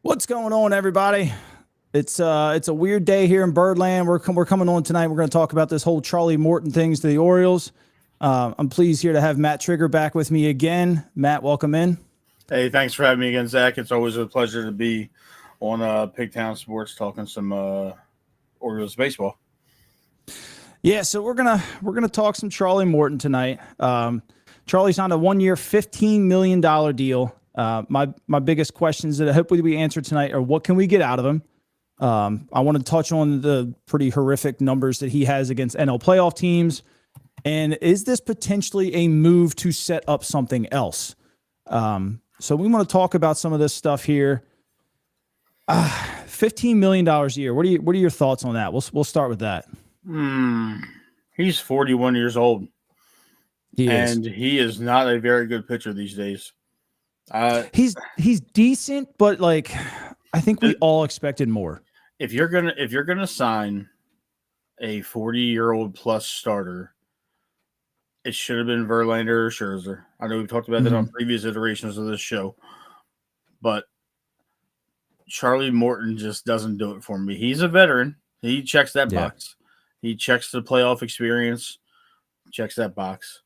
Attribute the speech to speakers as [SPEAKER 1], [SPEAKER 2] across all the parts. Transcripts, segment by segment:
[SPEAKER 1] What's going on, everybody? It's a weird day here in Birdland. We're coming on tonight. We're going to talk about this whole Charlie Morton things to the Orioles. I'm pleased here to have Matt Trigger back with me again. Matt, welcome in.
[SPEAKER 2] Hey, thanks for having me again, Zach. It's always a pleasure to be on Pigtown Sports talking some Orioles baseball.
[SPEAKER 1] Yeah, so we're gonna talk some Charlie Morton tonight. Charlie signed a 1-year, $15 million deal. My biggest questions that hopefully we answer tonight are what can we get out of him? I want to touch on the pretty horrific numbers that he has against NL playoff teams. And is this potentially a move to set up something else? So we want to talk about some of this stuff here. $15 million a year. What are your thoughts on that? We'll start with that.
[SPEAKER 2] He's 41 years old.
[SPEAKER 1] He
[SPEAKER 2] is not a very good pitcher these days.
[SPEAKER 1] He's decent, but like I think we all expected more.
[SPEAKER 2] If you're gonna sign a 40-year-old plus starter, it should have been Verlander or Scherzer. I know we've talked about that on previous iterations of this show, but Charlie Morton just doesn't do it for me. He's a veteran. He checks that box. He checks the playoff experience, checks that box.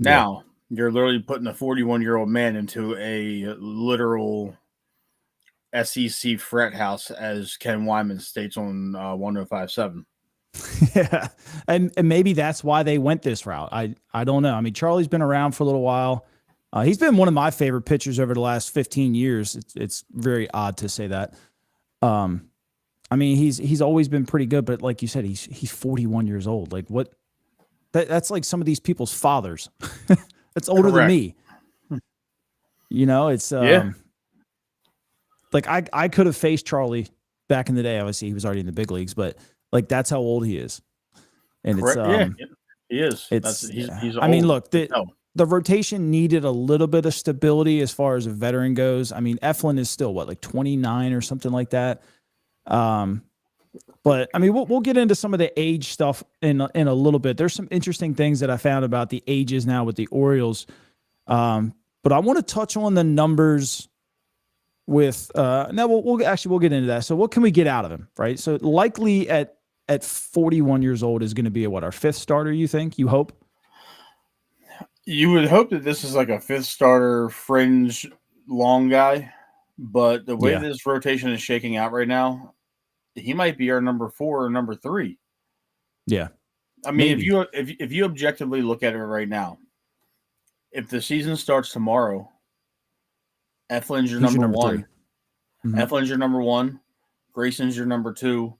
[SPEAKER 2] Now, you're literally putting a 41-year-old man into a literal SEC frat house, as Ken Wyman states on 105.7.
[SPEAKER 1] Yeah, and maybe that's why they went this route. I don't know. I mean, Charlie's been around for a little while. He's been one of my favorite pitchers over the last 15 years. It's very odd to say that. I mean, he's always been pretty good, but like you said, he's 41 years old. Like what? That's like some of these people's fathers. That's older than me. You know, it's like I could have faced Charlie back in the day. Obviously, he was already in the big leagues, but like that's how old he is. And it's
[SPEAKER 2] he is. He's old.
[SPEAKER 1] I mean, look, the rotation needed a little bit of stability as far as a veteran goes. I mean, Eflin is still like 29 or something like that. But I mean, we'll get into some of the age stuff in a little bit. There's some interesting things that I found about the ages now with the Orioles. But I want to touch on the numbers with now we'll get into that. So what can we get out of him, right? So likely at 41 years old is going to be our fifth starter, you think? You hope?
[SPEAKER 2] You would hope that this is like a fifth starter fringe long guy, but the way this rotation is shaking out right now, he might be our number 4 or number 3.
[SPEAKER 1] Yeah.
[SPEAKER 2] I mean, if you objectively look at it right now, if the season starts tomorrow, Eflin's your number 1. Mm-hmm. Eflin's your number 1. Grayson's your number 2.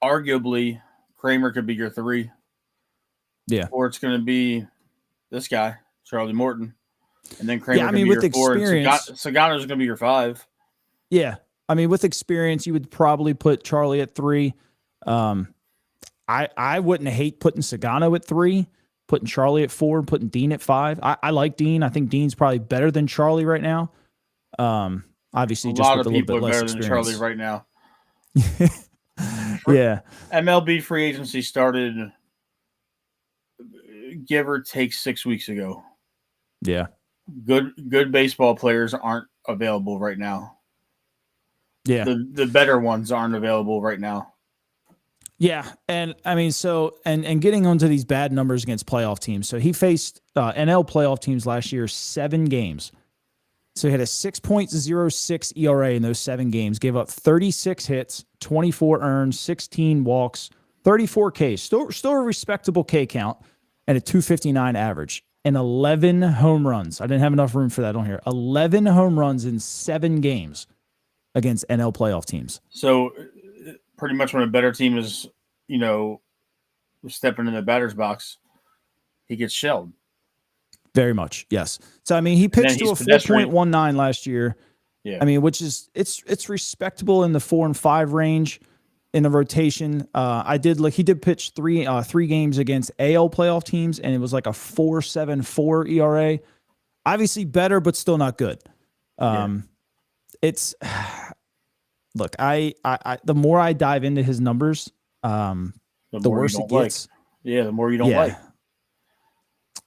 [SPEAKER 2] Arguably, Kramer could be your 3.
[SPEAKER 1] Yeah.
[SPEAKER 2] Or it's going to be this guy, Charlie Morton. And then Kramer could be your 4. Sagano's going to be your 5.
[SPEAKER 1] Yeah. I mean, with experience, you would probably put Charlie at 3. I wouldn't hate putting Sagano at 3, putting Charlie at 4, and putting Dean at 5. I like Dean. I think Dean's probably better than Charlie right now. Obviously, just with a little bit less experience.
[SPEAKER 2] Charlie right now.
[SPEAKER 1] Yeah.
[SPEAKER 2] MLB free agency started, give or take, 6 weeks ago.
[SPEAKER 1] Yeah.
[SPEAKER 2] Good baseball players aren't available right now.
[SPEAKER 1] Yeah.
[SPEAKER 2] The better ones aren't available right now.
[SPEAKER 1] Yeah. And I mean, so, and getting onto these bad numbers against playoff teams. So he faced NL playoff teams last year, 7 games. So he had a 6.06 ERA in those 7 games, gave up 36 hits, 24 earned, 16 walks, 34 Ks, still a respectable K count, and a 259 average, and 11 home runs. I didn't have enough room for that on here. 11 home runs in 7 games against NL playoff teams.
[SPEAKER 2] So pretty much when a better team is, stepping in the batter's box, he gets shelled.
[SPEAKER 1] Very much, yes. So, I mean, he pitched to a 4.19 last year.
[SPEAKER 2] Yeah.
[SPEAKER 1] I mean, which is, it's respectable in the 4 and 5 range in the rotation. He did pitch 3 games against AL playoff teams, and it was like a 4.74 ERA. Obviously better, but still not good. It's look, I the more I dive into his numbers, the worse it gets.
[SPEAKER 2] Yeah, the more you don't like.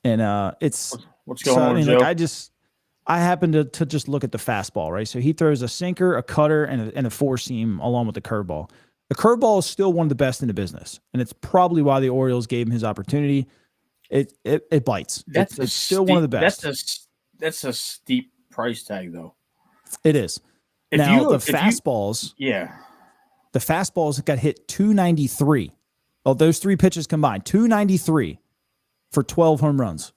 [SPEAKER 1] And it's
[SPEAKER 2] what's going on,
[SPEAKER 1] I mean,
[SPEAKER 2] Joe?
[SPEAKER 1] like I happen to just look at the fastball, right? So he throws a sinker, a cutter, and a four seam along with the curveball. The curveball is still one of the best in the business, and it's probably why the Orioles gave him his opportunity. It bites. It's still one of the best.
[SPEAKER 2] That's a steep price tag, though.
[SPEAKER 1] It is.
[SPEAKER 2] The
[SPEAKER 1] fastballs got hit 293. Oh, those three pitches combined, 293 for 12 home runs.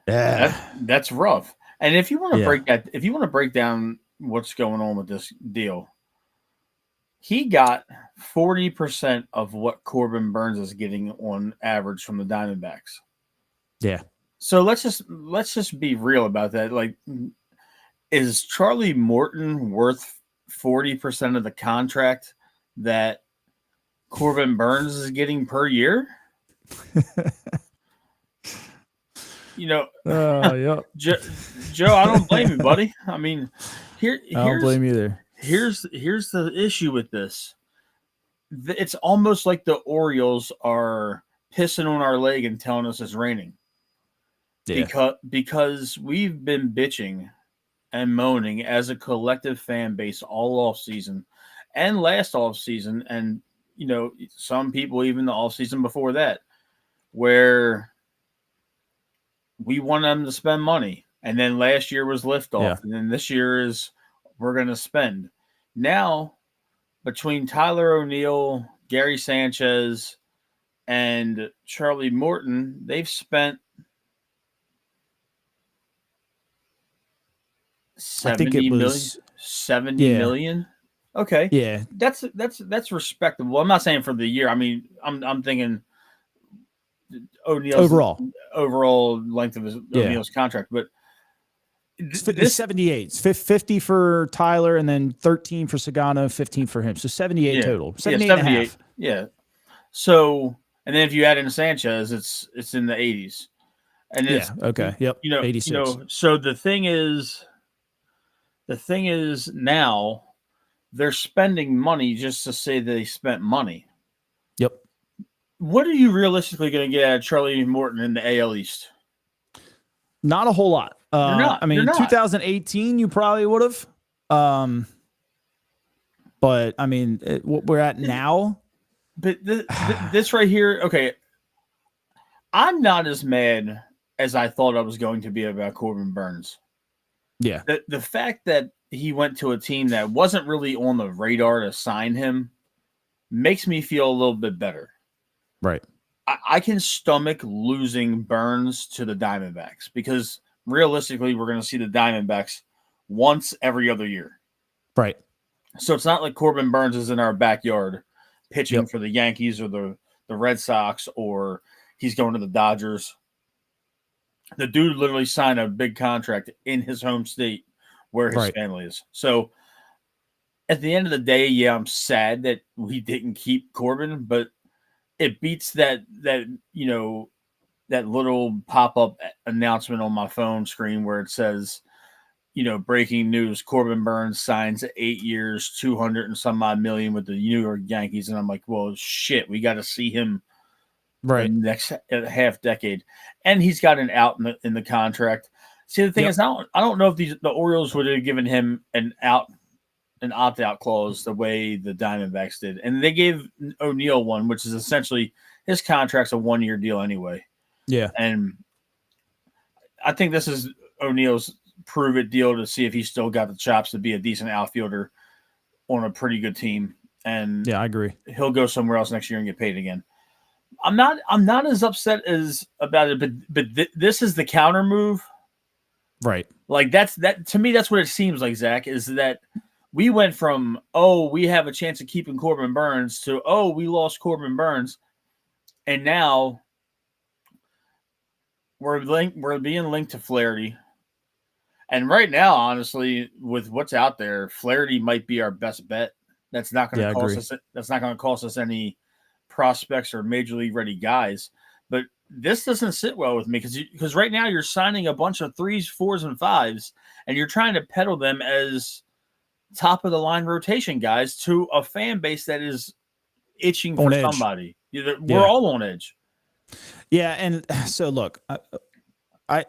[SPEAKER 2] Yeah, that's rough. And if you want to break down what's going on with this deal, he got 40% of what Corbin Burnes is getting on average from the Diamondbacks.
[SPEAKER 1] Yeah.
[SPEAKER 2] So let's just be real about that. Like, is Charlie Morton worth 40% of the contract that Corbin Burnes is getting per year?
[SPEAKER 1] Yep.
[SPEAKER 2] Joe, I don't blame you, buddy. I mean,
[SPEAKER 1] I don't blame you either.
[SPEAKER 2] Here's the issue with this. It's almost like the Orioles are pissing on our leg and telling us it's raining. Yeah. Because we've been bitching and moaning as a collective fan base all off season and last off season, and some people even the off season before that, where we want them to spend money, and then last year was liftoff, and then this year is we're going to spend. Now, between Tyler O'Neill, Gary Sanchez, and Charlie Morton, they've spent $70 million. Okay.
[SPEAKER 1] Yeah.
[SPEAKER 2] That's respectable. I'm not saying for the year. I mean, I'm thinking O'Neill's overall length of O'Neill's contract, but
[SPEAKER 1] it's 78. It's 50 for Tyler, and then 13 for Sagano, 15 for him. So 78 total. 78 and a half.
[SPEAKER 2] Yeah. So, and then if you add in Sanchez, it's in the 80s. And it's
[SPEAKER 1] okay. Yep. 86.
[SPEAKER 2] So the thing is now they're spending money just to say they spent money.
[SPEAKER 1] Yep.
[SPEAKER 2] What are you realistically going to get out of Charlie Morton in the AL East?
[SPEAKER 1] Not a whole lot.
[SPEAKER 2] You're not.
[SPEAKER 1] I mean, 2018, you probably would have. But I mean, what we're at now.
[SPEAKER 2] But this right here, okay. I'm not as mad as I thought I was going to be about Corbin Burnes.
[SPEAKER 1] Yeah.
[SPEAKER 2] The fact that he went to a team that wasn't really on the radar to sign him makes me feel a little bit better.
[SPEAKER 1] Right.
[SPEAKER 2] I can stomach losing Burnes to the Diamondbacks because realistically, we're going to see the Diamondbacks once every other year.
[SPEAKER 1] Right.
[SPEAKER 2] So it's not like Corbin Burnes is in our backyard pitching for the Yankees or the Red Sox, or he's going to the Dodgers. The dude literally signed a big contract in his home state where his family is. So at the end of the day, I'm sad that we didn't keep Corbin, but it beats that little pop-up announcement on my phone screen where it says, breaking news, Corbin Burnes signs 8 years, 200 and some odd million with the New York Yankees. And I'm like, well, shit, we got to see him the next half decade. And he's got an out in the contract. See, the thing is, I don't know if the Orioles would have given him an opt-out clause the way the Diamondbacks did. And they gave O'Neill one, which is essentially his contract's a 1-year deal anyway.
[SPEAKER 1] Yeah.
[SPEAKER 2] And I think this is O'Neill's prove-it deal to see if he's still got the chops to be a decent outfielder on a pretty good team. And
[SPEAKER 1] I agree.
[SPEAKER 2] He'll go somewhere else next year and get paid again. I'm not as upset as about it, but this is the counter move.
[SPEAKER 1] Right.
[SPEAKER 2] Like that to me, that's what it seems like, Zach, is that we went from, we have a chance of keeping Corbin Burnes to, we lost Corbin Burnes. And now we're being linked to Flaherty. And right now, honestly, with what's out there, Flaherty might be our best bet. That's not going to cost us. That's not going to cost us any prospects or major league ready guys. But this doesn't sit well with me because right now you're signing a bunch of 3s, 4s, and 5s, and you're trying to peddle them as top of the line rotation guys to a fan base that is itching for somebody. We're all on edge.
[SPEAKER 1] Yeah, and so look,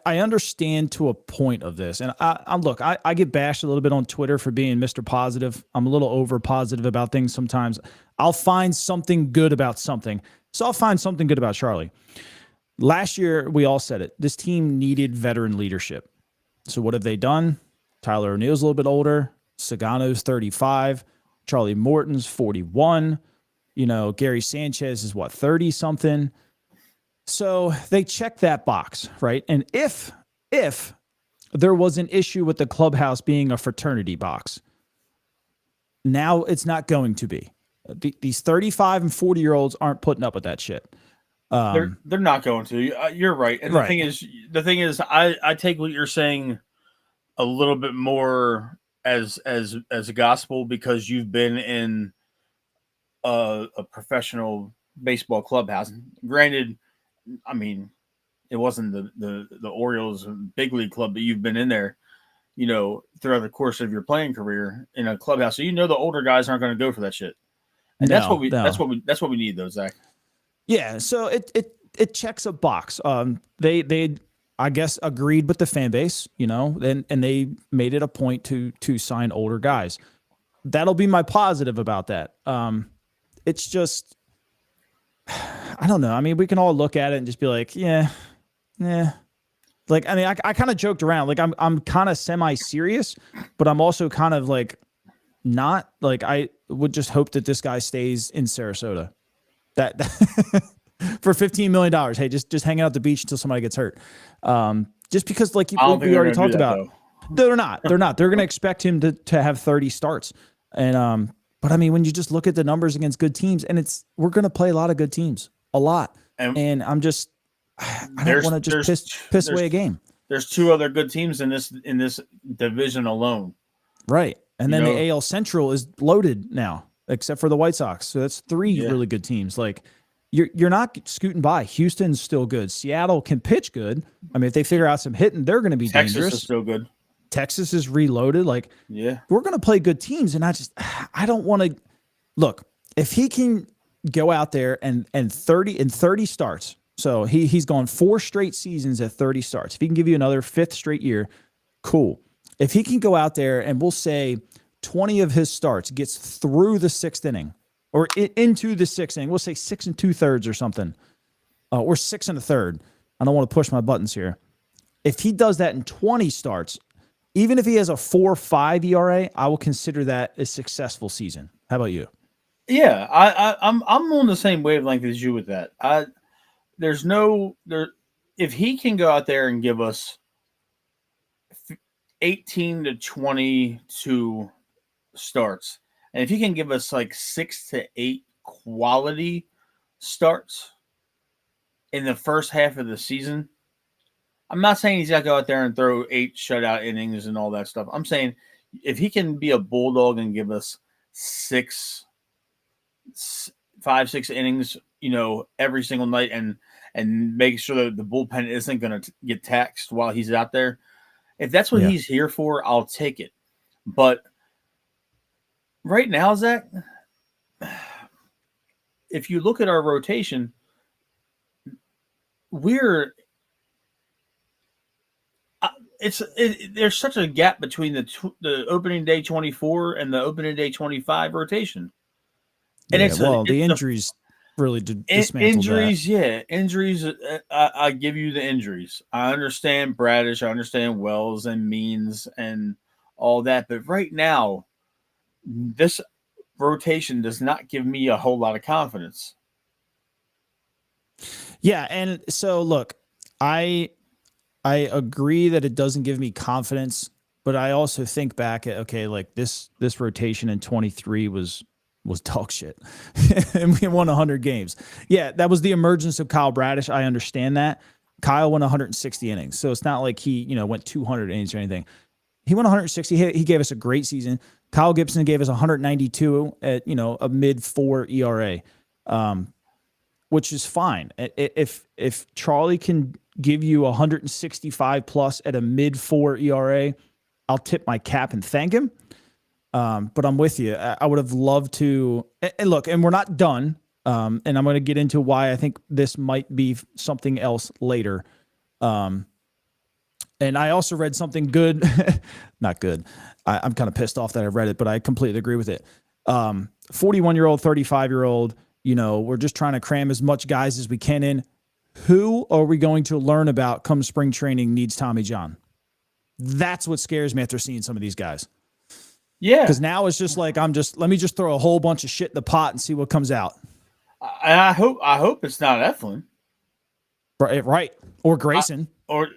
[SPEAKER 1] I understand to a point of this. And I get bashed a little bit on Twitter for being Mr. Positive. I'm a little over positive about things sometimes. I'll find something good about something. So I'll find something good about Charlie. Last year, we all said it. This team needed veteran leadership. So what have they done? Tyler O'Neill's a little bit older. Sagano's 35. Charlie Morton's 41. Gary Sanchez is 30-something. So they check that box, right? And if there was an issue with the clubhouse being a fraternity box, now it's not going to be. These 35 and 40-year-olds aren't putting up with that shit.
[SPEAKER 2] They're not going to. You're right. And
[SPEAKER 1] right.
[SPEAKER 2] the thing is, I take what you're saying a little bit more as a gospel because you've been in a professional baseball clubhouse. Granted, I mean, it wasn't the Orioles big league club, but you've been in there, throughout the course of your playing career in a clubhouse. So the older guys aren't going to go for that shit. And that's what we need though, Zach.
[SPEAKER 1] Yeah, so it checks a box. They I guess agreed with the fan base, and they made it a point to sign older guys. That'll be my positive about that. It's just I don't know. I mean, we can all look at it and just be like, yeah. Like, I mean, I kind of joked around. Like, I'm kind of semi-serious, but I'm also kind of like not. Like, I would just hope that this guy stays in Sarasota. That for $15 million. Hey, just hang out at the beach until somebody gets hurt. Just because, like we already talked about. They're not. They're going to expect him to have 30 starts. And but I mean, when you just look at the numbers against good teams, and we're going to play a lot of good teams, a lot. And I'm just, I don't want to just piss away a game.
[SPEAKER 2] There's two other good teams in this division alone.
[SPEAKER 1] Right. And then the AL Central is loaded now, except for the White Sox. So that's three really good teams. Like you're not scooting by. Houston's still good. Seattle can pitch good. I mean, if they figure out some hitting, they're going to be dangerous.
[SPEAKER 2] Texas is still good.
[SPEAKER 1] Texas is reloaded. Like, we're going to play good teams. And I don't want to look, if he can go out there and 30 starts. So he's gone 4 straight seasons at 30 starts. If he can give you another 5th straight year, cool. If he can go out there and we'll say 20 of his starts gets through the 6th inning or into the 6th inning, we'll say 6 2/3 or something, or 6 1/3. I don't want to push my buttons here. If he does that in 20 starts, even if he has a 4.5 ERA, I will consider that a successful season. How about you?
[SPEAKER 2] Yeah, I'm on the same wavelength as you with that. If he can go out there and give us 18 to 22 starts, and if he can give us like 6 to 8 quality starts in the first half of the season, I'm not saying he's got to go out there and throw 8 shutout innings and all that stuff. I'm saying if he can be a bulldog and give us 5, 6 innings, every single night and make sure that the bullpen isn't going to get taxed while he's out there. If that's what he's here for, I'll take it. But right now, Zach, if you look at our rotation, there's such a gap between the opening day 24 and the opening day 25 rotation. And
[SPEAKER 1] the injuries really dismantled
[SPEAKER 2] injuries.
[SPEAKER 1] That.
[SPEAKER 2] Yeah, injuries. I give you the injuries. I understand Bradish. I understand Wells and Means and all that. But right now, this rotation does not give me a whole lot of confidence.
[SPEAKER 1] Yeah, and so look, I agree that it doesn't give me confidence, but I also think back at like this rotation in 23 was dog shit, and we won 100 games. Yeah, that was the emergence of Kyle Bradish. I understand that. Kyle went 160 innings, so it's not like he went 200 innings or anything. He went 160. He gave us a great season. Kyle Gibson gave us 192 at a mid-4 ERA, which is fine. If Charlie can give you 165 plus at a mid-4 ERA, I'll tip my cap and thank him. But I'm with you. I would have loved to. And look, and we're not done. And I'm going to get into why I think this might be something else later. And I also read something good, not good. I'm kind of pissed off that I read it, but I completely agree with it. 41-year-old, 35-year-old, we're just trying to cram as much guys as we can in. Who are we going to learn about come spring training needs Tommy John? That's what scares me after seeing some of these guys.
[SPEAKER 2] Yeah.
[SPEAKER 1] Because now it's just like, let me just throw a whole bunch of shit in the pot and see what comes out.
[SPEAKER 2] I hope it's not Eflin.
[SPEAKER 1] Right. Or Grayson.
[SPEAKER 2] Or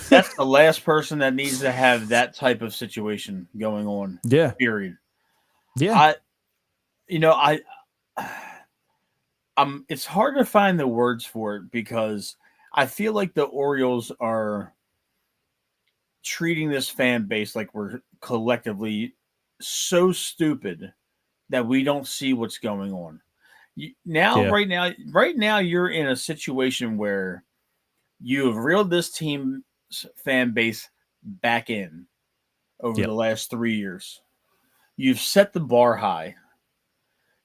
[SPEAKER 2] that's the last person that needs to have that type of situation going on.
[SPEAKER 1] Yeah.
[SPEAKER 2] Period.
[SPEAKER 1] Yeah.
[SPEAKER 2] It's hard to find the words for it because I feel like the Orioles are treating this fan base like we're collectively so stupid that we don't see what's going on. Right now, you're in a situation where you have reeled this team's fan base back in over the last 3 years. You've set the bar high.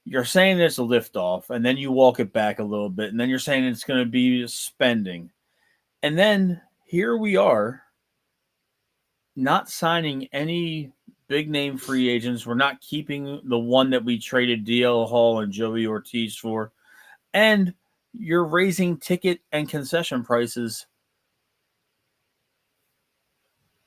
[SPEAKER 2] You're saying it's a liftoff, and then you walk it back a little bit, and then you're saying it's going to be spending. And then here we are, not signing any big-name free agents. We're not keeping the one that we traded DL Hall and Joey Ortiz for. And you're raising ticket and concession prices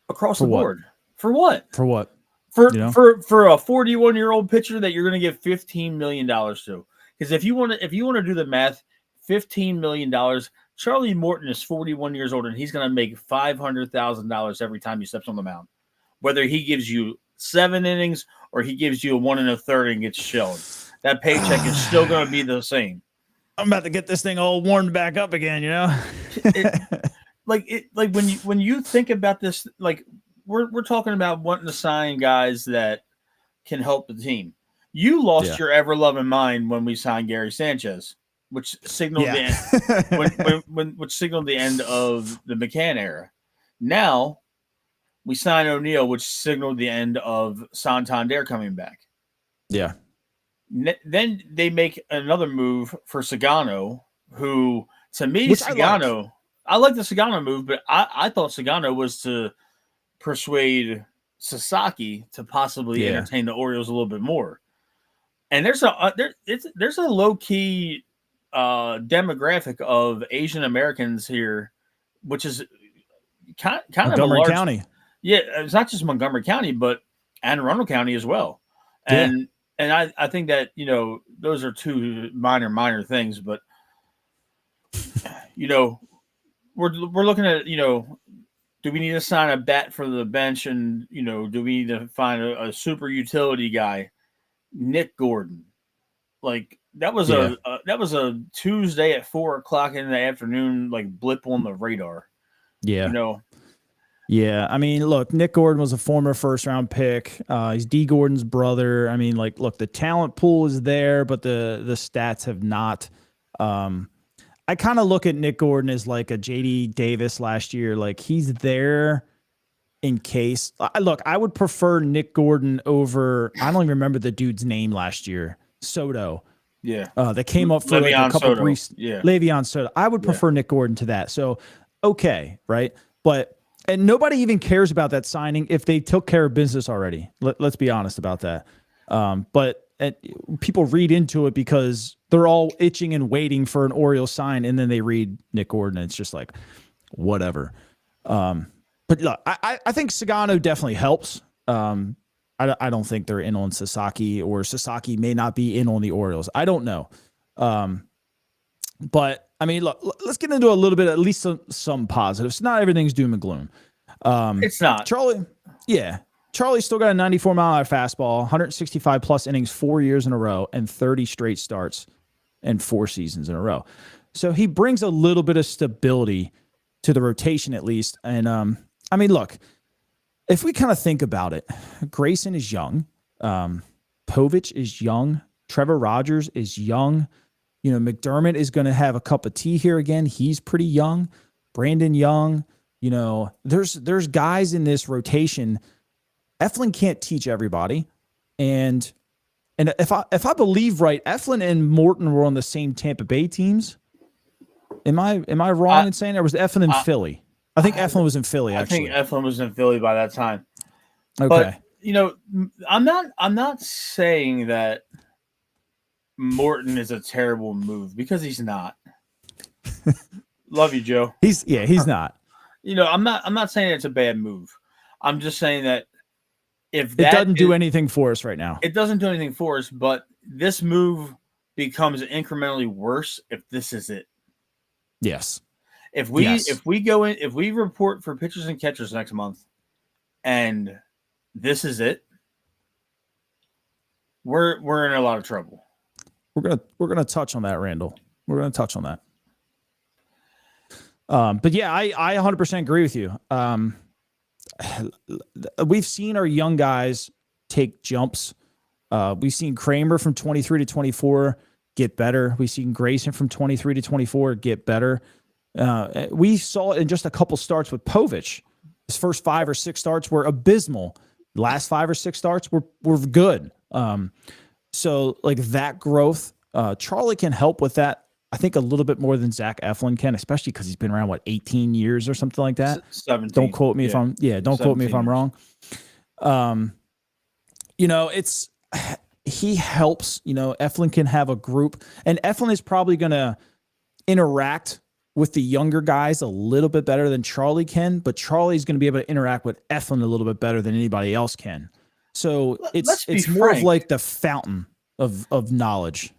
[SPEAKER 2] across the board. For what?
[SPEAKER 1] For what?
[SPEAKER 2] For a 41-year-old pitcher that you're going to give $15 million to. Because if you want to do the math, $15 million, Charlie Morton is 41 years old and he's going to make $500,000 every time he steps on the mound. Whether he gives you 7 innings or he gives you a 1 1/3 and gets shelled, that paycheck is still going to be the same.
[SPEAKER 1] I'm about to get this thing all warmed back up again,
[SPEAKER 2] when you think about this, like we're talking about wanting to sign guys that can help the team. You lost your ever loving mind when we signed Gary Sanchez, which signaled the end, which signaled the end of the McCann era. Now we sign O'Neill, which signaled the end of Santander coming back.
[SPEAKER 1] Yeah.
[SPEAKER 2] Then they make another move for Sagano, who to me, I like the Sagano move, but I thought Sagano was to persuade Sasaki to possibly entertain the Orioles a little bit more. And there's a low key demographic of Asian Americans here, which is kind of
[SPEAKER 1] Montgomery County.
[SPEAKER 2] Yeah, it's not just Montgomery County, but Anne Arundel County as well. And I think that those are two minor things, but we're looking at do we need to sign a bat for the bench, and do we need to find a super utility guy? Nick Gordon, like that was a Tuesday at 4:00 in the afternoon, like blip on the radar.
[SPEAKER 1] Yeah. Yeah, I mean, look, Nick Gordon was a former first-round pick. He's D. Gordon's brother. I mean, look, the talent pool is there, but the stats have not. I kind of look at Nick Gordon as like a J.D. Davis last year. Like, he's there in case. Look, I would prefer Nick Gordon over, I don't even remember the dude's name last year, Soto.
[SPEAKER 2] Yeah.
[SPEAKER 1] That came up for like a couple of weeks.
[SPEAKER 2] Yeah.
[SPEAKER 1] Le'Veon Soto. I would prefer Nick Gordon to that. So, okay, right? And nobody even cares about that signing if they took care of business already. Let's be honest about that. But people read into it because they're all itching and waiting for an Orioles sign, and then they read Nick Gordon, and it's just like, whatever. But look, I think Sagano definitely helps. I don't think they're in on Sasaki, or Sasaki may not be in on the Orioles. I don't know. But I mean, look, let's get into a little bit, at least some positives. Not everything's doom and gloom.
[SPEAKER 2] It's not.
[SPEAKER 1] Charlie still got a 94-mile-an-hour fastball, 165 plus innings 4 years in a row, and 30 straight starts and 4 seasons in a row. So he brings a little bit of stability to the rotation, at least. And I mean, look, if we kind of think about it, Grayson is young, Povich is young, Trevor Rogers is young. McDermott is going to have a cup of tea here again. He's pretty young. Brandon Young. There's guys in this rotation. Eflin can't teach everybody. And if I believe right, Eflin and Morton were on the same Tampa Bay teams. Am I wrong in saying there was Eflin and Philly? I think Eflin was in Philly.
[SPEAKER 2] I
[SPEAKER 1] Actually,
[SPEAKER 2] think Eflin was in Philly by that time.
[SPEAKER 1] okay.
[SPEAKER 2] But I'm not saying that Morton is a terrible move because he's not. Love you, Joe.
[SPEAKER 1] He's not.
[SPEAKER 2] I'm not saying it's a bad move. I'm just saying that if
[SPEAKER 1] It doesn't do anything for us right now.
[SPEAKER 2] It doesn't do anything for us, but this move becomes incrementally worse if this is it.
[SPEAKER 1] Yes.
[SPEAKER 2] If we report for pitchers and catchers next month and this is it, we're in a lot of trouble.
[SPEAKER 1] We're gonna touch on that, Randall. We're gonna touch on that. But yeah, I 100% agree with you. We've seen our young guys take jumps. We've seen Kramer from 23 to 24 get better. We've seen Grayson from 23 to 24 get better. We saw it in just a couple starts with Povich. His first 5 or 6 starts were abysmal. The last 5 or 6 starts were good. So like that growth, Charlie can help with that. I think a little bit more than Zach Eflin can, especially because he's been around 18 years or something like that.
[SPEAKER 2] 17.
[SPEAKER 1] Don't quote me if I'm quote me if I'm wrong. He helps. Eflin can have a group, and Eflin is probably going to interact with the younger guys a little bit better than Charlie can, but Charlie's going to be able to interact with Eflin a little bit better than anybody else can. So it's more of like the fountain of knowledge.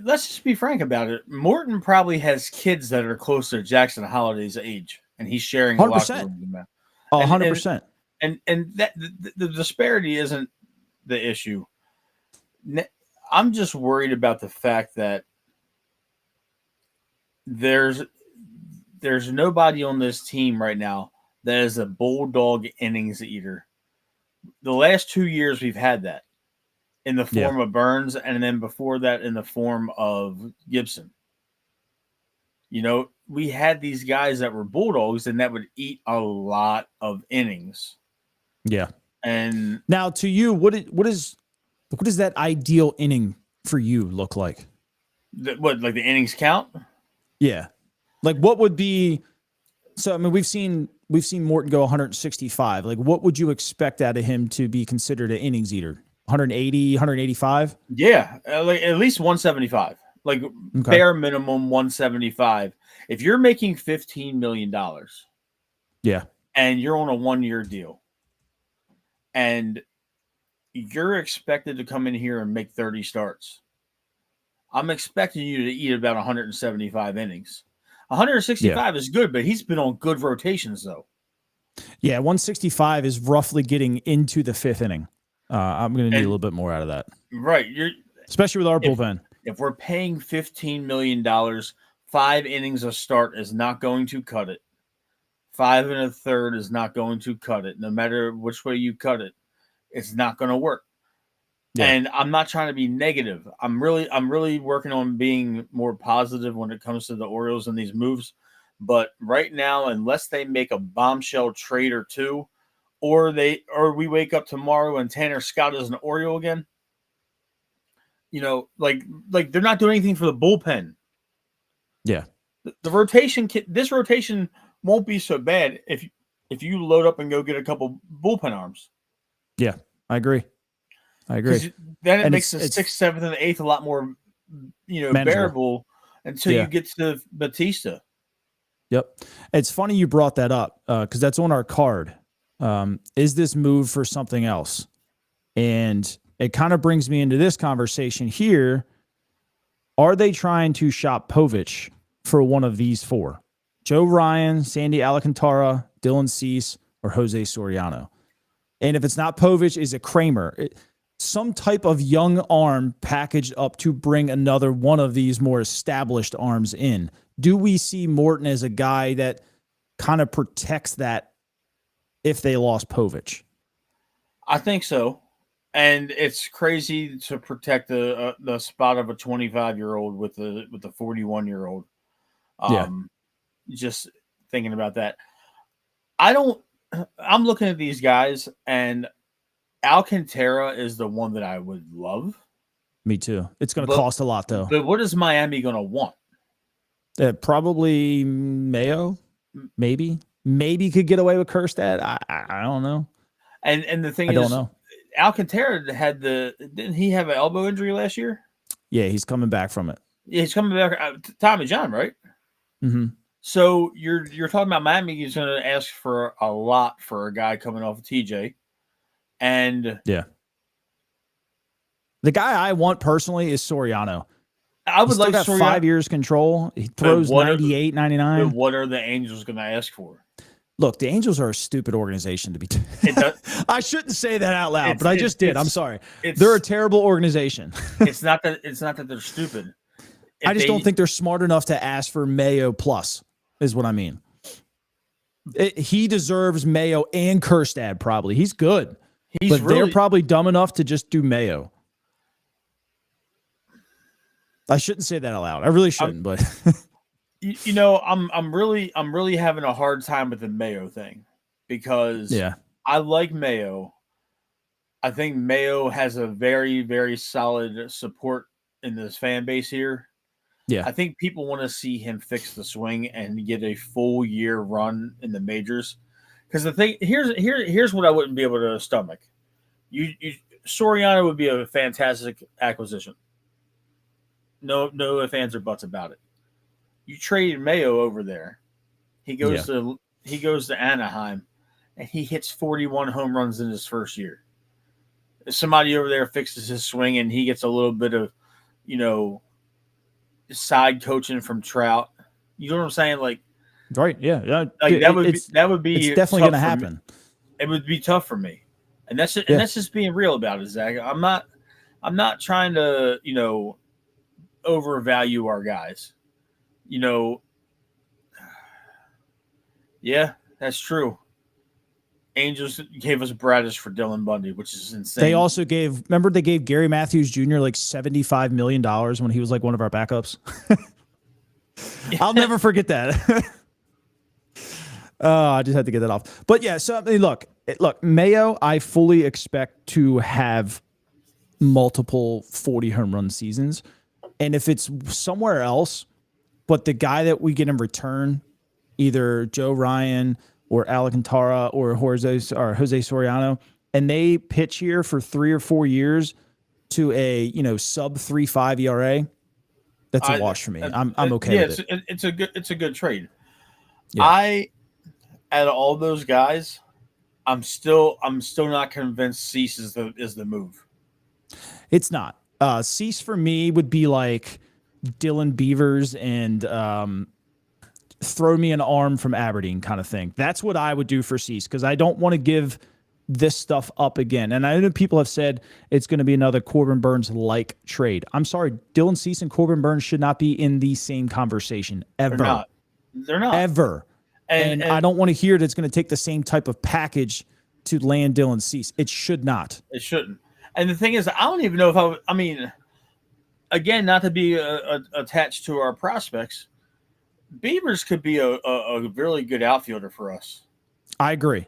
[SPEAKER 2] Let's just be frank about it. Morton probably has kids that are close to Jackson Holiday's age, and he's sharing
[SPEAKER 1] 100%.
[SPEAKER 2] a locker room with them.
[SPEAKER 1] 100%.
[SPEAKER 2] And that the disparity isn't the issue. I'm just worried about the fact that there's nobody on this team right now that is a bulldog innings eater. The last 2 years we've had that in the form of Burns, and then before that in the form of Gibson. We had these guys that were bulldogs and that would eat a lot of innings.
[SPEAKER 1] Yeah.
[SPEAKER 2] And
[SPEAKER 1] now to you, what does that ideal inning for you look like?
[SPEAKER 2] Like the innings count?
[SPEAKER 1] Yeah. Like what would be, so I mean we've seen Morton go 165. Like what would you expect out of him to be considered an innings eater? 180, 185?
[SPEAKER 2] Yeah, like at least 175. Like bare minimum 175. If you're making $15 million,
[SPEAKER 1] yeah,
[SPEAKER 2] and you're on a 1-year deal, and you're expected to come in here and make 30 starts, I'm expecting you to eat about 175 innings. 165 is good, but he's been on good rotations though.
[SPEAKER 1] Yeah, 165 is roughly getting into the 5th inning. I'm going to need a little bit more out of that.
[SPEAKER 2] Right.
[SPEAKER 1] Especially with our bullpen.
[SPEAKER 2] If we're paying $15 million, 5 innings a start is not going to cut it. 5 1/3 is not going to cut it. No matter which way you cut it, it's not going to work. Yeah. And I'm not trying to be negative. I'm really working on being more positive when it comes to the Orioles and these moves. But right now, unless they make a bombshell trade or two, or we wake up tomorrow and Tanner Scott is an Oriole again, like they're not doing anything for the bullpen.
[SPEAKER 1] Yeah,
[SPEAKER 2] the rotation. This rotation won't be so bad if you load up and go get a couple bullpen arms.
[SPEAKER 1] Yeah, I agree.
[SPEAKER 2] Then it makes the 6th, 7th, and 8th a lot more, bearable until you get to Batista.
[SPEAKER 1] Yep, it's funny you brought that up because that's on our card. Is this move for something else? And it kind of brings me into this conversation here. Are they trying to shop Povich for one of these 4? Joe Ryan, Sandy Alcantara, Dylan Cease, or Jose Soriano? And if it's not Povich, is it Kramer? Some type of young arm packaged up to bring another one of these more established arms in. Do we see Morton as a guy that kind of protects that if they lost Povich?
[SPEAKER 2] I think so. And it's crazy to protect the spot of a 25-year-old with the 41-year-old. Just thinking about that. I'm looking at these guys, and Alcantara is the one that I would love.
[SPEAKER 1] Me too. It's going to cost a lot, though.
[SPEAKER 2] But what is Miami going to want?
[SPEAKER 1] Probably Mayo, maybe. maybe could get away with Kerstad. I don't know.
[SPEAKER 2] And the thing
[SPEAKER 1] I don't
[SPEAKER 2] is,
[SPEAKER 1] know.
[SPEAKER 2] Alcantara didn't he have an elbow injury last year?
[SPEAKER 1] Yeah, he's coming back from it.
[SPEAKER 2] Yeah, he's coming back. Tommy John, right?
[SPEAKER 1] Mm-hmm.
[SPEAKER 2] So you're talking about Miami is going to ask for a lot for a guy coming off of TJ, and
[SPEAKER 1] Yeah. The guy I want personally is Soriano.
[SPEAKER 2] I would
[SPEAKER 1] He's still
[SPEAKER 2] like
[SPEAKER 1] got
[SPEAKER 2] Soriano.
[SPEAKER 1] 5 years control. He throws 98, 99.
[SPEAKER 2] What are the Angels going to ask for?
[SPEAKER 1] Look, the Angels are a stupid organization to be. I shouldn't say that out loud, but I just did. I'm sorry. They're a terrible organization.
[SPEAKER 2] It's not that they're stupid.
[SPEAKER 1] I just don't think they're smart enough to ask for Mayo plus, is what I mean. He deserves Mayo and Kerstad probably. He's good. They're probably dumb enough to just do Mayo. I shouldn't say that out loud. I really shouldn't, but
[SPEAKER 2] I'm really having a hard time with the Mayo thing because I like Mayo. I think Mayo has a very, very solid support in this fan base here.
[SPEAKER 1] Yeah.
[SPEAKER 2] I think people want to see him fix the swing and get a full year run in the majors. Because the thing here's what I wouldn't be able to stomach. Soriano would be a fantastic acquisition. No ifs, ands, or buts about it. You trade Mayo over there. He goes to Anaheim, and he hits 41 home runs in his first year. Somebody over there fixes his swing, and he gets a little bit of, side coaching from Trout. You know what I'm saying? Like,
[SPEAKER 1] right? Yeah.
[SPEAKER 2] Like that would be.
[SPEAKER 1] It's definitely going to happen.
[SPEAKER 2] It would be tough for me, and that's just being real about it, Zach. I'm not trying to overvalue our guys. Yeah, that's true. Angels gave us Bradish for Dylan Bundy, which is insane.
[SPEAKER 1] They also gave Gary Matthews Jr. like $75 million when he was like one of our backups. I'll never forget that. I just had to get that off. But yeah, so I mean, look, Mayo, I fully expect to have multiple 40 home run seasons. And if it's somewhere else, but the guy that we get in return, either Joe Ryan or Alcantara or Jose Soriano, and they pitch here for 3 or 4 years to a sub 3.5 ERA, that's a wash for me. I'm okay with it.
[SPEAKER 2] It's a good trade.
[SPEAKER 1] Yeah.
[SPEAKER 2] Out of all those guys, I'm still not convinced Cease is the move.
[SPEAKER 1] It's not. Cease for me would be like Dylan Beavers and throw me an arm from Aberdeen kind of thing. That's what I would do for Cease because I don't want to give this stuff up again. And I know people have said it's going to be another Corbin Burns-like trade. I'm sorry, Dylan Cease and Corbin Burns should not be in the same conversation ever.
[SPEAKER 2] They're not.
[SPEAKER 1] Ever. And I don't want to hear that it's going to take the same type of package to land Dylan Cease. It should not.
[SPEAKER 2] It shouldn't. And the thing is, I don't even know if I mean, again, not to be attached to our prospects, Beavers could be a really good outfielder for us.
[SPEAKER 1] I agree.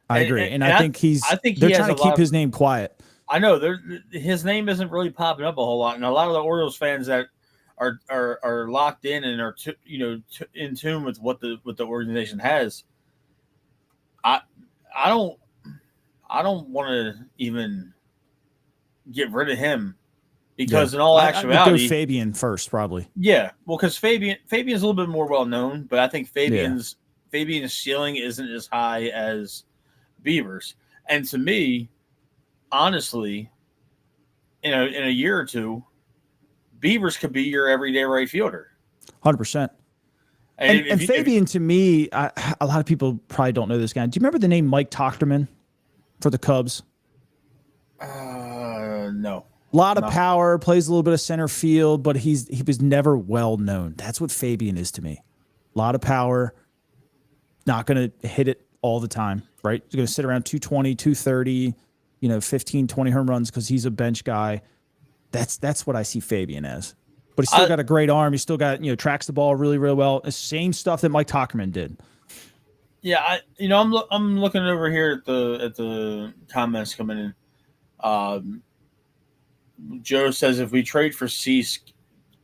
[SPEAKER 1] And I think they're trying to keep his name quiet.
[SPEAKER 2] I know his name isn't really popping up a whole lot. And a lot of the Orioles fans that are locked in and are in tune with what the organization has. I don't want to even get rid of him because in all actuality,
[SPEAKER 1] I would go Fabian first probably.
[SPEAKER 2] Yeah, well, because Fabian's a little bit more well known, but I think Fabian's ceiling isn't as high as Beavers. And to me, honestly, in a year or two, Beavers could be your everyday right fielder.
[SPEAKER 1] 100%. And Fabian, to me, a lot of people probably don't know this guy. Do you remember the name Mike Tochterman for the Cubs?
[SPEAKER 2] No.
[SPEAKER 1] A lot of power, plays a little bit of center field, but he was never well known. That's what Fabian is to me. A lot of power, not going to hit it all the time, right? He's going to sit around 220, 230, 15, 20 home runs because he's a bench guy. That's what I see Fabian as. But he's still got a great arm. He's still got, tracks the ball really, really well. The same stuff that Mike Tochterman did.
[SPEAKER 2] Yeah, I'm looking over here at the comments coming in. Joe says if we trade for Cease,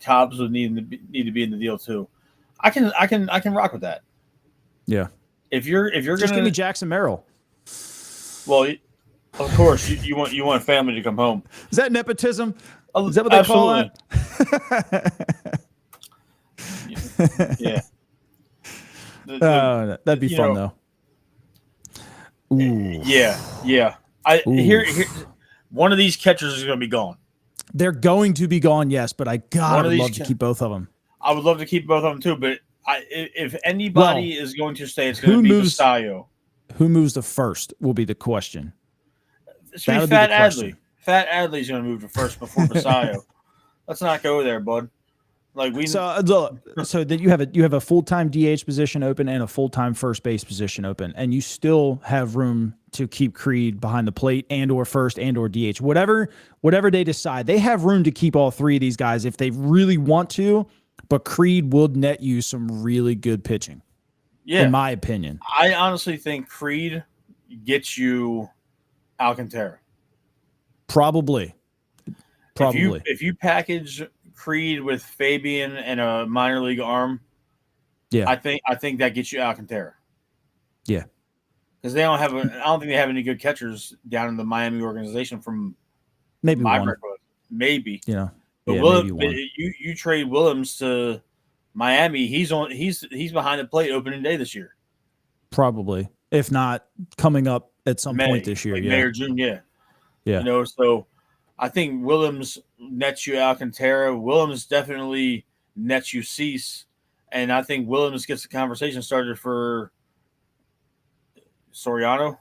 [SPEAKER 2] Cobbs would need to be in the deal too. I can rock with that.
[SPEAKER 1] Yeah.
[SPEAKER 2] if you're
[SPEAKER 1] Just give me Jackson Merrill.
[SPEAKER 2] well, of course you want family to come home.
[SPEAKER 1] Is that nepotism? Is that what they call
[SPEAKER 2] it? Yeah.
[SPEAKER 1] That'd be fun though. Ooh.
[SPEAKER 2] Yeah. Here, one of these catchers is going to be gone.
[SPEAKER 1] They're going to be gone, yes, but I would love to keep both of them.
[SPEAKER 2] I would love to keep both of them too, but if anybody is going to stay, it's going to be Basayo.
[SPEAKER 1] Who moves to first will be the question.
[SPEAKER 2] That'll be Fat Adley. Fat Adley's going to move to first before Basayo. Let's not go there, bud.
[SPEAKER 1] So that you have a full-time DH position open and a full-time first base position open, and you still have room to keep Creed behind the plate and or first and or DH. Whatever they decide, they have room to keep all three of these guys if they really want to, but Creed will net you some really good pitching. Yeah. In my opinion.
[SPEAKER 2] I honestly think Creed gets you Alcantara.
[SPEAKER 1] Probably.
[SPEAKER 2] If you package Creed with Fabian and a minor league arm, I think that gets you Alcantara.
[SPEAKER 1] Yeah,
[SPEAKER 2] because they don't have. I don't think they have any good catchers down in the Miami organization. From
[SPEAKER 1] maybe
[SPEAKER 2] my
[SPEAKER 1] one,
[SPEAKER 2] record. Maybe
[SPEAKER 1] but
[SPEAKER 2] maybe one. You trade Williams to Miami. He's behind the plate opening day this year.
[SPEAKER 1] Probably, if not coming up at some point this year,
[SPEAKER 2] May or June. Yeah. So. I think Williams nets you Alcantara. Williams definitely nets you Cease. And I think Williams gets the conversation started for Soriano.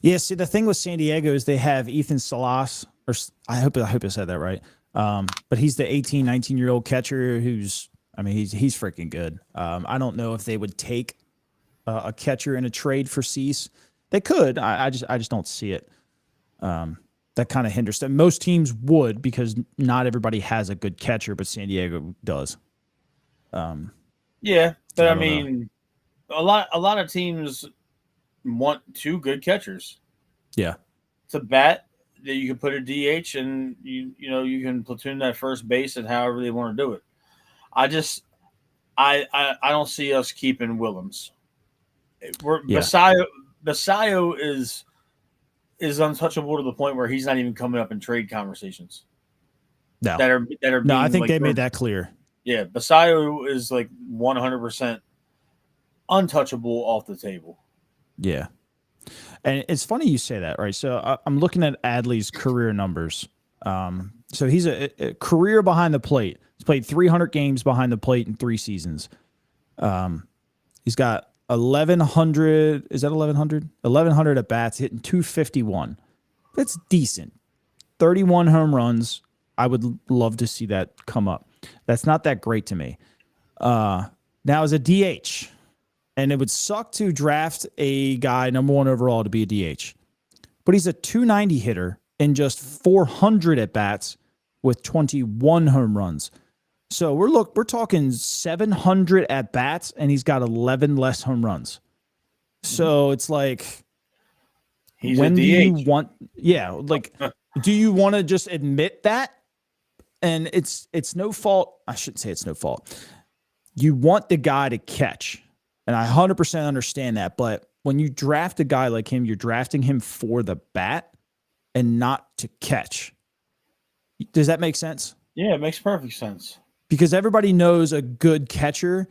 [SPEAKER 1] Yeah, see, the thing with San Diego is they have Ethan Salas, or I hope I said that right. But he's the 18, 19-year-old catcher who's freaking good. I don't know if they would take a catcher in a trade for Cease. They could. I just don't see it. That kind of hinders them. Most teams would because not everybody has a good catcher, but San Diego does.
[SPEAKER 2] Yeah, but I mean, a lot of teams want two good catchers.
[SPEAKER 1] Yeah,
[SPEAKER 2] it's a bat that you can put a DH and you can platoon that first base and however they want to do it. I don't see us keeping Willems. Basayo is untouchable to the point where he's not even coming up in trade conversations.
[SPEAKER 1] No,
[SPEAKER 2] that are
[SPEAKER 1] no. I think they made that clear.
[SPEAKER 2] Yeah, Basayo is 100% untouchable off the table.
[SPEAKER 1] Yeah, and it's funny you say that, right? So I'm looking at Adley's career numbers. So he's a career behind the plate. He's played 300 games behind the plate in 3 seasons. He's got 1,100. Is that 1,100? 1,100 at bats, hitting 251. That's decent. 31 home runs. I would love to see that come up. That's not that great to me. Now as a DH, and it would suck to draft a guy number 1 overall to be a DH, but he's a 290 hitter in just 400 at bats with 21 home runs. So we're talking 700 at bats, and he's got 11 less home runs. So it's like,
[SPEAKER 2] he's
[SPEAKER 1] when
[SPEAKER 2] a DH.
[SPEAKER 1] Do you want? Yeah, do you want to just admit that? And it's no fault. I shouldn't say it's no fault. You want the guy to catch, and I 100% understand that. But when you draft a guy like him, you're drafting him for the bat and not to catch. Does that make sense?
[SPEAKER 2] Yeah, it makes perfect sense.
[SPEAKER 1] Because everybody knows a good catcher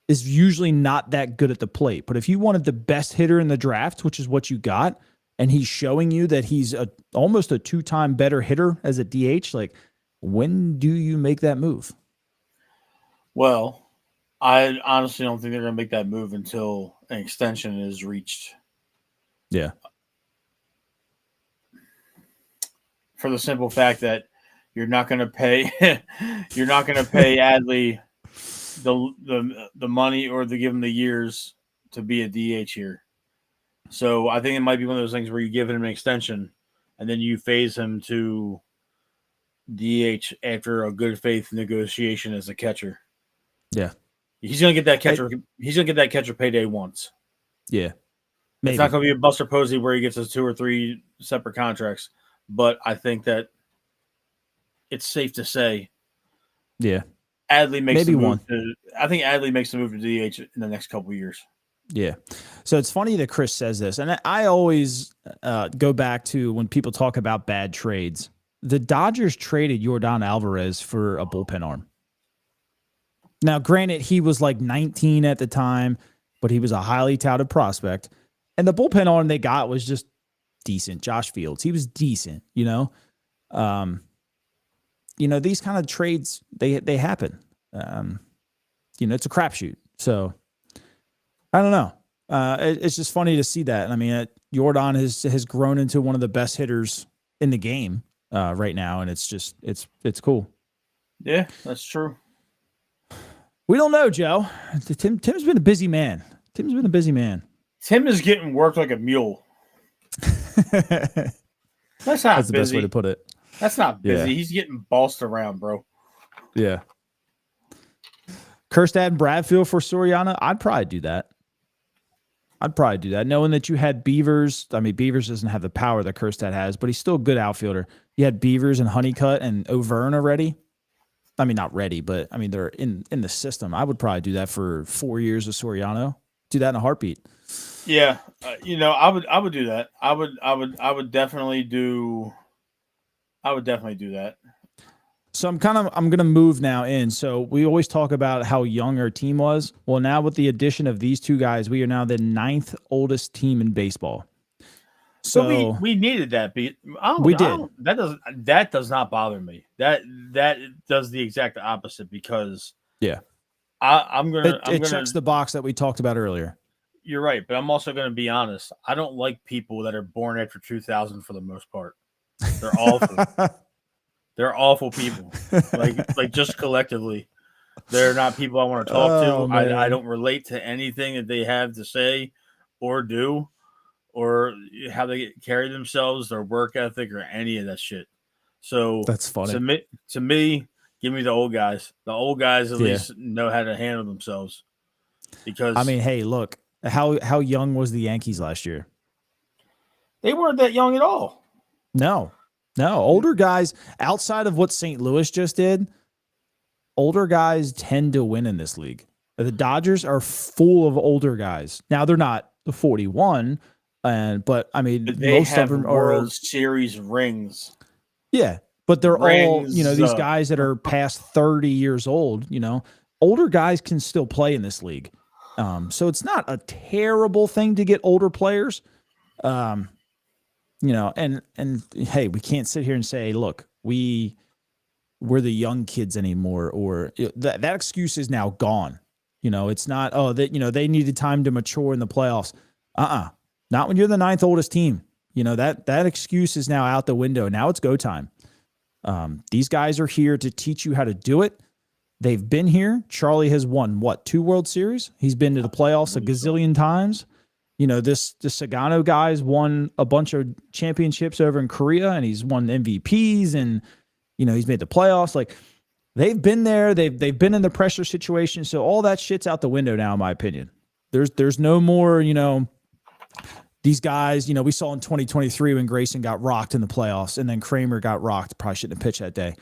[SPEAKER 1] is usually not that good at the plate. But if you wanted the best hitter in the draft, which is what you got, and he's showing you that he's almost a 2-time better hitter as a DH, when do you make that move?
[SPEAKER 2] Well, I honestly don't think they're going to make that move until an extension is reached.
[SPEAKER 1] Yeah.
[SPEAKER 2] For the simple fact that you're not going to pay Adley the money or to give him the years to be a DH here. So I think it might be one of those things where you give him an extension and then you phase him to DH after a good faith negotiation as a catcher.
[SPEAKER 1] Yeah.
[SPEAKER 2] He's going to get that catcher. He's going to get that catcher payday once.
[SPEAKER 1] Yeah.
[SPEAKER 2] Maybe. It's not going to be a Buster Posey where he gets his 2 or 3 separate contracts, but I think that it's safe to say,
[SPEAKER 1] yeah,
[SPEAKER 2] Adley makes
[SPEAKER 1] maybe
[SPEAKER 2] the move
[SPEAKER 1] one.
[SPEAKER 2] I think Adley makes the move to DH in the next couple of years.
[SPEAKER 1] Yeah. So it's funny that Chris says this. And I always go back to when people talk about bad trades. The Dodgers traded Yordan Alvarez for a bullpen arm. Now, granted, he was like 19 at the time, but he was a highly touted prospect. And the bullpen arm they got was just decent. Josh Fields. He was decent, you know? These kind of trades, they happen. It's a crapshoot. So I don't know. It's just funny to see that. I mean, Yordan has grown into one of the best hitters in the game right now, and it's cool.
[SPEAKER 2] Yeah, that's true.
[SPEAKER 1] We don't know, Joe. Tim's been a busy man. Tim is
[SPEAKER 2] getting worked like a mule. That's
[SPEAKER 1] the best way to put it.
[SPEAKER 2] That's not busy. Yeah. He's getting bossed around, bro.
[SPEAKER 1] Yeah. Kerstad and Bradfield for Soriano, I'd probably do that. Knowing that you had Beavers. I mean, Beavers doesn't have the power that Kerstad has, but he's still a good outfielder. You had Beavers and Honeycutt and O'Verne already. I mean, not ready, but I mean, they're in the system. I would probably do that for 4 years of Soriano. Do that in a heartbeat.
[SPEAKER 2] Yeah. I would do that. I would definitely do that.
[SPEAKER 1] So I'm going to move now in. So we always talk about how young our team was. Well, now with the addition of these two guys, we are now the 9th oldest team in baseball. So
[SPEAKER 2] we needed that. That does not bother me. That does the exact opposite because I'm gonna.
[SPEAKER 1] It checks the box that we talked about earlier.
[SPEAKER 2] You're right, but I'm also going to be honest. I don't like people that are born after 2000 for the most part. They're awful. They're awful people. Like just collectively, they're not people I want to talk to. I don't relate to anything that they have to say or do, or how they carry themselves, their work ethic, or any of that shit. So
[SPEAKER 1] that's funny.
[SPEAKER 2] To me, give me the old guys. The old guys at least know how to handle themselves. Because
[SPEAKER 1] I mean, hey, look, how young was the Yankees last year?
[SPEAKER 2] They weren't that young at all.
[SPEAKER 1] No, older guys outside of what St. Louis just did, older guys tend to win in this league. The Dodgers are full of older guys. Now they're not the 41, but I mean, most of them are
[SPEAKER 2] World Series rings.
[SPEAKER 1] Yeah, but they're all, these guys that are past 30 years old. Older guys can still play in this league. So it's not a terrible thing to get older players. And hey, we can't sit here and say, look, we're the young kids anymore, or that excuse is now gone. It's not, they needed time to mature in the playoffs. Not when you're the 9th oldest team. That excuse is now out the window. Now it's go time. These guys are here to teach you how to do it. They've been here. Charlie has won 2 World Series? He's been to the playoffs a gazillion times. This Sagano guy's won a bunch of championships over in Korea, and he's won MVPs, and he's made the playoffs. Like, they've been there. They've been in the pressure situation. So all that shit's out the window now, in my opinion. There's no more, these guys, we saw in 2023 when Grayson got rocked in the playoffs, and then Kramer got rocked. Probably shouldn't have pitched that day.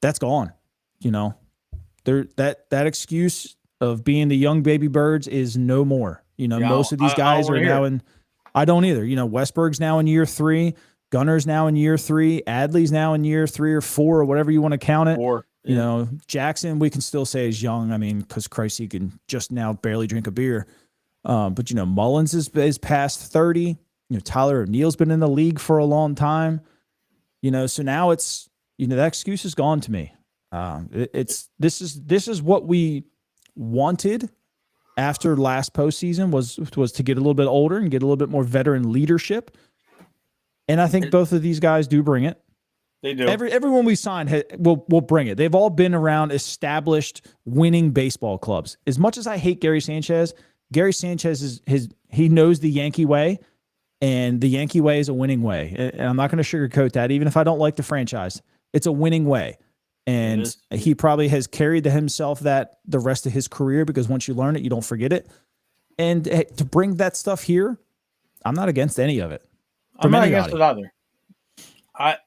[SPEAKER 1] That's gone. That excuse of being the young baby birds is no more. Most of these guys are now in. I don't either. Westberg's now in year 3. Gunner's now in year 3. Adley's now in year 3 or 4 or whatever you want to count it.
[SPEAKER 2] 4. Yeah.
[SPEAKER 1] Jackson, we can still say is young. I mean, because Christ, he can just now barely drink a beer. But Mullins is past 30. Tyler O'Neill's been in the league for a long time. So now it's that excuse is gone to me. This is what we wanted after last postseason was to get a little bit older and get a little bit more veteran leadership. And I think both of these guys do bring it.
[SPEAKER 2] They do.
[SPEAKER 1] Everyone we signed will bring it. They've all been around established winning baseball clubs. As much as I hate Gary Sanchez he knows the Yankee way, and the Yankee way is a winning way. And I'm not going to sugarcoat that, even if I don't like the franchise. It's a winning way. And he probably has carried to himself that the rest of his career, because once you learn it, you don't forget it. And to bring that stuff here, I'm not against any of it.
[SPEAKER 2] I'm not against it either. I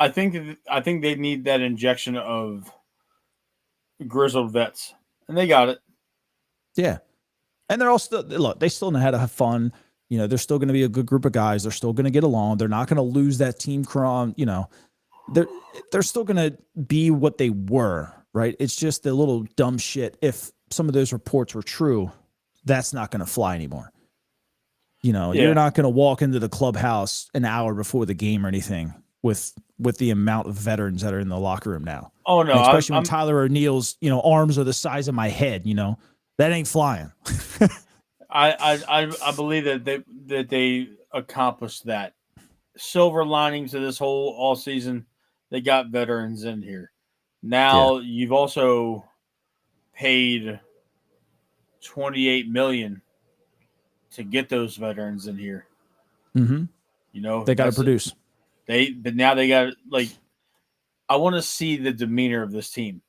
[SPEAKER 2] think they need that injection of grizzled vets, and they got it.
[SPEAKER 1] Yeah. And they're all still, look, they still know how to have fun. You know, they're still going to be a good group of guys. They're still going to get along. They're not going to lose that team crom. You know, they're still going to be what they were, right? It's just a little dumb shit. If some of those reports were true, that's not going to fly anymore. You know, you're not going to walk into the clubhouse an hour before the game or anything with the amount of veterans that are in the locker room now.
[SPEAKER 2] Oh no,
[SPEAKER 1] and especially when Tyler O'Neill's, you know, arms are the size of my head. You know, that ain't flying.
[SPEAKER 2] I believe that they accomplished that. Silver lining to this whole all season, they got veterans in here. Now you've also paid $28 million to get those veterans in here.
[SPEAKER 1] Mm-hmm.
[SPEAKER 2] You know,
[SPEAKER 1] they got to produce.
[SPEAKER 2] But now they got, like, I want to see the demeanor of this team.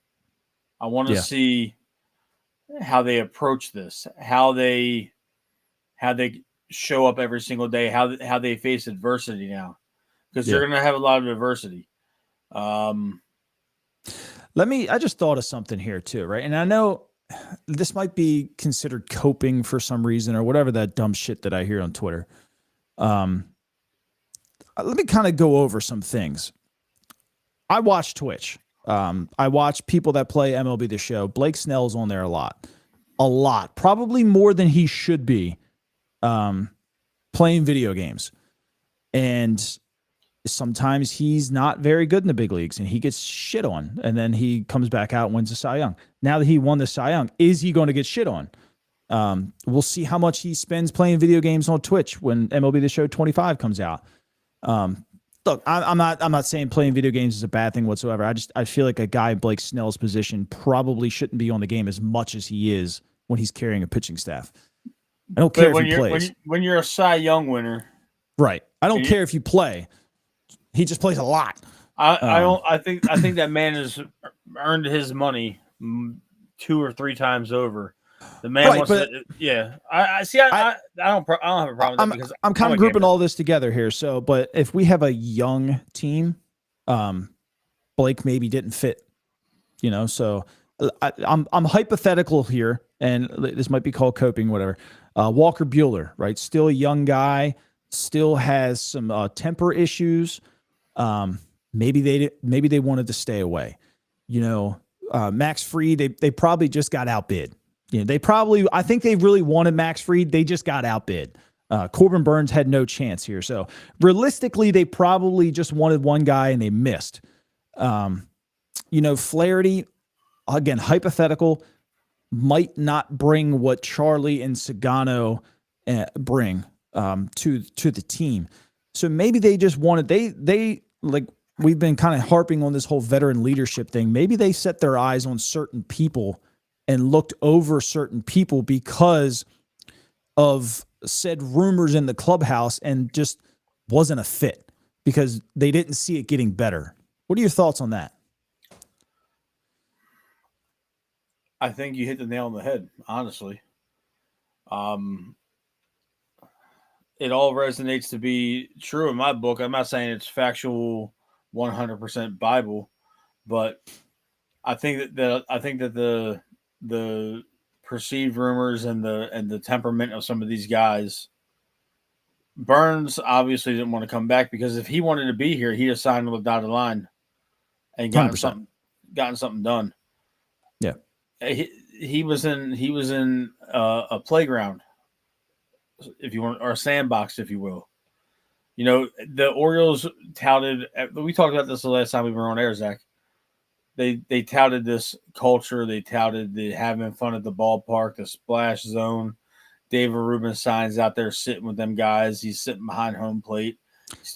[SPEAKER 2] I want to see how they approach this, how they show up every single day, how they face adversity now, because they're going to have a lot of adversity.
[SPEAKER 1] I just thought of something here too, right? And I know this might be considered coping for some reason or whatever that dumb shit that I hear on Twitter. Let me kind of go over some things. I watch Twitch. I watch people that play MLB The Show. Blake Snell's on there a lot, probably more than he should be, playing video games. And sometimes he's not very good in the big leagues and he gets shit on, and then he comes back out and wins the Cy Young. Now that he won the Cy Young, is he going to get shit on? We'll see how much he spends playing video games on Twitch when MLB The Show 25 comes out. Look, I'm not saying playing video games is a bad thing whatsoever. I feel like a guy in Blake Snell's position probably shouldn't be on the game as much as he is when he's carrying a pitching staff. I don't care if he plays.
[SPEAKER 2] When you're a Cy Young winner,
[SPEAKER 1] right? I don't care if you play. He just plays a lot.
[SPEAKER 2] I think that man has earned his money 2 or 3 times over. The man wants to. Yeah, I see. I don't have a problem with that because
[SPEAKER 1] I'm kind of grouping all this together here. So, but if we have a young team, Blake maybe didn't fit. You know, so I'm hypothetical here, and this might be called coping, whatever. Walker Buehler, right? Still a young guy, still has some temper issues. Maybe they wanted to stay away. You know, Max Fried, they probably just got outbid. You know, I think they really wanted Max Fried. They just got outbid. Corbin Burns had no chance here. So realistically, they probably just wanted one guy and they missed. You know, Flaherty, again, hypothetical, might not bring what Charlie and Sagano bring to the team. So maybe they just wanted, they like, we've been kind of harping on this whole veteran leadership thing. Maybe they set their eyes on certain people and looked over certain people because of said rumors in the clubhouse and just wasn't a fit because they didn't see it getting better. What are your thoughts on that?
[SPEAKER 2] I think you hit the nail on the head, honestly. It all resonates to be true in my book. I'm not saying it's factual 100% Bible, but I think that the perceived rumors and the temperament of some of these guys. Burns obviously didn't want to come back because if he wanted to be here, he'd have signed on the dotted line and gotten something done.
[SPEAKER 1] Yeah,
[SPEAKER 2] he was in a playground, if you want, or a sandbox, if you will. You know, the Orioles touted. We talked about this the last time we were on air, Zach. They touted this culture. They touted the having fun at the ballpark, the splash zone. David Rubin signs out there sitting with them guys. He's sitting behind home plate.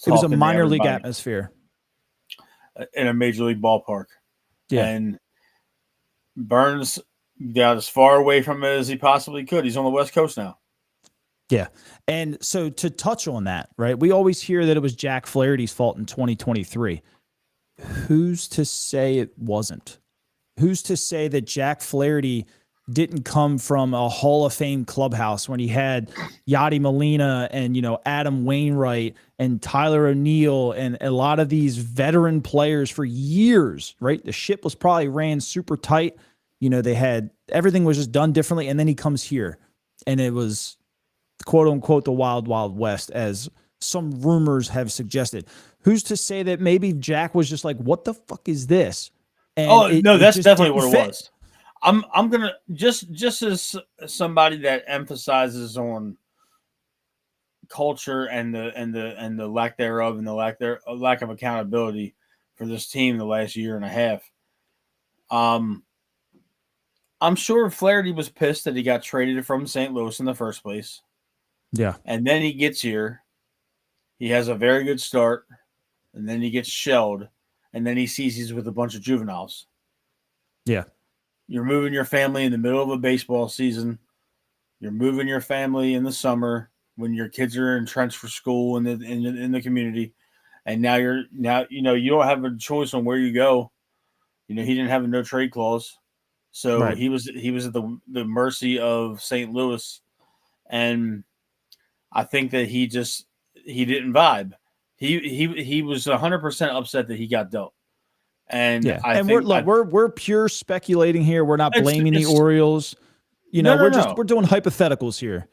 [SPEAKER 1] It was a minor league atmosphere
[SPEAKER 2] in a major league ballpark.
[SPEAKER 1] Yeah.
[SPEAKER 2] And Burns got as far away from it as he possibly could. He's on the West Coast now.
[SPEAKER 1] Yeah. And so to touch on that, right, we always hear that it was Jack Flaherty's fault in 2023. Who's to say it wasn't? Who's to say that Jack Flaherty didn't come from a Hall of Fame clubhouse when he had Yadi Molina and, you know, Adam Wainwright and Tyler O'Neill and a lot of these veteran players for years, right? The ship was probably ran super tight. You know, they had everything was just done differently. And then he comes here and it was quote unquote the wild, wild west, as some rumors have suggested. Who's to say that maybe Jack was just like, what the fuck is this? And
[SPEAKER 2] No,
[SPEAKER 1] it
[SPEAKER 2] that's
[SPEAKER 1] just
[SPEAKER 2] definitely
[SPEAKER 1] didn't
[SPEAKER 2] what it
[SPEAKER 1] fit.
[SPEAKER 2] was. I'm gonna just as somebody that emphasizes on culture and the lack thereof and the lack of accountability for this team the last year and a half. I'm sure Flaherty was pissed that he got traded from St. Louis in the first place.
[SPEAKER 1] Yeah.
[SPEAKER 2] And then he gets here. He has a very good start. And then he gets shelled. And then he sees he's with a bunch of juveniles.
[SPEAKER 1] Yeah.
[SPEAKER 2] You're moving your family in the middle of a baseball season. You're moving your family in the summer when your kids are entrenched for school in the community. And now you don't have a choice on where you go. He didn't have a no trade clause. So
[SPEAKER 1] Right.
[SPEAKER 2] he was at the mercy of St. Louis, and I think that he didn't vibe. He was 100% upset that he got dealt, and
[SPEAKER 1] Yeah.
[SPEAKER 2] I
[SPEAKER 1] And
[SPEAKER 2] think
[SPEAKER 1] we're pure speculating here. We're not blaming the
[SPEAKER 2] it's
[SPEAKER 1] Orioles.
[SPEAKER 2] no,
[SPEAKER 1] We're doing hypotheticals here.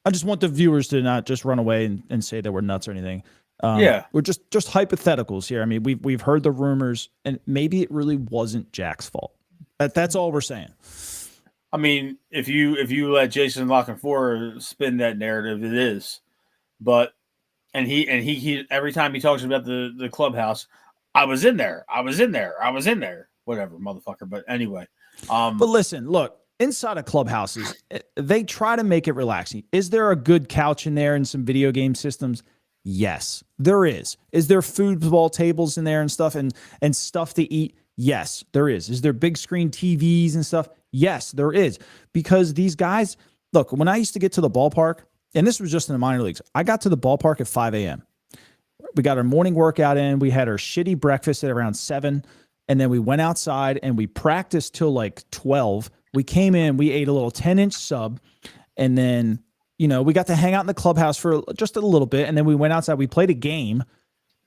[SPEAKER 1] I just want the viewers to not just run away and say that we're nuts or anything.
[SPEAKER 2] Yeah.
[SPEAKER 1] We're just hypotheticals here. I mean, we've heard the rumors, and maybe it really wasn't Jack's fault. That's all we're saying.
[SPEAKER 2] I mean, if you let Jason La Canfora spin that narrative, it is. But and he every time he talks about the clubhouse, I was in there, whatever, motherfucker. But anyway,
[SPEAKER 1] But listen, look, inside of clubhouses, they try to make it relaxing. Is there a good couch in there and some video game systems? Yes, there is. Is there football tables in there and stuff and stuff to eat? Yes, there is. Is there big screen TVs and stuff? Yes, there is. Because these guys, look, when I used to get to the ballpark, and this was just in the minor leagues, I got to the ballpark at 5 a.m. We got our morning workout in. We had our shitty breakfast at around 7. And then we went outside and we practiced till like 12. We came in, we ate a little 10-inch sub. And then, we got to hang out in the clubhouse for just a little bit. And then we went outside, we played a game.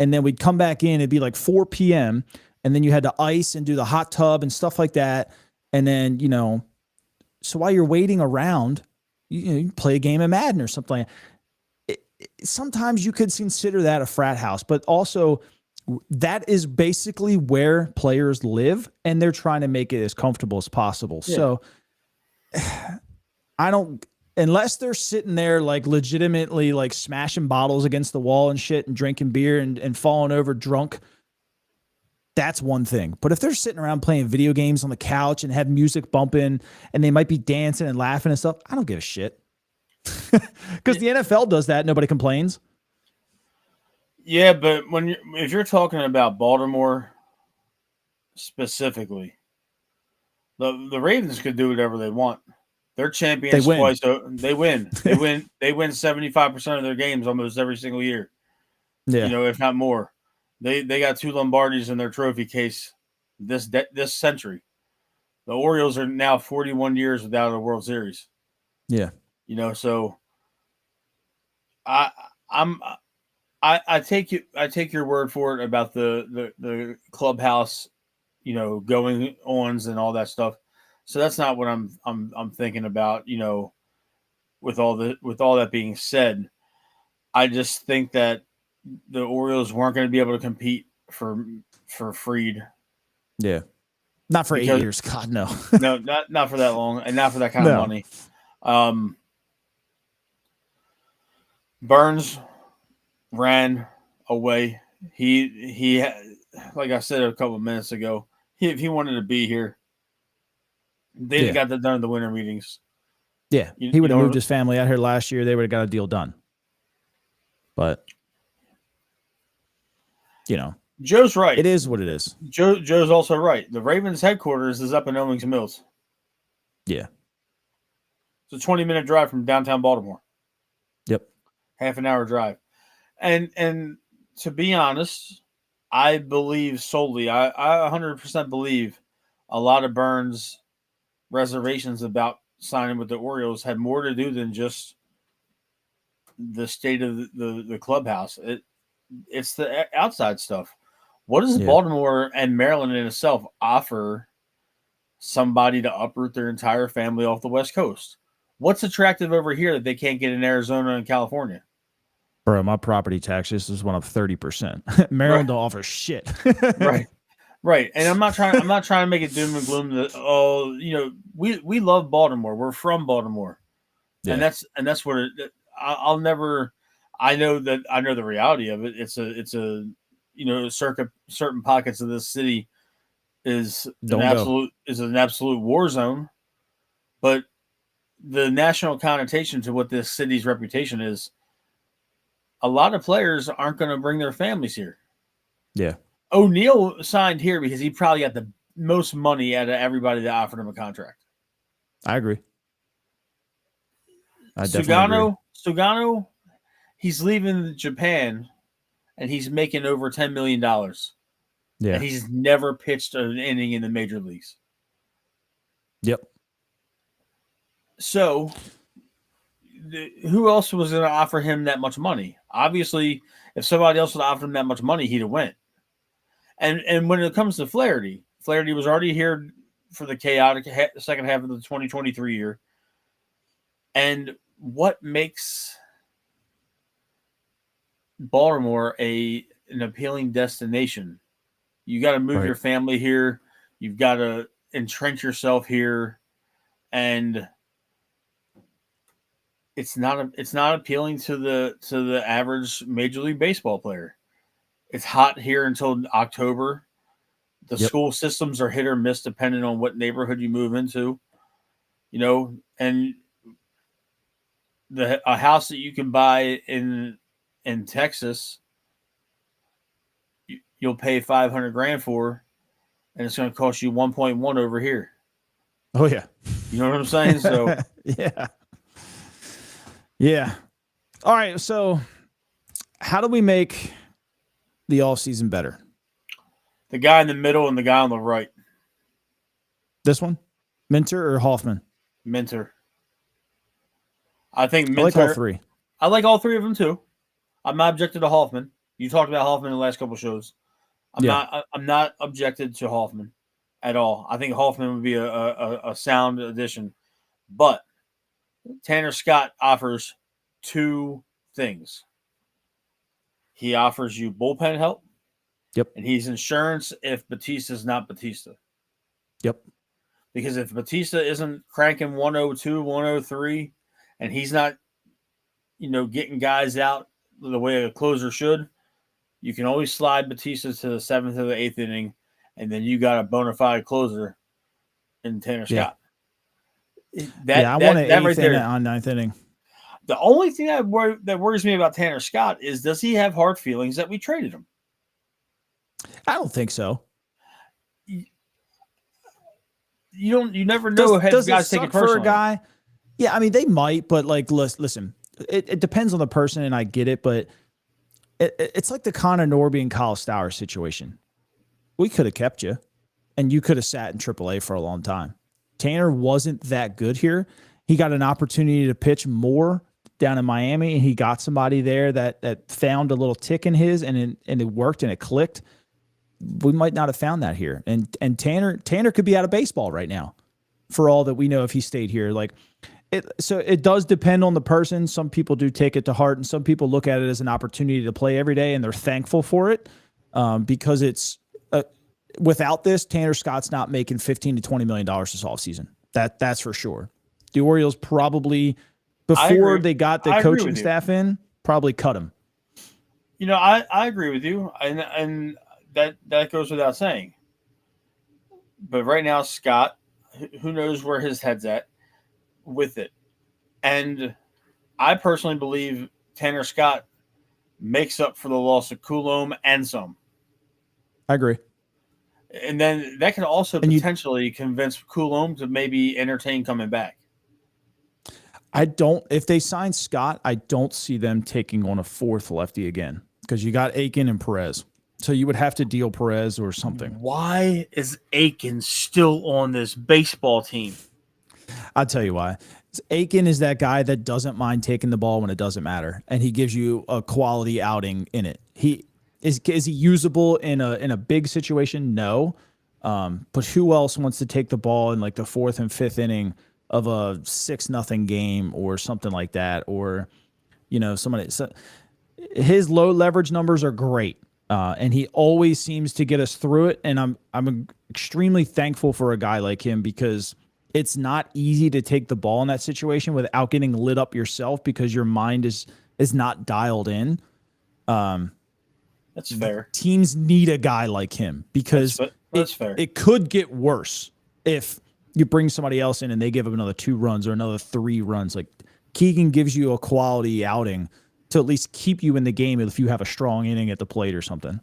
[SPEAKER 1] And then we'd come back in, it'd be like 4 p.m. And then you had to ice and do the hot tub and stuff like that. And then, so while you're waiting around, you play a game of Madden or something like that. Sometimes you could consider that a frat house, but also that is basically where players live, and they're trying to make it as comfortable as possible. Yeah. So I don't, unless they're sitting there like legitimately like smashing bottles against the wall and shit and drinking beer and falling over drunk, that's one thing. But if they're sitting around playing video games on the couch and have music bumping and they might be dancing and laughing and stuff, I don't give a shit. Because the NFL does that. Nobody complains.
[SPEAKER 2] Yeah, but if you're talking about Baltimore specifically, the Ravens could do whatever they want. They're champions twice. They win. They win 75% of their games almost every single year.
[SPEAKER 1] Yeah.
[SPEAKER 2] If not more. They got 2 Lombardis in their trophy case this century. The Orioles are now 41 years without a World Series.
[SPEAKER 1] Yeah.
[SPEAKER 2] So I take your word for it about the clubhouse, going ons and all that stuff. So that's not what I'm thinking about, with all that being said. I just think that the Orioles weren't going to be able to compete for Fried.
[SPEAKER 1] Yeah. Not for 8 years. God, no.
[SPEAKER 2] No, not for that long, and not for that kind of money. Burns ran away. He like I said a couple of minutes ago, if he wanted to be here, they'd have got that done in the winter meetings.
[SPEAKER 1] Yeah. He would have moved his family out here last year. They would have got a deal done. But
[SPEAKER 2] Joe's right.
[SPEAKER 1] It is what it is.
[SPEAKER 2] Joe's also right. The Ravens headquarters is up in Owings Mills.
[SPEAKER 1] Yeah.
[SPEAKER 2] It's a 20-minute drive from downtown Baltimore.
[SPEAKER 1] Yep.
[SPEAKER 2] Half an hour drive. And to be honest, I believe solely, I 100% believe a lot of Burns' reservations about signing with the Orioles had more to do than just the state of the clubhouse. It's the outside stuff. What does Baltimore and Maryland in itself offer somebody to uproot their entire family off the West Coast? What's attractive over here that they can't get in Arizona and California?
[SPEAKER 1] Bro, my property taxes is went up 30%. Maryland don't offer shit.
[SPEAKER 2] Right. Right. And I'm not trying to make it doom and gloom that we love Baltimore. We're from Baltimore.
[SPEAKER 1] Yeah.
[SPEAKER 2] And that's what I'll never. I know the reality of it. It's a certain pockets of this city is an absolute war zone, but the national connotation to what this city's reputation is, a lot of players aren't going to bring their families here.
[SPEAKER 1] Yeah.
[SPEAKER 2] O'Neal signed here because he probably got the most money out of everybody that offered him a contract.
[SPEAKER 1] I agree. Sugano,
[SPEAKER 2] he's leaving Japan, and he's making over $10 million.
[SPEAKER 1] Yeah.
[SPEAKER 2] And he's never pitched an inning in the major leagues.
[SPEAKER 1] Yep.
[SPEAKER 2] So, who else was going to offer him that much money? Obviously, if somebody else would offer him that much money, he'd have went. And when it comes to Flaherty was already here for the chaotic second half of the 2023 year. And what makes Baltimore an appealing destination? You got to move your family here. You've got to entrench yourself here, and it's not appealing to the average Major League Baseball player. It's hot here until October. The school systems are hit or miss depending on what neighborhood you move into. And a house that you can buy in Texas, you'll pay $500,000 for, and it's going to cost you 1.1 over here.
[SPEAKER 1] Oh yeah,
[SPEAKER 2] you know what I'm saying? So
[SPEAKER 1] yeah. All right. So, how do we make the offseason better?
[SPEAKER 2] The guy in the middle and the guy on the right.
[SPEAKER 1] This one, Minter or Hoffman?
[SPEAKER 2] Minter. I think Minter.
[SPEAKER 1] I like all three.
[SPEAKER 2] I like all three of them too. I'm not objected to Hoffman. You talked about Hoffman in the last couple of shows. I'm not objected to Hoffman at all. I think Hoffman would be a sound addition. But Tanner Scott offers two things. He offers you bullpen help.
[SPEAKER 1] Yep.
[SPEAKER 2] And he's insurance if Batista's not Batista.
[SPEAKER 1] Yep.
[SPEAKER 2] Because if Batista isn't cranking 102, 103, and he's not, getting guys out the way a closer should, you can always slide Batista to the 7th or the 8th inning, and then you got a bona fide closer in Tanner Scott.
[SPEAKER 1] I want an 8th inning on 9th inning.
[SPEAKER 2] The only thing that worries me about Tanner Scott is, does he have hard feelings that we traded him?
[SPEAKER 1] I don't think so.
[SPEAKER 2] You never know.
[SPEAKER 1] Does guys take it for a guy? Yeah, I mean they might, but listen, it depends on the person, and I get it, but it's like the Connor Norby and Kyle Stowers situation. We could have kept you, and you could have sat in AAA for a long time. Tanner wasn't that good here. He got an opportunity to pitch more down in Miami, and he got somebody there that found a little tick in his, and it worked and it clicked. We might not have found that here. And Tanner could be out of baseball right now for all that we know if he stayed here. So it does depend on the person. Some people do take it to heart, and some people look at it as an opportunity to play every day, and they're thankful for it because it's without this, Tanner Scott's not making $15 to $20 million this offseason. That's for sure. The Orioles probably, before they got the coaching staff in, probably cut him.
[SPEAKER 2] I agree with you, and that goes without saying. But right now, Scott, who knows where his head's at with it. And I personally believe Tanner Scott makes up for the loss of Coulomb and some.
[SPEAKER 1] I agree.
[SPEAKER 2] And then that can also potentially convince Coulomb to maybe entertain coming back.
[SPEAKER 1] If they sign Scott, I don't see them taking on a fourth lefty again because you got Aiken and Perez. So you would have to deal Perez or something.
[SPEAKER 2] Why is Aiken still on this baseball team?
[SPEAKER 1] I'll tell you why. Aiken is that guy that doesn't mind taking the ball when it doesn't matter, and he gives you a quality outing in it. Is he usable in a big situation? No. But who else wants to take the ball in like the 4th and 5th inning of a 6-0 game or something like that, or somebody. So his low leverage numbers are great, and he always seems to get us through it. And I'm extremely thankful for a guy like him, because it's not easy to take the ball in that situation without getting lit up yourself, because your mind is not dialed in.
[SPEAKER 2] That's fair.
[SPEAKER 1] Teams need a guy like him, because
[SPEAKER 2] that's fair.
[SPEAKER 1] It could get worse if you bring somebody else in and they give up another 2 runs or another 3 runs. Like, Keegan gives you a quality outing to at least keep you in the game if you have a strong inning at the plate or something.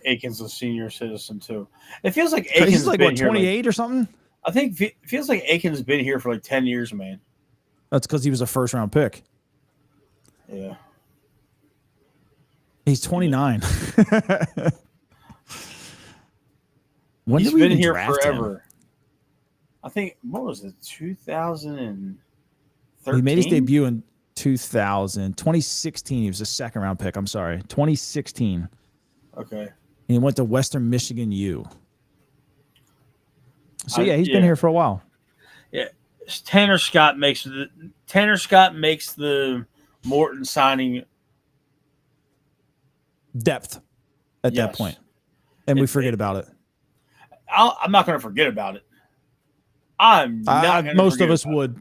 [SPEAKER 2] Aiken's a senior citizen too. It feels like Aiken's
[SPEAKER 1] he's like,
[SPEAKER 2] been
[SPEAKER 1] what,
[SPEAKER 2] here
[SPEAKER 1] 28 or something?
[SPEAKER 2] I think it feels like Aiken's been here for like 10 years, man.
[SPEAKER 1] That's because he was a first-round pick.
[SPEAKER 2] Yeah.
[SPEAKER 1] He's 29. When
[SPEAKER 2] He's
[SPEAKER 1] did we
[SPEAKER 2] been
[SPEAKER 1] even
[SPEAKER 2] here
[SPEAKER 1] draft
[SPEAKER 2] forever.
[SPEAKER 1] him?
[SPEAKER 2] I think, what was it, 2013?
[SPEAKER 1] He made his debut in 2016. He was a second-round pick. I'm sorry. 2016.
[SPEAKER 2] Okay.
[SPEAKER 1] And he went to Western Michigan U. So, he's been here for a while.
[SPEAKER 2] Yeah. Tanner Scott makes the Morton signing
[SPEAKER 1] Depth at that point. And we forget about it.
[SPEAKER 2] I'm not going to forget about it. I'm not going to
[SPEAKER 1] Most of us would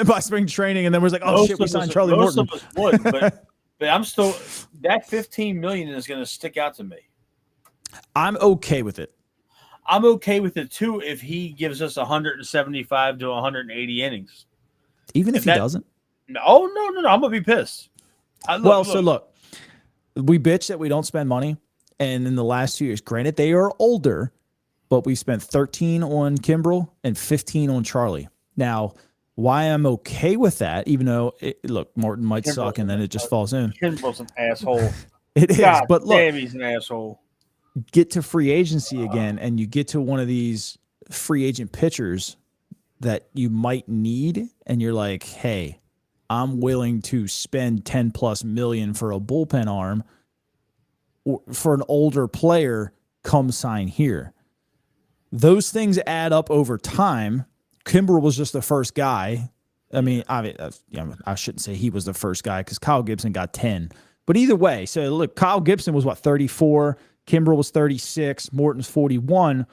[SPEAKER 1] by spring training, and then we're like, oh, shit, we signed Charlie Morton.
[SPEAKER 2] Most of us would, but I'm still – that $15 million is going to stick out to me.
[SPEAKER 1] I'm okay with it.
[SPEAKER 2] I'm okay with it, too, if he gives us 175 to 180 innings.
[SPEAKER 1] Even if he doesn't?
[SPEAKER 2] No, I'm going to be pissed.
[SPEAKER 1] Look, we bitch that we don't spend money, and in the last 2 years, granted, they are older, but we spent 13 on Kimbrel and 15 on Charlie. Now, why I'm okay with that, even though, Morton might suck, and then it just falls in.
[SPEAKER 2] Kimbrel's an asshole.
[SPEAKER 1] It is,
[SPEAKER 2] God
[SPEAKER 1] but look.
[SPEAKER 2] Damn, he's an asshole.
[SPEAKER 1] Get to free agency again, and you get to one of these free agent pitchers that you might need, and you're like, hey, I'm willing to spend 10 plus million for a bullpen arm or for an older player. Come sign here. Those things add up over time. Kimbrel was just the first guy. I shouldn't say he was the first guy, because Kyle Gibson got 10. But either way, so look, Kyle Gibson was 34. Kimbrel was 36. Morton's 41.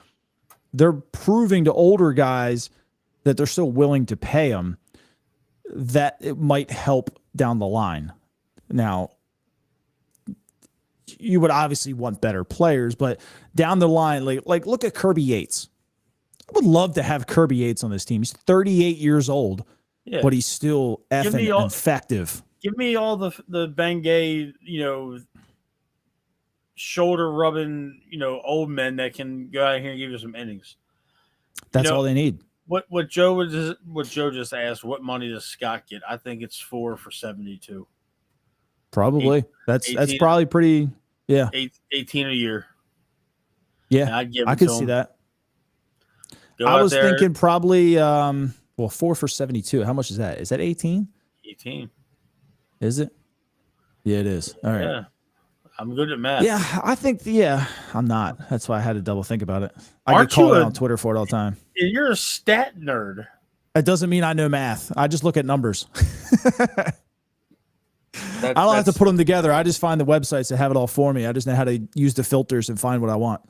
[SPEAKER 1] They're proving to older guys that they're still willing to pay them, that it might help down the line. Now, you would obviously want better players, but down the line, like look at Kirby Yates. I would love to have Kirby Yates on this team. He's 38 years old, but he's still effing effective.
[SPEAKER 2] Give me all the Bengay, shoulder rubbing, old men that can go out here and give you some innings.
[SPEAKER 1] That's all they need.
[SPEAKER 2] What Joe just asked, what money does Scott get? I think it's 4 for 72.
[SPEAKER 1] Probably. That's probably pretty. Yeah.
[SPEAKER 2] 18 a year.
[SPEAKER 1] Yeah, I could see that. I was thinking probably 4 for 72. How much is that? Is that 18?
[SPEAKER 2] 18.
[SPEAKER 1] Is it? Yeah, it is. All right.
[SPEAKER 2] Yeah. I'm good at math.
[SPEAKER 1] Yeah, I think I'm not. That's why I had to double think about it. I get called out on Twitter for it all the time.
[SPEAKER 2] You're a stat nerd.
[SPEAKER 1] It doesn't mean I know math. I just look at numbers. I don't have to put them together. I just find the websites that have it all for me. I just know how to use the filters and find what I want.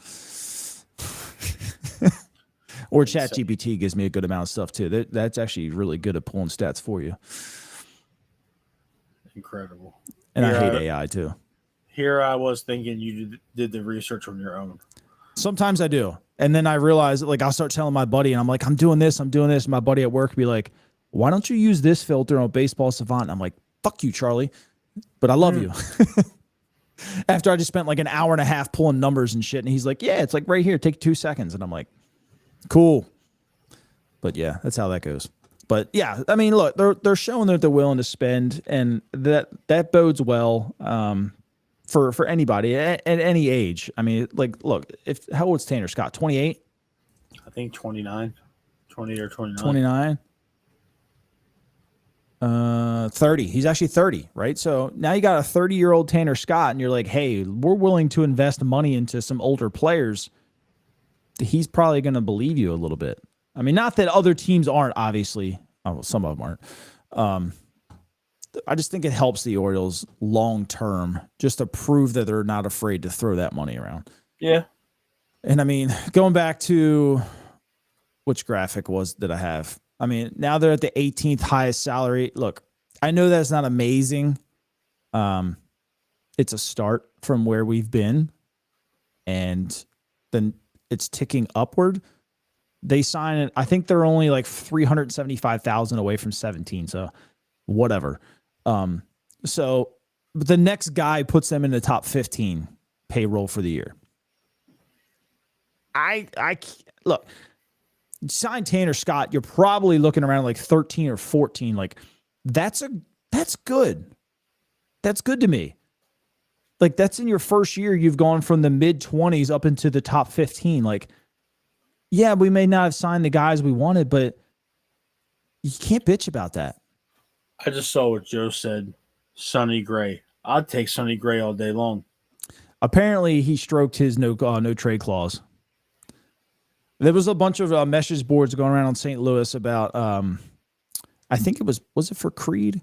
[SPEAKER 1] Or ChatGPT gives me a good amount of stuff too. That's actually really good at pulling stats for you.
[SPEAKER 2] Incredible.
[SPEAKER 1] And I hate AI too.
[SPEAKER 2] Here I was thinking you did the research on your own.
[SPEAKER 1] Sometimes I do. And then I realize, I'll start telling my buddy, and I'm like, I'm doing this. And my buddy at work will be like, why don't you use this filter on Baseball Savant? And I'm like, fuck you, Charlie. But I love you. After I just spent like an hour and a half pulling numbers and shit. And he's like, yeah, it's like right here. Take 2 seconds. And I'm like, cool. But yeah, that's how that goes. But yeah, I mean, look, they're showing that they're willing to spend, and that bodes well for anybody at any age. I mean, look, how old's Tanner Scott? 28?
[SPEAKER 2] I think 29. 20 or 29.
[SPEAKER 1] 29. 30. He's actually 30, right? So now you got a 30-year-old Tanner Scott, and you're like, hey, we're willing to invest money into some older players. He's probably going to believe you a little bit. I mean, not that other teams aren't, obviously. Oh, well, some of them aren't. I just think it helps the Orioles long term just to prove that they're not afraid to throw that money around.
[SPEAKER 2] Yeah.
[SPEAKER 1] And I mean, going back to which graphic did I have? I mean, now they're at the 18th highest salary. Look, I know that's not amazing. It's a start from where we've been, and then it's ticking upward. They sign it. I think they're only like 375,000 away from 17. So whatever. But the next guy puts them in the top 15 payroll for the year. Look, sign Tanner Scott, you're probably looking around like 13 or 14. Like that's good. That's good to me. Like that's in your first year, you've gone from the mid 20s up into the top 15. Like, yeah, we may not have signed the guys we wanted, but you can't bitch about that.
[SPEAKER 2] I just saw what Joe said. Sonny Gray. I'd take Sonny Gray all day long.
[SPEAKER 1] Apparently, he stroked his no trade clause. There was a bunch of message boards going around in St. Louis about, I think it was it for Creed?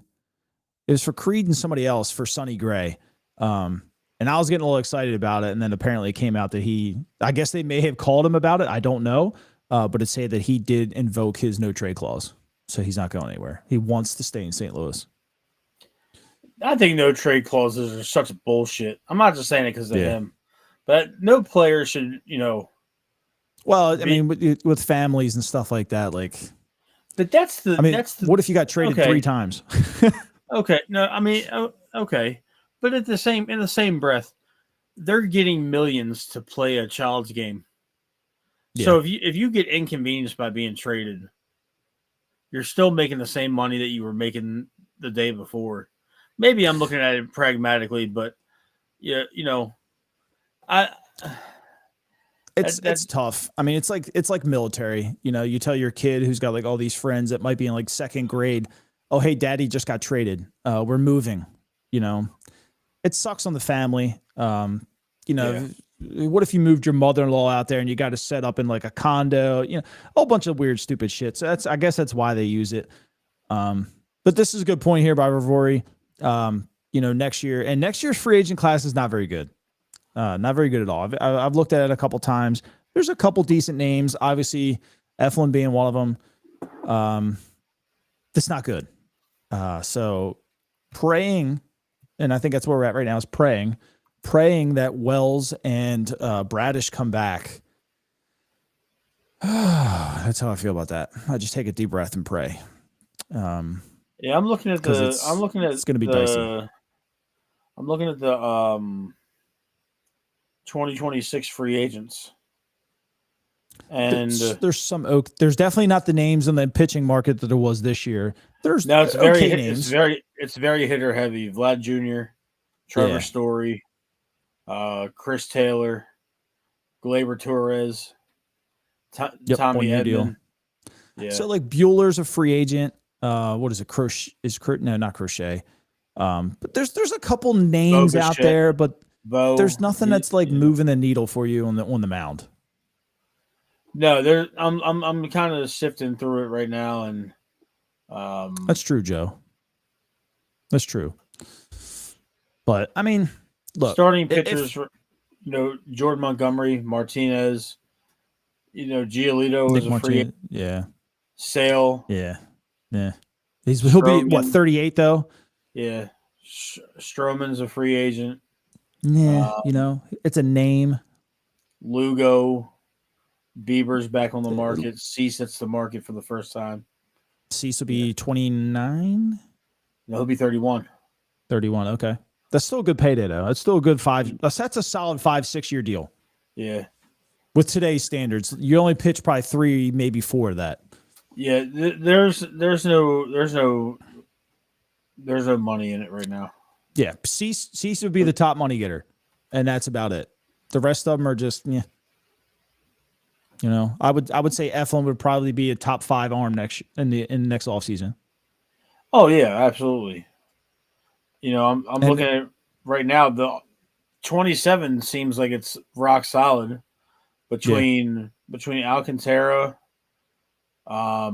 [SPEAKER 1] It was for Creed and somebody else for Sonny Gray. And I was getting a little excited about it. And then apparently it came out that I guess they may have called him about it. I don't know. But it said that he did invoke his no trade clause. So he's not going anywhere. He wants to stay in St. Louis.
[SPEAKER 2] I think no trade clauses are such bullshit. I'm not just saying it because of him, but no player should,
[SPEAKER 1] Well, I mean, with families and stuff like that, like.
[SPEAKER 2] But
[SPEAKER 1] what if you got traded 3 times?
[SPEAKER 2] Okay, no, I mean, okay, but in the same breath, they're getting millions to play a child's game. Yeah. So if you get inconvenienced by being traded, you're still making the same money that you were making the day before. Maybe I'm looking at it pragmatically, but yeah,
[SPEAKER 1] it's tough. I mean, it's like military. You tell your kid who's got like all these friends that might be in like 2nd grade, oh, hey, daddy just got traded. We're moving. It sucks on the family. What if you moved your mother-in-law out there and you got to set up in like a condo, a whole bunch of weird, stupid shit. So I guess that's why they use it. But this is a good point here by Ravori. Next year, and next year's free agent class is not very good. Not very good at all. I've looked at it a couple times. There's a couple decent names, obviously Eflin being one of them. That's not good. So praying, and I think that's where we're at right now, is praying that Wells and Bradish come back. That's how I feel about that. I just take a deep breath and pray.
[SPEAKER 2] Yeah, I'm looking at it's
[SPEAKER 1] going to be dicey.
[SPEAKER 2] I'm looking at the 2026 free agents. And
[SPEAKER 1] there's definitely not the names in the pitching market that there was this year. There's
[SPEAKER 2] it's
[SPEAKER 1] names.
[SPEAKER 2] It's very hitter heavy. Vlad Jr., Trevor Story, Chris Taylor, Gleyber Torres, Tommy Edman. Yeah.
[SPEAKER 1] So like Bueller's a free agent. What is it? Not Crochet. But there's a couple names out there, but there's nothing that's like moving the needle for you on the mound.
[SPEAKER 2] No, I'm kind of sifting through it right now, and
[SPEAKER 1] that's true, Joe. That's true. But I mean, look,
[SPEAKER 2] starting pitchers, Jordan Montgomery, Martinez, Giolito is a free agent.
[SPEAKER 1] Yeah.
[SPEAKER 2] Sale.
[SPEAKER 1] Yeah. He'll be what, 38 though?
[SPEAKER 2] Yeah. Stroman's a free agent.
[SPEAKER 1] Yeah, it's a name.
[SPEAKER 2] Lugo. Bieber's back on the market. Cease hits the market for the first time.
[SPEAKER 1] Cease will be 29?
[SPEAKER 2] No, he'll be 31.
[SPEAKER 1] 31, okay. That's still a good payday, though. That's still a good that's a solid 5-6 year deal.
[SPEAKER 2] Yeah.
[SPEAKER 1] With today's standards, you only pitch probably 3, maybe 4 of that.
[SPEAKER 2] Yeah, there's no money in it right now.
[SPEAKER 1] Yeah, Cease would be the top money getter, and that's about it. The rest of them are just, yeah. I would say Eflin would probably be a top 5 arm in the next offseason.
[SPEAKER 2] Oh yeah, absolutely. I'm looking at it right now. The 27 seems like it's rock solid between Alcantara,
[SPEAKER 1] I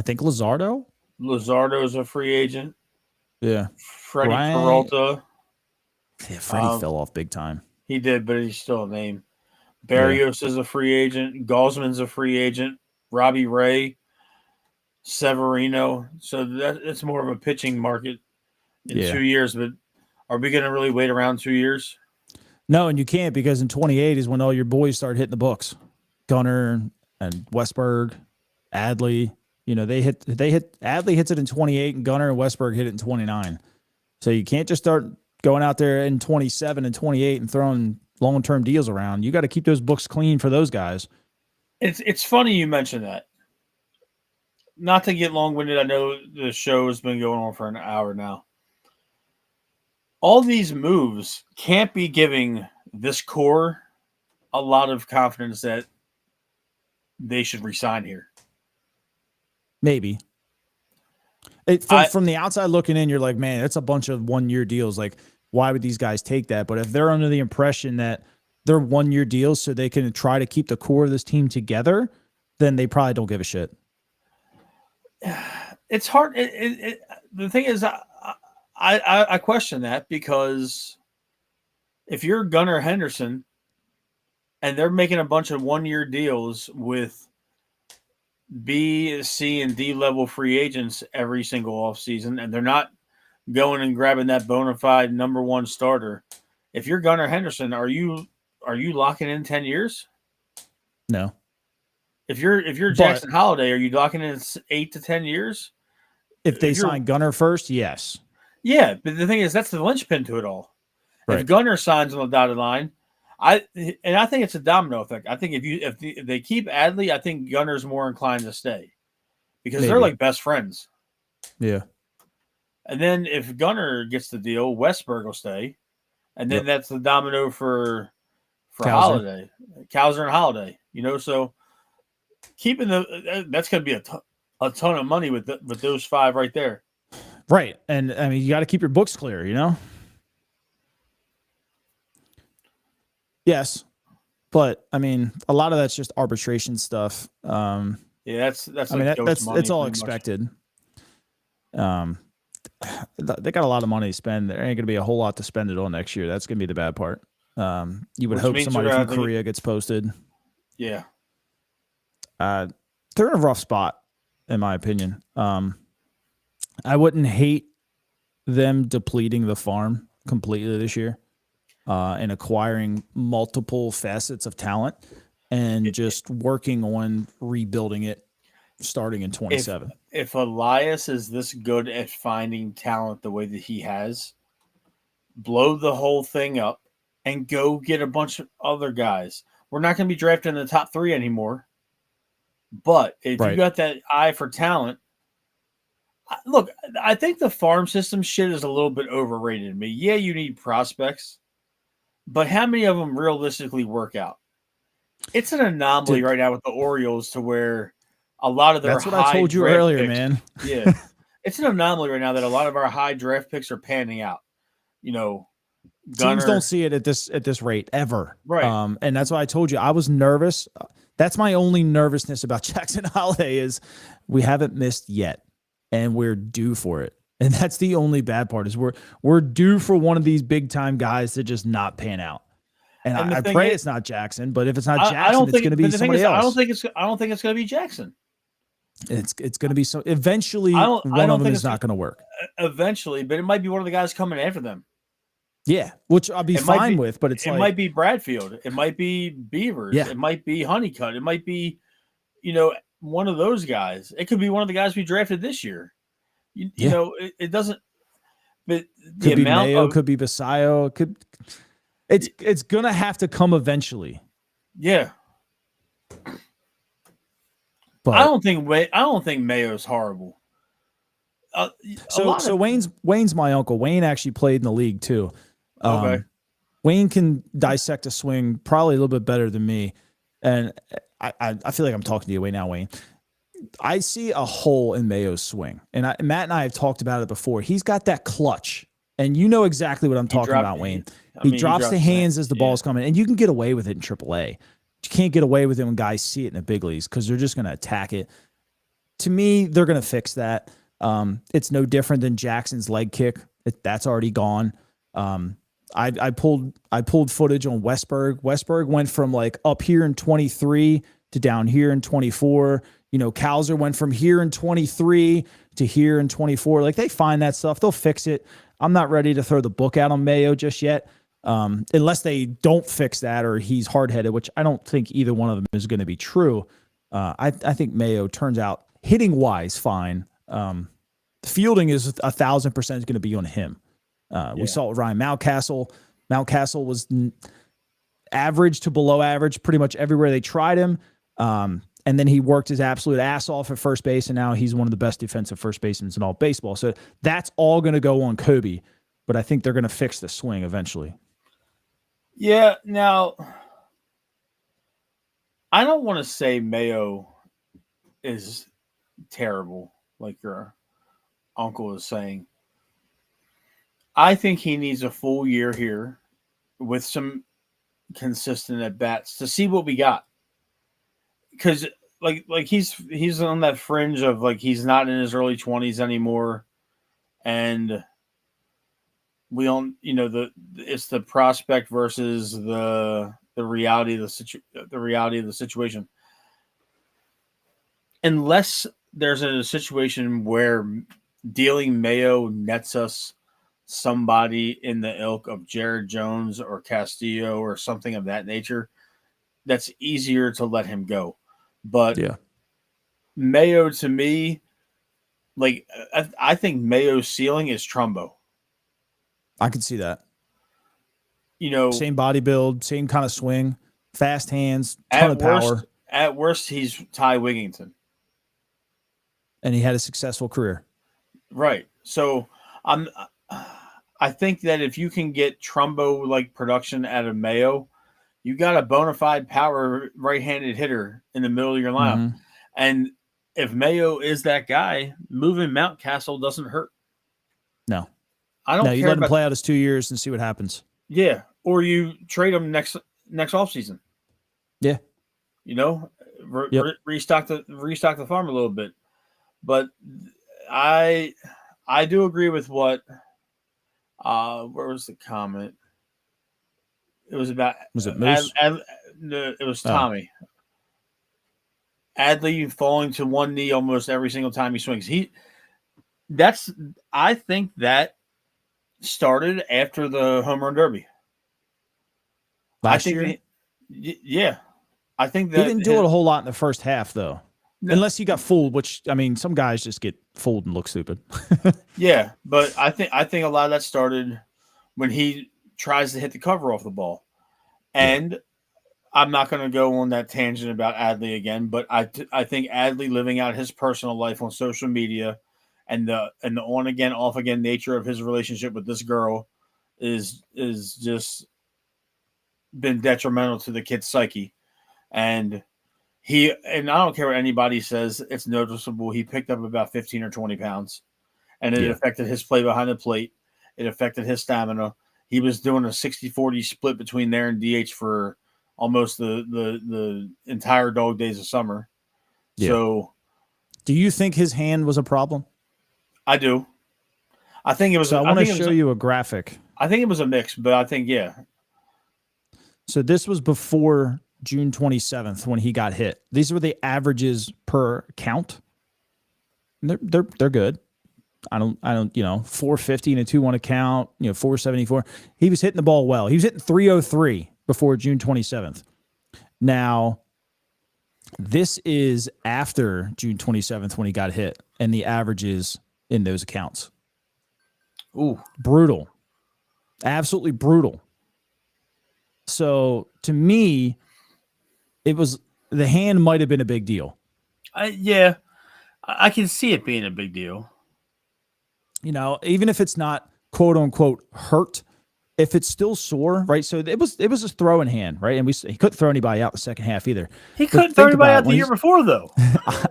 [SPEAKER 1] think Luzardo.
[SPEAKER 2] Luzardo's a free agent.
[SPEAKER 1] Yeah.
[SPEAKER 2] Freddie Peralta.
[SPEAKER 1] Yeah, Freddie fell off big time.
[SPEAKER 2] He did, but he's still a name. Barrios is a free agent. Gaussman's a free agent. Robbie Ray, Severino. So that's more of a pitching market in 2 years. But are we going to really wait around 2 years?
[SPEAKER 1] No, and you can't, because in 28 is when all your boys start hitting the books. Gunnar and Westberg, Adley. You know, Adley hits it in 28, and Gunnar and Westberg hit it in 29. So you can't just start going out there in 27 and 28 and throwing long-term deals around. You got to keep those books clean for those guys.
[SPEAKER 2] It's funny you mention that. Not to get long-winded, I know the show has been going on for an hour now. All these moves can't be giving this core a lot of confidence that they should resign here.
[SPEAKER 1] Maybe. From the outside looking in, you're like, man, it's a bunch of one-year deals. Like, why would these guys take that? But if they're under the impression that they're one-year deals so they can try to keep the core of this team together, then they probably don't give a shit.
[SPEAKER 2] It's hard. The thing is, I question that, because if you're Gunnar Henderson and they're making a bunch of one-year deals with B, C, and D level free agents every single offseason, and they're not going and grabbing that bona fide number one starter, if you're Gunnar Henderson, are you locking in 10 years?
[SPEAKER 1] No.
[SPEAKER 2] If you're Jackson Holiday, are you locking in 8 to 10 years?
[SPEAKER 1] If they sign Gunnar first, yes.
[SPEAKER 2] Yeah, but the thing is, that's the linchpin to it all.
[SPEAKER 1] Right.
[SPEAKER 2] If Gunnar signs on the dotted line, I think it's a domino effect. I think if they keep Adley, I think Gunnar's more inclined to stay, because they're like best friends.
[SPEAKER 1] Yeah. And
[SPEAKER 2] then if Gunnar gets the deal, Westberg will stay, and then that's the domino for Holiday, Cowser and Holiday. You know, so keeping that's going to be a ton of money with those five right there.
[SPEAKER 1] Right, and I mean, you got to keep your books clear. You know. Yes, but I mean, a lot of that's just arbitration stuff.
[SPEAKER 2] Yeah, that's.
[SPEAKER 1] I mean, it's all expected. They got a lot of money to spend. There ain't going to be a whole lot to spend it on next year. That's going to be the bad part. You would hope somebody from Korea gets posted.
[SPEAKER 2] Yeah.
[SPEAKER 1] They're in a rough spot, in my opinion. I wouldn't hate them depleting the farm completely this year. And acquiring multiple facets of talent and just working on rebuilding it starting in 27.
[SPEAKER 2] If Elias is this good at finding talent the way that he has, blow the whole thing up and go get a bunch of other guys. We're not going to be drafted in the top 3 anymore. But if you got that eye for talent, look, I think the farm system shit is a little bit overrated to me. Yeah, you need prospects. But how many of them realistically work out? It's an anomaly right now with the Orioles, to where a lot of their
[SPEAKER 1] That's what I told you earlier,
[SPEAKER 2] picks,
[SPEAKER 1] man.
[SPEAKER 2] Yeah. It's an anomaly right now that a lot of our high draft picks are panning out. You know,
[SPEAKER 1] teams don't see it at this rate ever.
[SPEAKER 2] Right.
[SPEAKER 1] And that's why I told you I was nervous. That's my only nervousness about Jackson Holiday is we haven't missed yet, and we're due for it. And that's the only bad part is we're due for one of these big time guys to just not pan out. And I pray it's not Jackson, but if it's not Jackson, it's going to be somebody else.
[SPEAKER 2] I don't think it's going to be Jackson.
[SPEAKER 1] It's going to be so. Eventually, one of them is not going to work.
[SPEAKER 2] Eventually, but it might be one of the guys coming after them.
[SPEAKER 1] Yeah, which I'll be fine with, but it
[SPEAKER 2] might be Bradfield, it might be Beavers, it might be Honeycutt, it might be, one of those guys. It could be one of the guys we drafted this year. You know, it doesn't. But
[SPEAKER 1] could be Mayo, could be Basayo, it's gonna have to come eventually.
[SPEAKER 2] Yeah. But I don't think Mayo's horrible.
[SPEAKER 1] So Wayne's my uncle. Wayne actually played in the league too.
[SPEAKER 2] Okay.
[SPEAKER 1] Wayne can dissect a swing probably a little bit better than me, and I feel like I'm talking to you way now, Wayne. I see a hole in Mayo's swing, and Matt and I have talked about it before. He's got that clutch, and you know exactly what I'm talking about, Wayne. He drops the hands as the ball's coming, and you can get away with it in AAA. You can't get away with it when guys see it in the big leagues because they're just going to attack it. to me, they're going to fix that. It's no different than Jackson's leg kick. That's already gone. I pulled footage on Westberg. Westberg went from like up here in 23 to down here in 24. You know, Cowser went from here in 23 to here in 24. Like, they find that stuff. They'll fix it. I'm not ready to throw the book out on Mayo just yet. Unless they don't fix that or he's hard-headed, which I don't think either one of them is going to be true. I think Mayo turns out hitting-wise fine. Fielding is 1,000% going to be on him. We saw it with Ryan Mountcastle. Mountcastle was average to below average pretty much everywhere they tried him. And then he worked his absolute ass off at first base, and now he's one of the best defensive first basemen in all baseball. So that's all going to go on Kobe, but I think they're going to fix the swing eventually.
[SPEAKER 2] Yeah, now, I don't want to say Mayo is terrible, like your uncle is saying. I think he needs a full year here with some consistent at-bats to see what we got. Because like he's on that fringe of, like, he's not in his early 20s anymore, and we don't, you know, it's the prospect versus the reality of the situation. Unless there's a situation where dealing Mayo nets us somebody in the ilk of Jared Jones or Castillo or something of that nature, that's easier to let him go. But
[SPEAKER 1] yeah,
[SPEAKER 2] Mayo, to me, like, I think Mayo's ceiling is Trumbo.
[SPEAKER 1] I can see that.
[SPEAKER 2] You know,
[SPEAKER 1] same body build, same kind of swing, fast hands, ton of power.
[SPEAKER 2] At worst, he's Ty Wigginton.
[SPEAKER 1] And he had a successful career.
[SPEAKER 2] Right. So I think that if you can get Trumbo-like production out of Mayo, you got a bona fide power right-handed hitter in the middle of your lineup.
[SPEAKER 1] Mm-hmm.
[SPEAKER 2] And if Mayo is that guy, moving Mountcastle doesn't hurt.
[SPEAKER 1] No.
[SPEAKER 2] I don't care.
[SPEAKER 1] You let him play out his 2 years and see what happens.
[SPEAKER 2] Yeah. Or you trade him next offseason.
[SPEAKER 1] Yeah.
[SPEAKER 2] You know, restock the farm a little bit. But I do agree with what where was the comment? It was about,
[SPEAKER 1] was it Moose?
[SPEAKER 2] It was Tommy. Adley falling to one knee almost every single time he swings. I think that started after the home run derby.
[SPEAKER 1] Last year?
[SPEAKER 2] Yeah. I think that
[SPEAKER 1] he didn't do it a whole lot in the first half, though. No. Unless he got fooled, which, I mean, some guys just get fooled and look stupid.
[SPEAKER 2] Yeah, but I think a lot of that started when he tries to hit the cover off the ball. And I'm not going to go on that tangent about Adley again, but I think Adley living out his personal life on social media and the on again, off again nature of his relationship with this girl is just been detrimental to the kid's psyche. And I don't care what anybody says, it's noticeable. He picked up about 15 or 20 pounds, and it affected his play behind the plate. It affected his stamina. He was doing a 60-40 split between there and DH for almost the entire dog days of summer. Yeah. So,
[SPEAKER 1] do you think his hand was a problem?
[SPEAKER 2] I do. I think it was.
[SPEAKER 1] So I want to show you a graphic.
[SPEAKER 2] I think it was a mix, but I think, yeah.
[SPEAKER 1] So this was before June 27th when he got hit. These were the averages per count. They're good. I don't, 450 and a 2-1 account, 474. He was hitting the ball well. He was hitting 303 before June 27th. Now, this is after June 27th when he got hit, and the averages in those accounts.
[SPEAKER 2] Ooh.
[SPEAKER 1] Brutal. Absolutely brutal. So, to me, the hand might have been a big deal.
[SPEAKER 2] Yeah, I can see it being a big deal.
[SPEAKER 1] Even if it's not quote unquote hurt, if it's still sore, right? So it was a throwing hand, right? And he couldn't throw anybody out the second half either.
[SPEAKER 2] He couldn't throw anybody out the year before, though.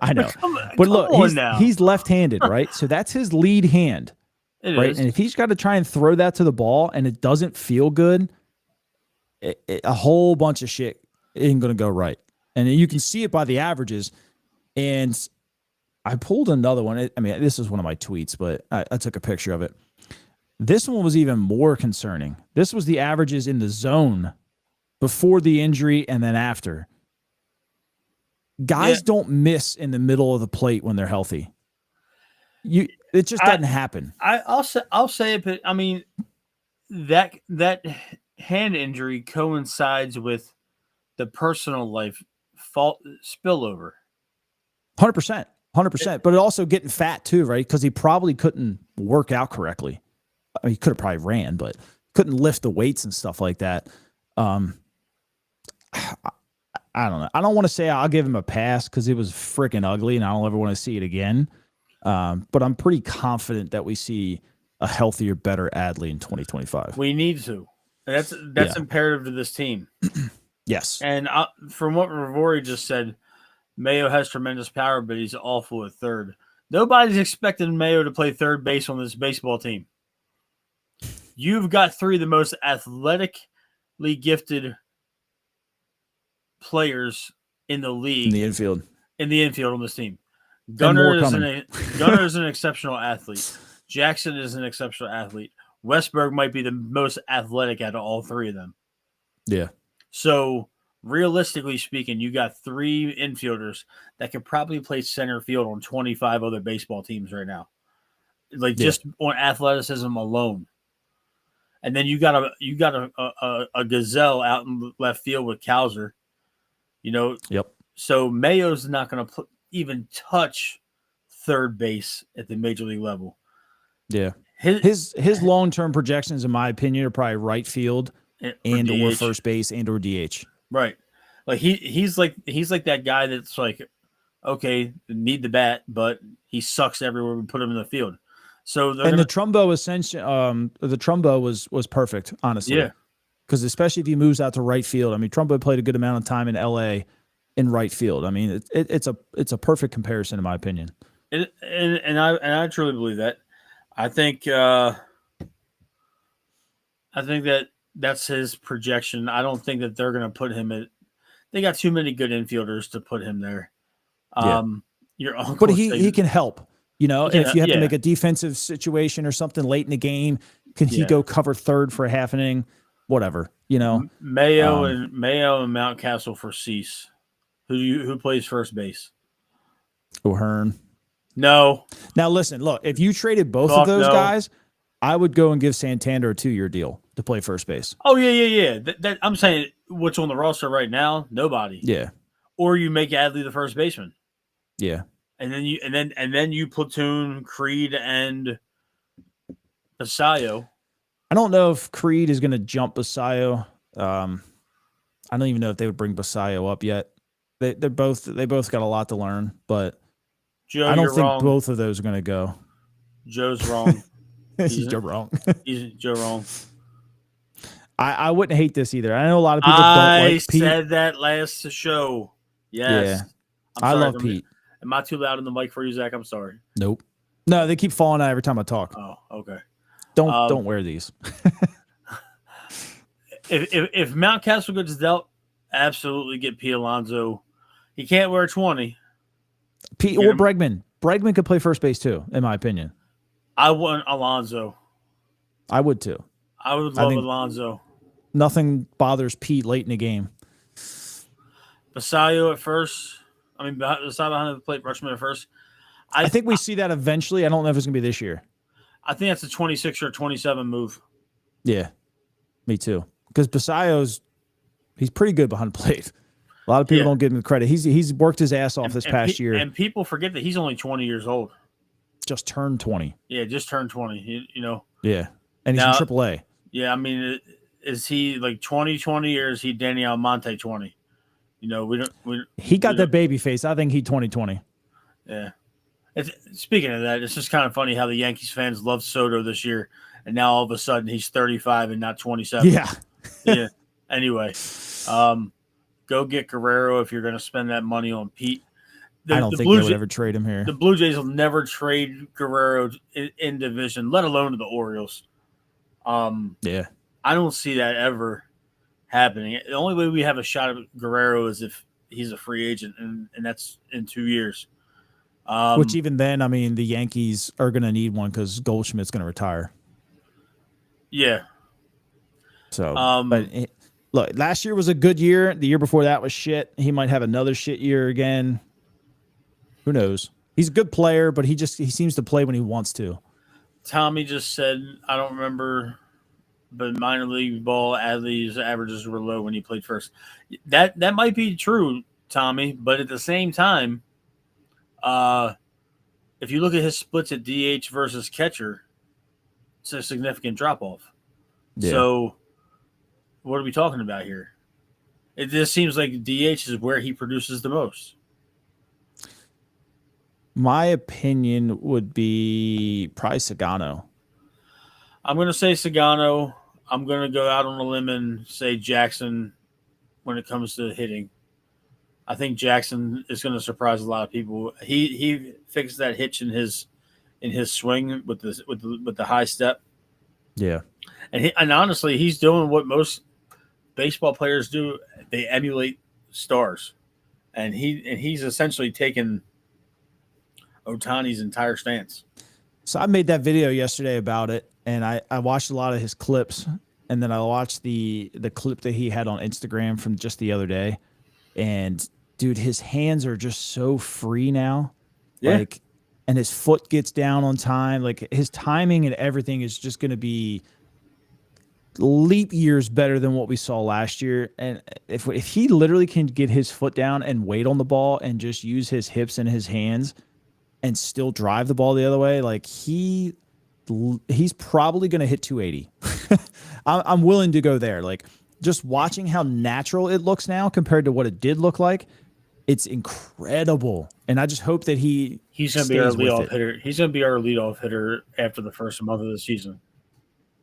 [SPEAKER 1] I know. But look, he's left-handed, right? So that's his lead hand, right? And if he's got to try and throw that to the ball and it doesn't feel good, a whole bunch of shit isn't going to go right. And you can see it by the averages. And I pulled another one. I mean, this is one of my tweets, but I took a picture of it. This one was even more concerning. This was the averages in the zone before the injury and then after. Guys don't miss in the middle of the plate when they're healthy. It just doesn't happen.
[SPEAKER 2] I'll say it, but I mean that hand injury coincides with the personal life fault spillover.
[SPEAKER 1] 100%. But it also getting fat too, right? Because he probably couldn't work out correctly. I mean, he could have probably ran, but couldn't lift the weights and stuff like that. I don't know. I don't want to say I'll give him a pass because it was freaking ugly and I don't ever want to see it again. But I'm pretty confident that we see a healthier, better Adley in 2025.
[SPEAKER 2] We need to. That's imperative to this team.
[SPEAKER 1] Yes.
[SPEAKER 2] And from what Ravori just said, Mayo has tremendous power, but he's awful at third. Nobody's expecting Mayo to play third base on this baseball team. You've got three of the most athletically gifted players in the league. In the infield on this team. Gunnar is an exceptional athlete. Jackson is an exceptional athlete. Westberg might be the most athletic out of all three of them.
[SPEAKER 1] Yeah.
[SPEAKER 2] So, realistically speaking, you got three infielders that could probably play center field on 25 other baseball teams right now. Just on athleticism alone. And then you got a gazelle out in left field with Cowser.
[SPEAKER 1] Yep.
[SPEAKER 2] So Mayo's not going to even touch third base at the major league level.
[SPEAKER 1] Yeah. His long-term projections, in my opinion, are probably right field and or first base and or DH.
[SPEAKER 2] Right. Like he's like that guy that's like, okay, need the bat, but he sucks everywhere we put him in the field. So
[SPEAKER 1] the Trumbo ascension, the Trumbo was perfect, honestly.
[SPEAKER 2] Yeah.
[SPEAKER 1] Because especially if he moves out to right field. I mean, Trumbo played a good amount of time in LA in right field. I mean, it's a perfect comparison in my opinion.
[SPEAKER 2] And I truly believe that. I think that's his projection. I don't think that they're going to put him at. They got too many good infielders to put him there. Your uncle,
[SPEAKER 1] but he can help. If you have to make a defensive situation or something late in the game, can he go cover third for a half inning? Whatever,
[SPEAKER 2] Mayo and Mountcastle for Cease. Who plays first base?
[SPEAKER 1] O'Hearn.
[SPEAKER 2] No.
[SPEAKER 1] Now listen, look. If you traded both of those guys, I would go and give Santander a 2-year deal to play first base.
[SPEAKER 2] Oh yeah. That I'm saying what's on the roster right now, nobody.
[SPEAKER 1] Yeah.
[SPEAKER 2] Or you make Adley the first baseman.
[SPEAKER 1] Yeah.
[SPEAKER 2] And then you platoon Creed and Basayo.
[SPEAKER 1] I don't know if Creed is going to jump Basayo. I don't even know if they would bring Basayo up yet. They both got a lot to learn, but
[SPEAKER 2] Joe,
[SPEAKER 1] I don't think
[SPEAKER 2] wrong.
[SPEAKER 1] both of those are going to go.
[SPEAKER 2] Joe's wrong.
[SPEAKER 1] He's Joe wrong.
[SPEAKER 2] He's Joe wrong.
[SPEAKER 1] I wouldn't hate this either. I know a lot of people don't like Pete.
[SPEAKER 2] I said that last show. Yes.
[SPEAKER 1] Yeah. I love Pete.
[SPEAKER 2] Am I too loud in the mic for you, Zach? I'm sorry.
[SPEAKER 1] Nope. No, they keep falling out every time I talk.
[SPEAKER 2] Oh, okay.
[SPEAKER 1] Don't wear these.
[SPEAKER 2] if Mountcastle gets dealt, absolutely get Pete Alonso. He can't wear 20.
[SPEAKER 1] Pete or Bregman. Bregman could play first base too, in my opinion.
[SPEAKER 2] I want Alonso.
[SPEAKER 1] I would too.
[SPEAKER 2] I would love Alonso.
[SPEAKER 1] Nothing bothers Pete late in the game.
[SPEAKER 2] Basayo at first. I mean, Basayo behind the plate, Rushman at first.
[SPEAKER 1] I think we see that eventually. I don't know if it's going to be this year.
[SPEAKER 2] I think that's a 26 or 27 move.
[SPEAKER 1] Yeah, me too. Because Basayo's he's pretty good behind the plate. A lot of people don't give him the credit. He's worked his ass off this past year.
[SPEAKER 2] And people forget that he's only 20 years old.
[SPEAKER 1] Just turned 20.
[SPEAKER 2] Yeah, just turned 20.
[SPEAKER 1] Yeah, and he's in AAA.
[SPEAKER 2] Yeah, I mean, is he like 20 or is he Danny Almonte 20?
[SPEAKER 1] He got that baby face. I think he 2020.
[SPEAKER 2] Yeah. Speaking of that, it's just kind of funny how the Yankees fans loved Soto this year, and now all of a sudden he's 35 and not 27. Yeah. Anyway, go get Guerrero if you're going to spend that money on Pete.
[SPEAKER 1] I don't think they would ever trade him here.
[SPEAKER 2] The Blue Jays will never trade Guerrero in division, let alone to the Orioles.
[SPEAKER 1] Yeah.
[SPEAKER 2] I don't see that ever happening. The only way we have a shot at Guerrero is if he's a free agent, and that's in 2 years.
[SPEAKER 1] Which even then, I mean, the Yankees are going to need one because Goldschmidt's going to retire.
[SPEAKER 2] Yeah.
[SPEAKER 1] So, look, last year was a good year. The year before that was shit. He might have another shit year again. Who knows? He's a good player, but he seems to play when he wants to.
[SPEAKER 2] Tommy just said, I don't remember, but minor league ball Adley's averages were low when he played first. That might be true, Tommy, but at the same time, if you look at his splits at DH versus catcher, it's a significant drop off. Yeah. So, what are we talking about here? It just seems like DH is where he produces the most.
[SPEAKER 1] My opinion would be probably Sagano.
[SPEAKER 2] I'm going to say Sagano. I'm going to go out on a limb and say Jackson when it comes to hitting. I think Jackson is going to surprise a lot of people. He fixed that hitch in his swing with the high step.
[SPEAKER 1] Yeah,
[SPEAKER 2] and honestly, he's doing what most baseball players do. They emulate stars, and he's essentially taken Ohtani's entire stance.
[SPEAKER 1] So I made that video yesterday about it, and I watched a lot of his clips, and then I watched the clip that he had on Instagram from just the other day. And dude, his hands are just so free now. Yeah. Like, and his foot gets down on time. Like, his timing and everything is just going to be leap years better than what we saw last year. And if he literally can get his foot down and wait on the ball and just use his hips and his hands and still drive the ball the other way, like he's probably going to hit 280. I'm willing to go there. Like, just watching how natural it looks now compared to what it did look like, it's incredible. And I just hope that he's going to be our leadoff
[SPEAKER 2] hitter. He's going to be our leadoff hitter after the first month of the season.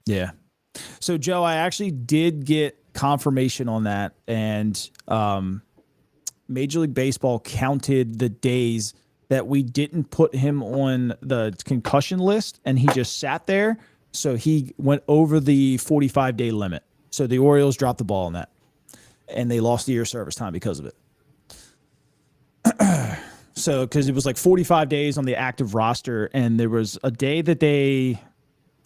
[SPEAKER 1] Yeah. So, Joe, I actually did get confirmation on that, and Major League Baseball counted the days that we didn't put him on the concussion list, and he just sat there. So he went over the 45-day limit. So the Orioles dropped the ball on that, and they lost a year of service time because of it. So, because it was like 45 days on the active roster, and there was a day that they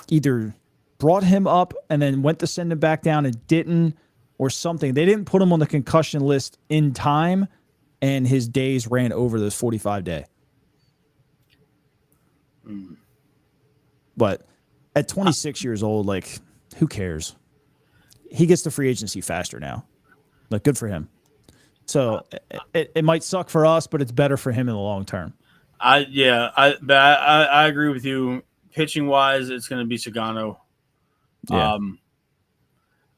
[SPEAKER 1] either brought him up and then went to send him back down and didn't, or something. They didn't put him on the concussion list in time, and his days ran over this 45-day. But at 26 years old, like, who cares? He gets the free agency faster now. Like, good for him. So it might suck for us, but it's better for him in the long term.
[SPEAKER 2] I agree with you. Pitching wise, it's going to be Sagano. Yeah.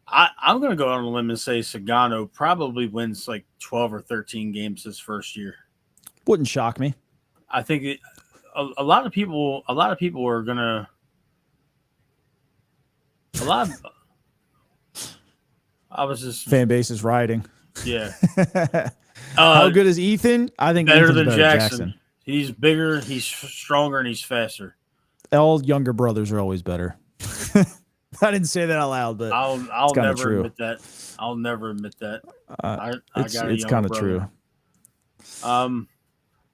[SPEAKER 2] I'm going to go out on a limb and say Sagano probably wins like 12 or 13 games his first year.
[SPEAKER 1] Wouldn't shock me.
[SPEAKER 2] I think a lot of people are going to. I was just
[SPEAKER 1] fan base is riding.
[SPEAKER 2] Yeah.
[SPEAKER 1] How good is Ethan? I think
[SPEAKER 2] better than Jackson. He's bigger, he's stronger, and he's faster.
[SPEAKER 1] All younger brothers are always better. I didn't say that out loud, but
[SPEAKER 2] I'll never admit that. I'll never admit that.
[SPEAKER 1] It's kind of true.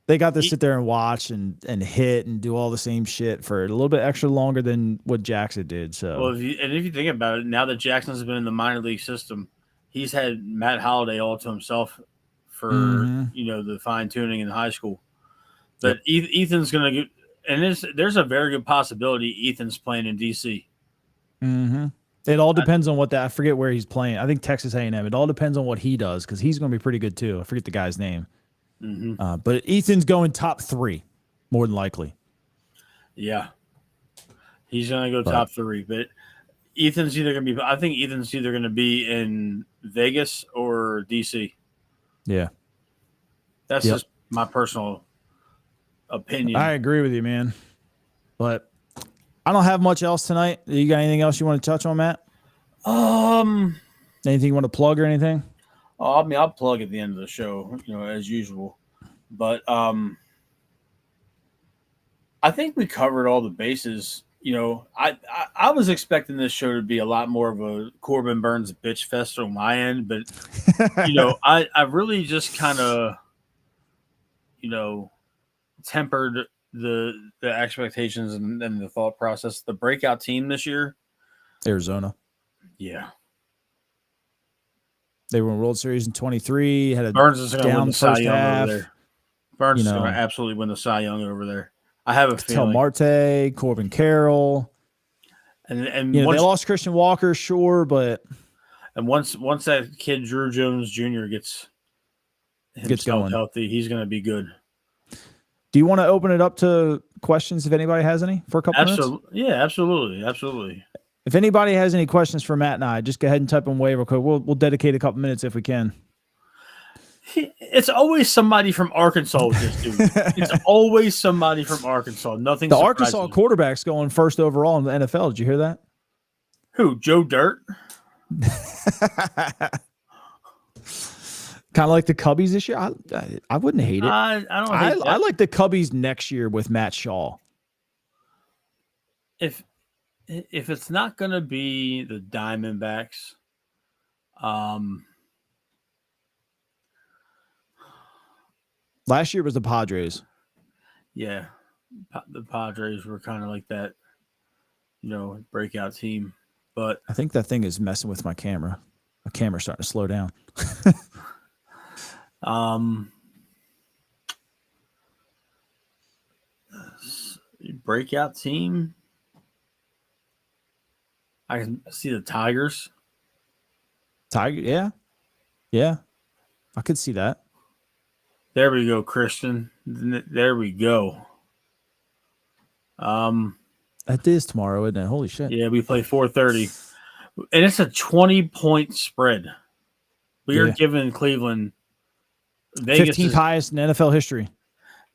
[SPEAKER 1] They got to sit there and watch and hit and do all the same shit for a little bit extra longer than what Jackson did. So,
[SPEAKER 2] well, if you think about it, now that Jackson's been in the minor league system, he's had Matt Holliday all to himself for the fine tuning in high school. But yep. Ethan's gonna get, and there's a very good possibility Ethan's playing in DC.
[SPEAKER 1] Mm-hmm. It all depends on I forget where he's playing. I think Texas A&M. It all depends on what he does because he's going to be pretty good too. I forget the guy's name. Mm-hmm. But Ethan's going top 3, more than likely.
[SPEAKER 2] Yeah, he's going to go top 3. But Ethan's either going to be. I think Ethan's either going to be in Vegas or DC.
[SPEAKER 1] Yeah,
[SPEAKER 2] that's just my personal opinion.
[SPEAKER 1] I agree with you, man. But I don't have much else tonight. You got anything else you want to touch on, Matt? Anything you want to plug or anything?
[SPEAKER 2] Oh, I mean, I'll plug at the end of the show, as usual. But I think we covered all the bases. I was expecting this show to be a lot more of a Corbin Burns bitch fest on my end, but I really just kind of, tempered the expectations and the thought process. The breakout team this year,
[SPEAKER 1] Arizona.
[SPEAKER 2] Yeah.
[SPEAKER 1] They were in World Series in 23. Had a
[SPEAKER 2] Burns is going to win
[SPEAKER 1] down
[SPEAKER 2] the Cy
[SPEAKER 1] first
[SPEAKER 2] Young
[SPEAKER 1] half.
[SPEAKER 2] over there. Burns is going to absolutely win the Cy Young over there. I have a
[SPEAKER 1] Tell
[SPEAKER 2] feeling.
[SPEAKER 1] Marte, Corbin
[SPEAKER 2] And
[SPEAKER 1] they
[SPEAKER 2] once,
[SPEAKER 1] lost Christian Walker, sure, but
[SPEAKER 2] once that kid Drew Jones Jr. gets
[SPEAKER 1] going
[SPEAKER 2] healthy, he's going to be good.
[SPEAKER 1] Do you want to open it up to questions if anybody has any for a couple minutes?
[SPEAKER 2] Yeah, absolutely.
[SPEAKER 1] If anybody has any questions for Matt and I, just go ahead and type them away real quick. We'll dedicate a couple minutes if we can.
[SPEAKER 2] It's always somebody from Arkansas with this dude. It's always somebody from Arkansas. Nothing.
[SPEAKER 1] The Arkansas quarterback's going first overall in the NFL. Did you hear that?
[SPEAKER 2] Who? Joe Dirt?
[SPEAKER 1] Kind of like the Cubbies this year. I wouldn't hate it.
[SPEAKER 2] I don't.
[SPEAKER 1] I like the Cubbies next year with Matt Shaw.
[SPEAKER 2] If it's not going to be the Diamondbacks,
[SPEAKER 1] last year was the Padres.
[SPEAKER 2] Yeah, the Padres were kind of like that, breakout team. But
[SPEAKER 1] I think that thing is messing with my camera. My camera's starting to slow down.
[SPEAKER 2] Breakout team. I can see the Tigers.
[SPEAKER 1] Yeah. I could see that.
[SPEAKER 2] There we go, Christian. There we go.
[SPEAKER 1] That is tomorrow, isn't it? Holy shit.
[SPEAKER 2] Yeah, we play 4:30. And it's a 20-point spread. We are giving Cleveland
[SPEAKER 1] Vegas 15th highest in NFL history.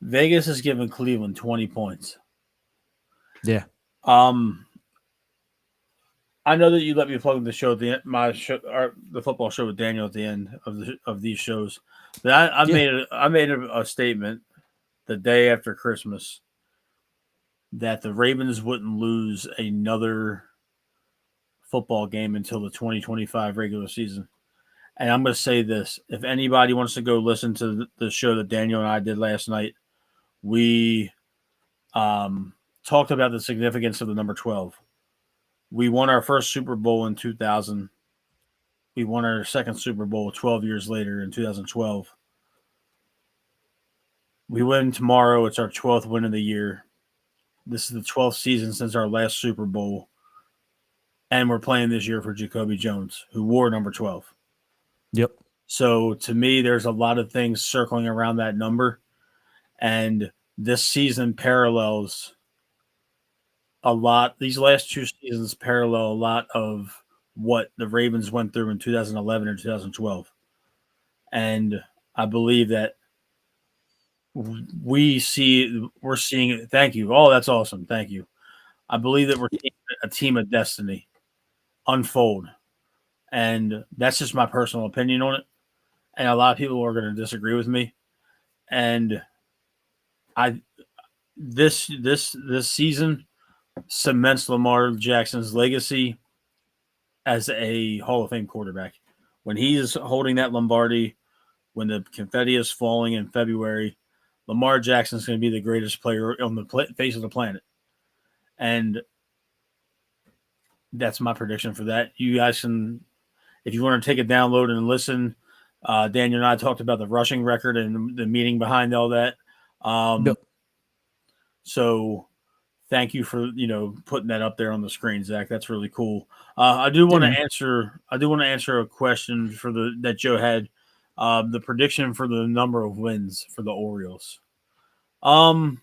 [SPEAKER 2] Vegas is giving Cleveland 20 points.
[SPEAKER 1] Yeah.
[SPEAKER 2] I know that you let me plug the show, the football show with Daniel at the end of these shows. But I made a statement the day after Christmas that the Ravens wouldn't lose another football game until the 2025 regular season. And I'm going to say this. If anybody wants to go listen to the show that Daniel and I did last night, we talked about the significance of the number 12. We won our first Super Bowl in 2000. We won our second Super Bowl 12 years later in 2012. We win tomorrow. It's our 12th win of the year. This is the 12th season since our last Super Bowl. And we're playing this year for Jacoby Jones, who wore number 12.
[SPEAKER 1] Yep.
[SPEAKER 2] So to me, there's a lot of things circling around that number. And this season parallels a lot. These last two seasons parallel a lot of what the Ravens went through in 2011 and 2012. And I believe that we're seeing it. Thank you. Oh, that's awesome. Thank you. I believe that we're seeing a team of destiny unfold. And that's just my personal opinion on it. And a lot of people are going to disagree with me. And this season cements Lamar Jackson's legacy as a Hall of Fame quarterback. When he is holding that Lombardi, when the confetti is falling in February, Lamar Jackson is going to be the greatest player on the face of the planet. And that's my prediction for that. You guys can, if you want to take a download and listen, Daniel and I talked about the rushing record and the meaning behind all that.
[SPEAKER 1] Yep.
[SPEAKER 2] So thank you for, putting that up there on the screen, Zach. That's really cool. I do want to answer a question that Joe had. The prediction for the number of wins for the Orioles. What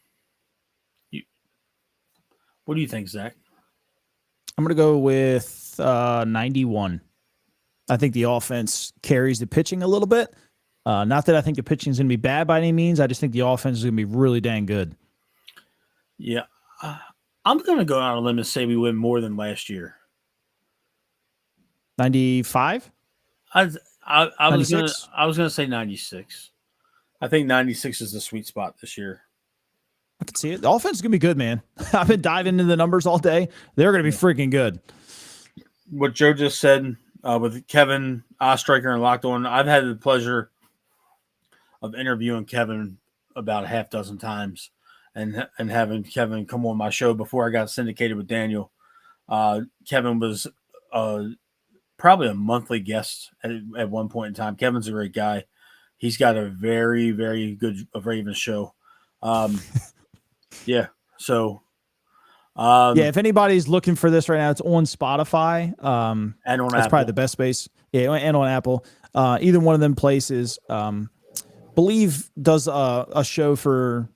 [SPEAKER 2] do you think, Zach?
[SPEAKER 1] I'm going to go with 91. I think the offense carries the pitching a little bit. Not that I think the pitching is going to be bad by any means. I just think the offense is going to be really dang good.
[SPEAKER 2] Yeah. I'm going to go out on a limb and say we win more than last year.
[SPEAKER 1] 95?
[SPEAKER 2] I was going to say 96. I think 96 is the sweet spot this year.
[SPEAKER 1] I can see it. The offense is going to be good, man. I've been diving into the numbers all day. They're going to be freaking good.
[SPEAKER 2] What Joe just said with Kevin Ostreicher and Locked On, I've had the pleasure of interviewing Kevin about a half dozen times. and having Kevin come on my show before I got syndicated with Daniel. Kevin was probably a monthly guest at one point in time. Kevin's a great guy. He's got a very, very good Ravens show. Yeah. So,
[SPEAKER 1] Yeah, if anybody's looking for this right now, it's on Spotify.
[SPEAKER 2] and on
[SPEAKER 1] that's
[SPEAKER 2] Apple.
[SPEAKER 1] probably the best space. Yeah, and on Apple. Either one of them places. Believe does a show for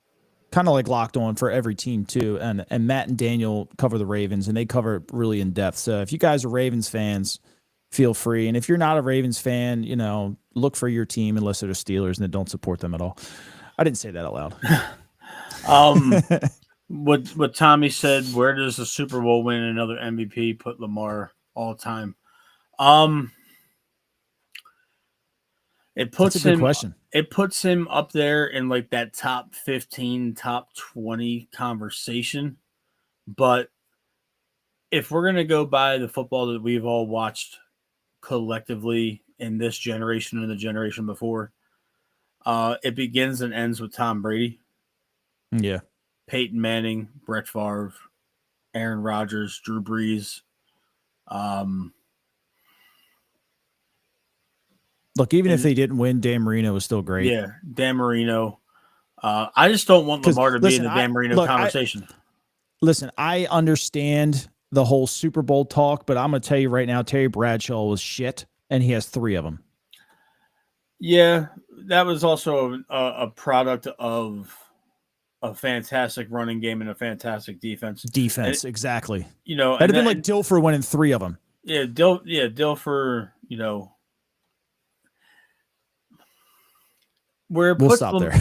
[SPEAKER 1] kind of like Locked On for every team too, and Matt and Daniel cover the Ravens, and they cover it really in depth. So if you guys are Ravens fans, feel free. And if you're not a Ravens fan, look for your team unless they're the Steelers and then don't support them at all. I didn't say that out
[SPEAKER 2] loud. What Tommy said, where does the Super Bowl win and another MVP put Lamar all time? It puts
[SPEAKER 1] That's a good question.
[SPEAKER 2] It puts him up there in like that top 15, top 20 conversation. But if we're going to go by the football that we've all watched collectively in this generation and the generation before, it begins and ends with Tom Brady.
[SPEAKER 1] Yeah.
[SPEAKER 2] Peyton Manning, Brett Favre, Aaron Rodgers, Drew Brees.
[SPEAKER 1] Look, even if they didn't win, Dan Marino was still great.
[SPEAKER 2] Yeah, Dan Marino. I just don't want Lamar to be in the Dan Marino conversation.
[SPEAKER 1] I understand the whole Super Bowl talk, but I'm going to tell you right now, Terry Bradshaw was shit, and he has 3 of them.
[SPEAKER 2] Yeah, that was also a product of a fantastic running game and a fantastic defense.
[SPEAKER 1] Exactly.
[SPEAKER 2] That'd
[SPEAKER 1] have been like Dilfer winning 3 of them.
[SPEAKER 2] Yeah, Dilfer. Where it puts
[SPEAKER 1] stop there.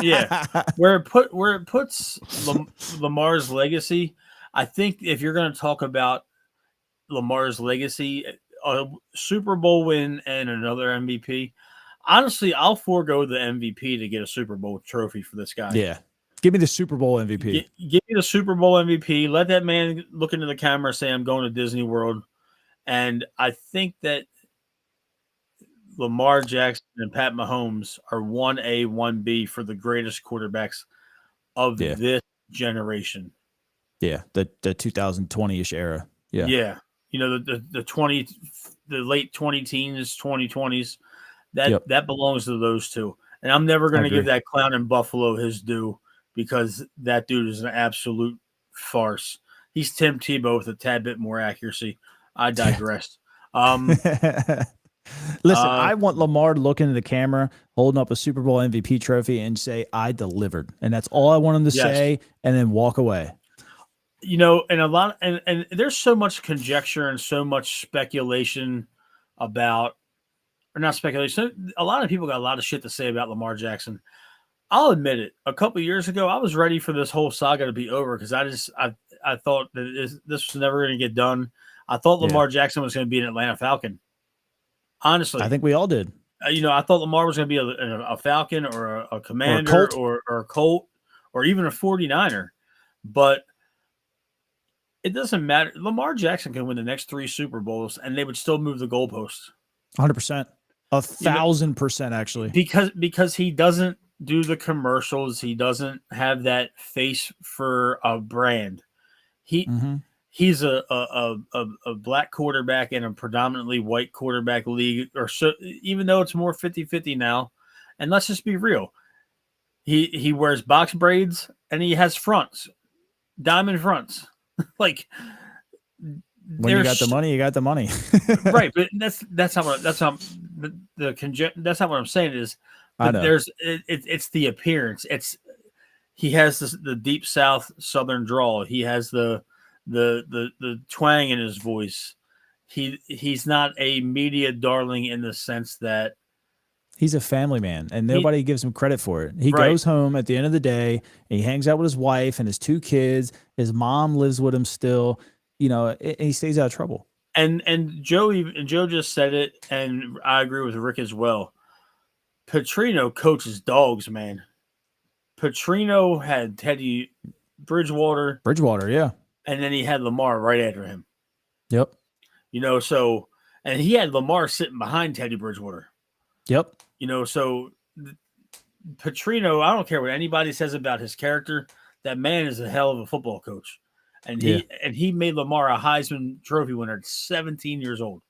[SPEAKER 2] Yeah, where it puts Lamar's legacy. I think if you're going to talk about Lamar's legacy, a Super Bowl win and another MVP. Honestly, I'll forego the MVP to get a Super Bowl trophy for this guy.
[SPEAKER 1] Yeah. Give me the Super Bowl MVP.
[SPEAKER 2] Give me the Super Bowl MVP. Let that man look into the camera and say, I'm going to Disney World. And I think that Lamar Jackson and Pat Mahomes are 1A, 1B for the greatest quarterbacks of this generation.
[SPEAKER 1] Yeah, the 2020-ish era. Yeah.
[SPEAKER 2] Yeah. The late 20 teens, 2020s. That belongs to those two. And I'm never going to give that clown in Buffalo his due because that dude is an absolute farce. He's Tim Tebow with a tad bit more accuracy. I digress.
[SPEAKER 1] Listen, I want Lamar to look into the camera, holding up a Super Bowl MVP trophy, and say, I delivered. And that's all I want him to say, and then walk away.
[SPEAKER 2] And there's so much conjecture and so much speculation about, or not speculation. A lot of people got a lot of shit to say about Lamar Jackson. I'll admit it. A couple of years ago, I was ready for this whole saga to be over because I thought that this was never going to get done. I thought Lamar Jackson was going to be an Atlanta Falcon. Honestly,
[SPEAKER 1] I think we all did.
[SPEAKER 2] I thought Lamar was going to be a Falcon or a Commander or a Colt or even a 49er. But it doesn't matter. Lamar Jackson can win the next 3 Super Bowls, and they would still move the goalposts.
[SPEAKER 1] 100%. 1,000%, actually.
[SPEAKER 2] Because he doesn't do the commercials. He doesn't have that face for a brand. He's a black quarterback in a predominantly white quarterback league, or so, even though it's more 50-50 now. And let's just be real. He wears box braids and he has fronts, diamond fronts. Like
[SPEAKER 1] when you got the money, you got the money.
[SPEAKER 2] Right, but that's not what I'm saying is.
[SPEAKER 1] I know.
[SPEAKER 2] It's the appearance. He has the deep South Southern drawl. He has the twang in his voice. He's not a media darling in the sense that
[SPEAKER 1] he's a family man, and nobody gives him credit for it. He goes home at the end of the day, and he hangs out with his wife and his 2 kids. His mom lives with him still, and he stays out of trouble.
[SPEAKER 2] And Joe just said it, and I agree with Rick as well. Petrino coaches dogs, man. Petrino had Teddy Bridgewater.
[SPEAKER 1] Yeah.
[SPEAKER 2] And then he had Lamar right after him.
[SPEAKER 1] Yep.
[SPEAKER 2] And he had Lamar sitting behind Teddy Bridgewater.
[SPEAKER 1] Yep.
[SPEAKER 2] So Petrino, I don't care what anybody says about his character. that man is a hell of a football coach. And
[SPEAKER 1] Yeah.
[SPEAKER 2] he made Lamar a Heisman Trophy winner at 17 years old.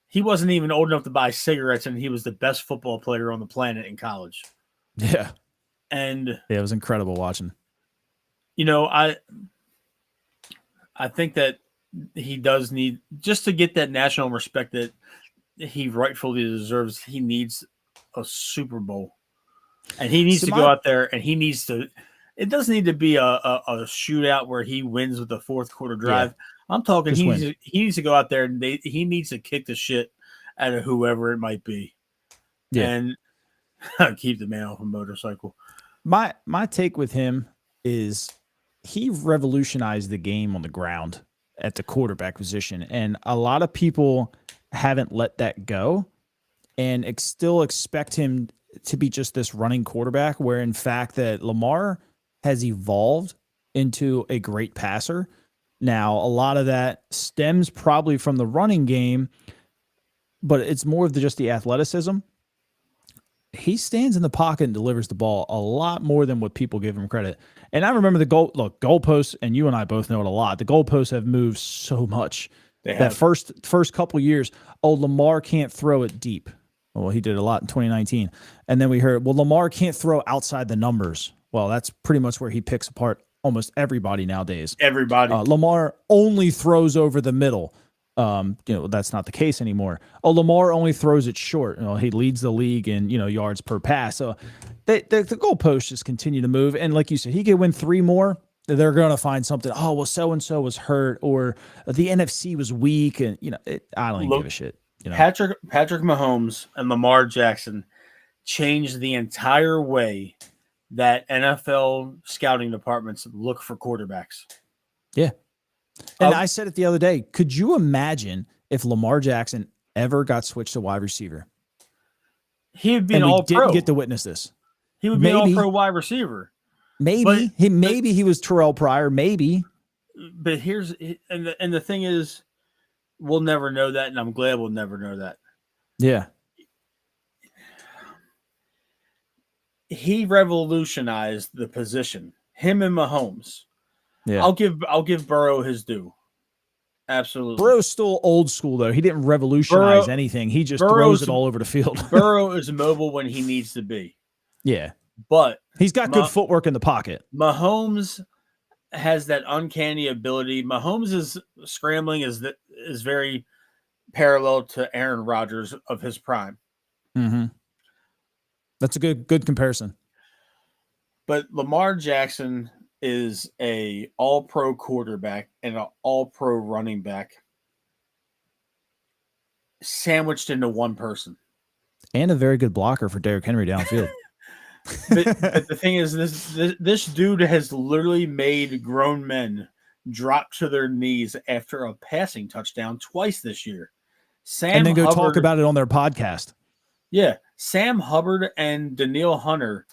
[SPEAKER 2] He wasn't even old enough to buy cigarettes, and he was the best football player on the planet in college.
[SPEAKER 1] Yeah.
[SPEAKER 2] And
[SPEAKER 1] it was incredible watching.
[SPEAKER 2] I think that he does need, just to get that national respect that he rightfully deserves, he needs a Super Bowl. And he needs to go out there, and he needs to. It doesn't need to be a shootout where he wins with the fourth quarter drive. Yeah. I'm talking he needs to go out there and he needs to kick the shit out of whoever it might be. Yeah. And keep the man off a motorcycle.
[SPEAKER 1] My take with him is he revolutionized the game on the ground at the quarterback position. And a lot of people haven't let that go and still expect him to be just this running quarterback, where in fact that Lamar has evolved into a great passer. Now, a lot of that stems probably from the running game, but it's more of just the athleticism. He stands in the pocket and delivers the ball a lot more than what people give him credit. And I remember goalposts, and you and I both know it a lot. The goalposts have moved so much. That first couple years, Lamar can't throw it deep. Well, he did a lot in 2019. And then we heard, Lamar can't throw outside the numbers. Well, that's pretty much where he picks apart almost everybody nowadays.
[SPEAKER 2] Everybody.
[SPEAKER 1] Lamar only throws over the middle. That's not the case anymore. Lamar only throws it short. He leads the league in, yards per pass. So the goalposts just continue to move. And like you said, he could win 3 more. They're going to find something. Oh, well, so-and-so was hurt, or the NFC was weak. And, I don't even give a shit.
[SPEAKER 2] Patrick Mahomes and Lamar Jackson changed the entire way that NFL scouting departments look for quarterbacks.
[SPEAKER 1] Yeah. And I said it the other day. Could you imagine if Lamar Jackson ever got switched to wide receiver?
[SPEAKER 2] He would be an all-pro.
[SPEAKER 1] Didn't get to witness this.
[SPEAKER 2] He would be an all-pro wide receiver.
[SPEAKER 1] Maybe he was Terrell Pryor. Maybe.
[SPEAKER 2] But the thing is, we'll never know that, and I'm glad we'll never know that.
[SPEAKER 1] Yeah.
[SPEAKER 2] He revolutionized the position. Him and Mahomes. Yeah. I'll give Burrow his due. Absolutely.
[SPEAKER 1] Burrow's still old school, though. He didn't revolutionize anything. He just throws it all over the field.
[SPEAKER 2] Burrow is mobile when he needs to be.
[SPEAKER 1] Yeah.
[SPEAKER 2] But
[SPEAKER 1] he's got good footwork in the pocket.
[SPEAKER 2] Mahomes has that uncanny ability. Mahomes' scrambling is very parallel to Aaron Rodgers of his prime.
[SPEAKER 1] Mm-hmm. That's a good comparison.
[SPEAKER 2] But Lamar Jackson is a all-pro quarterback and an all-pro running back sandwiched into one person.
[SPEAKER 1] And a very good blocker for Derrick Henry downfield.
[SPEAKER 2] but the thing is, this dude has literally made grown men drop to their knees after a passing touchdown twice this year.
[SPEAKER 1] And then go talk about it on their podcast.
[SPEAKER 2] Yeah. Sam Hubbard and Danielle Hunter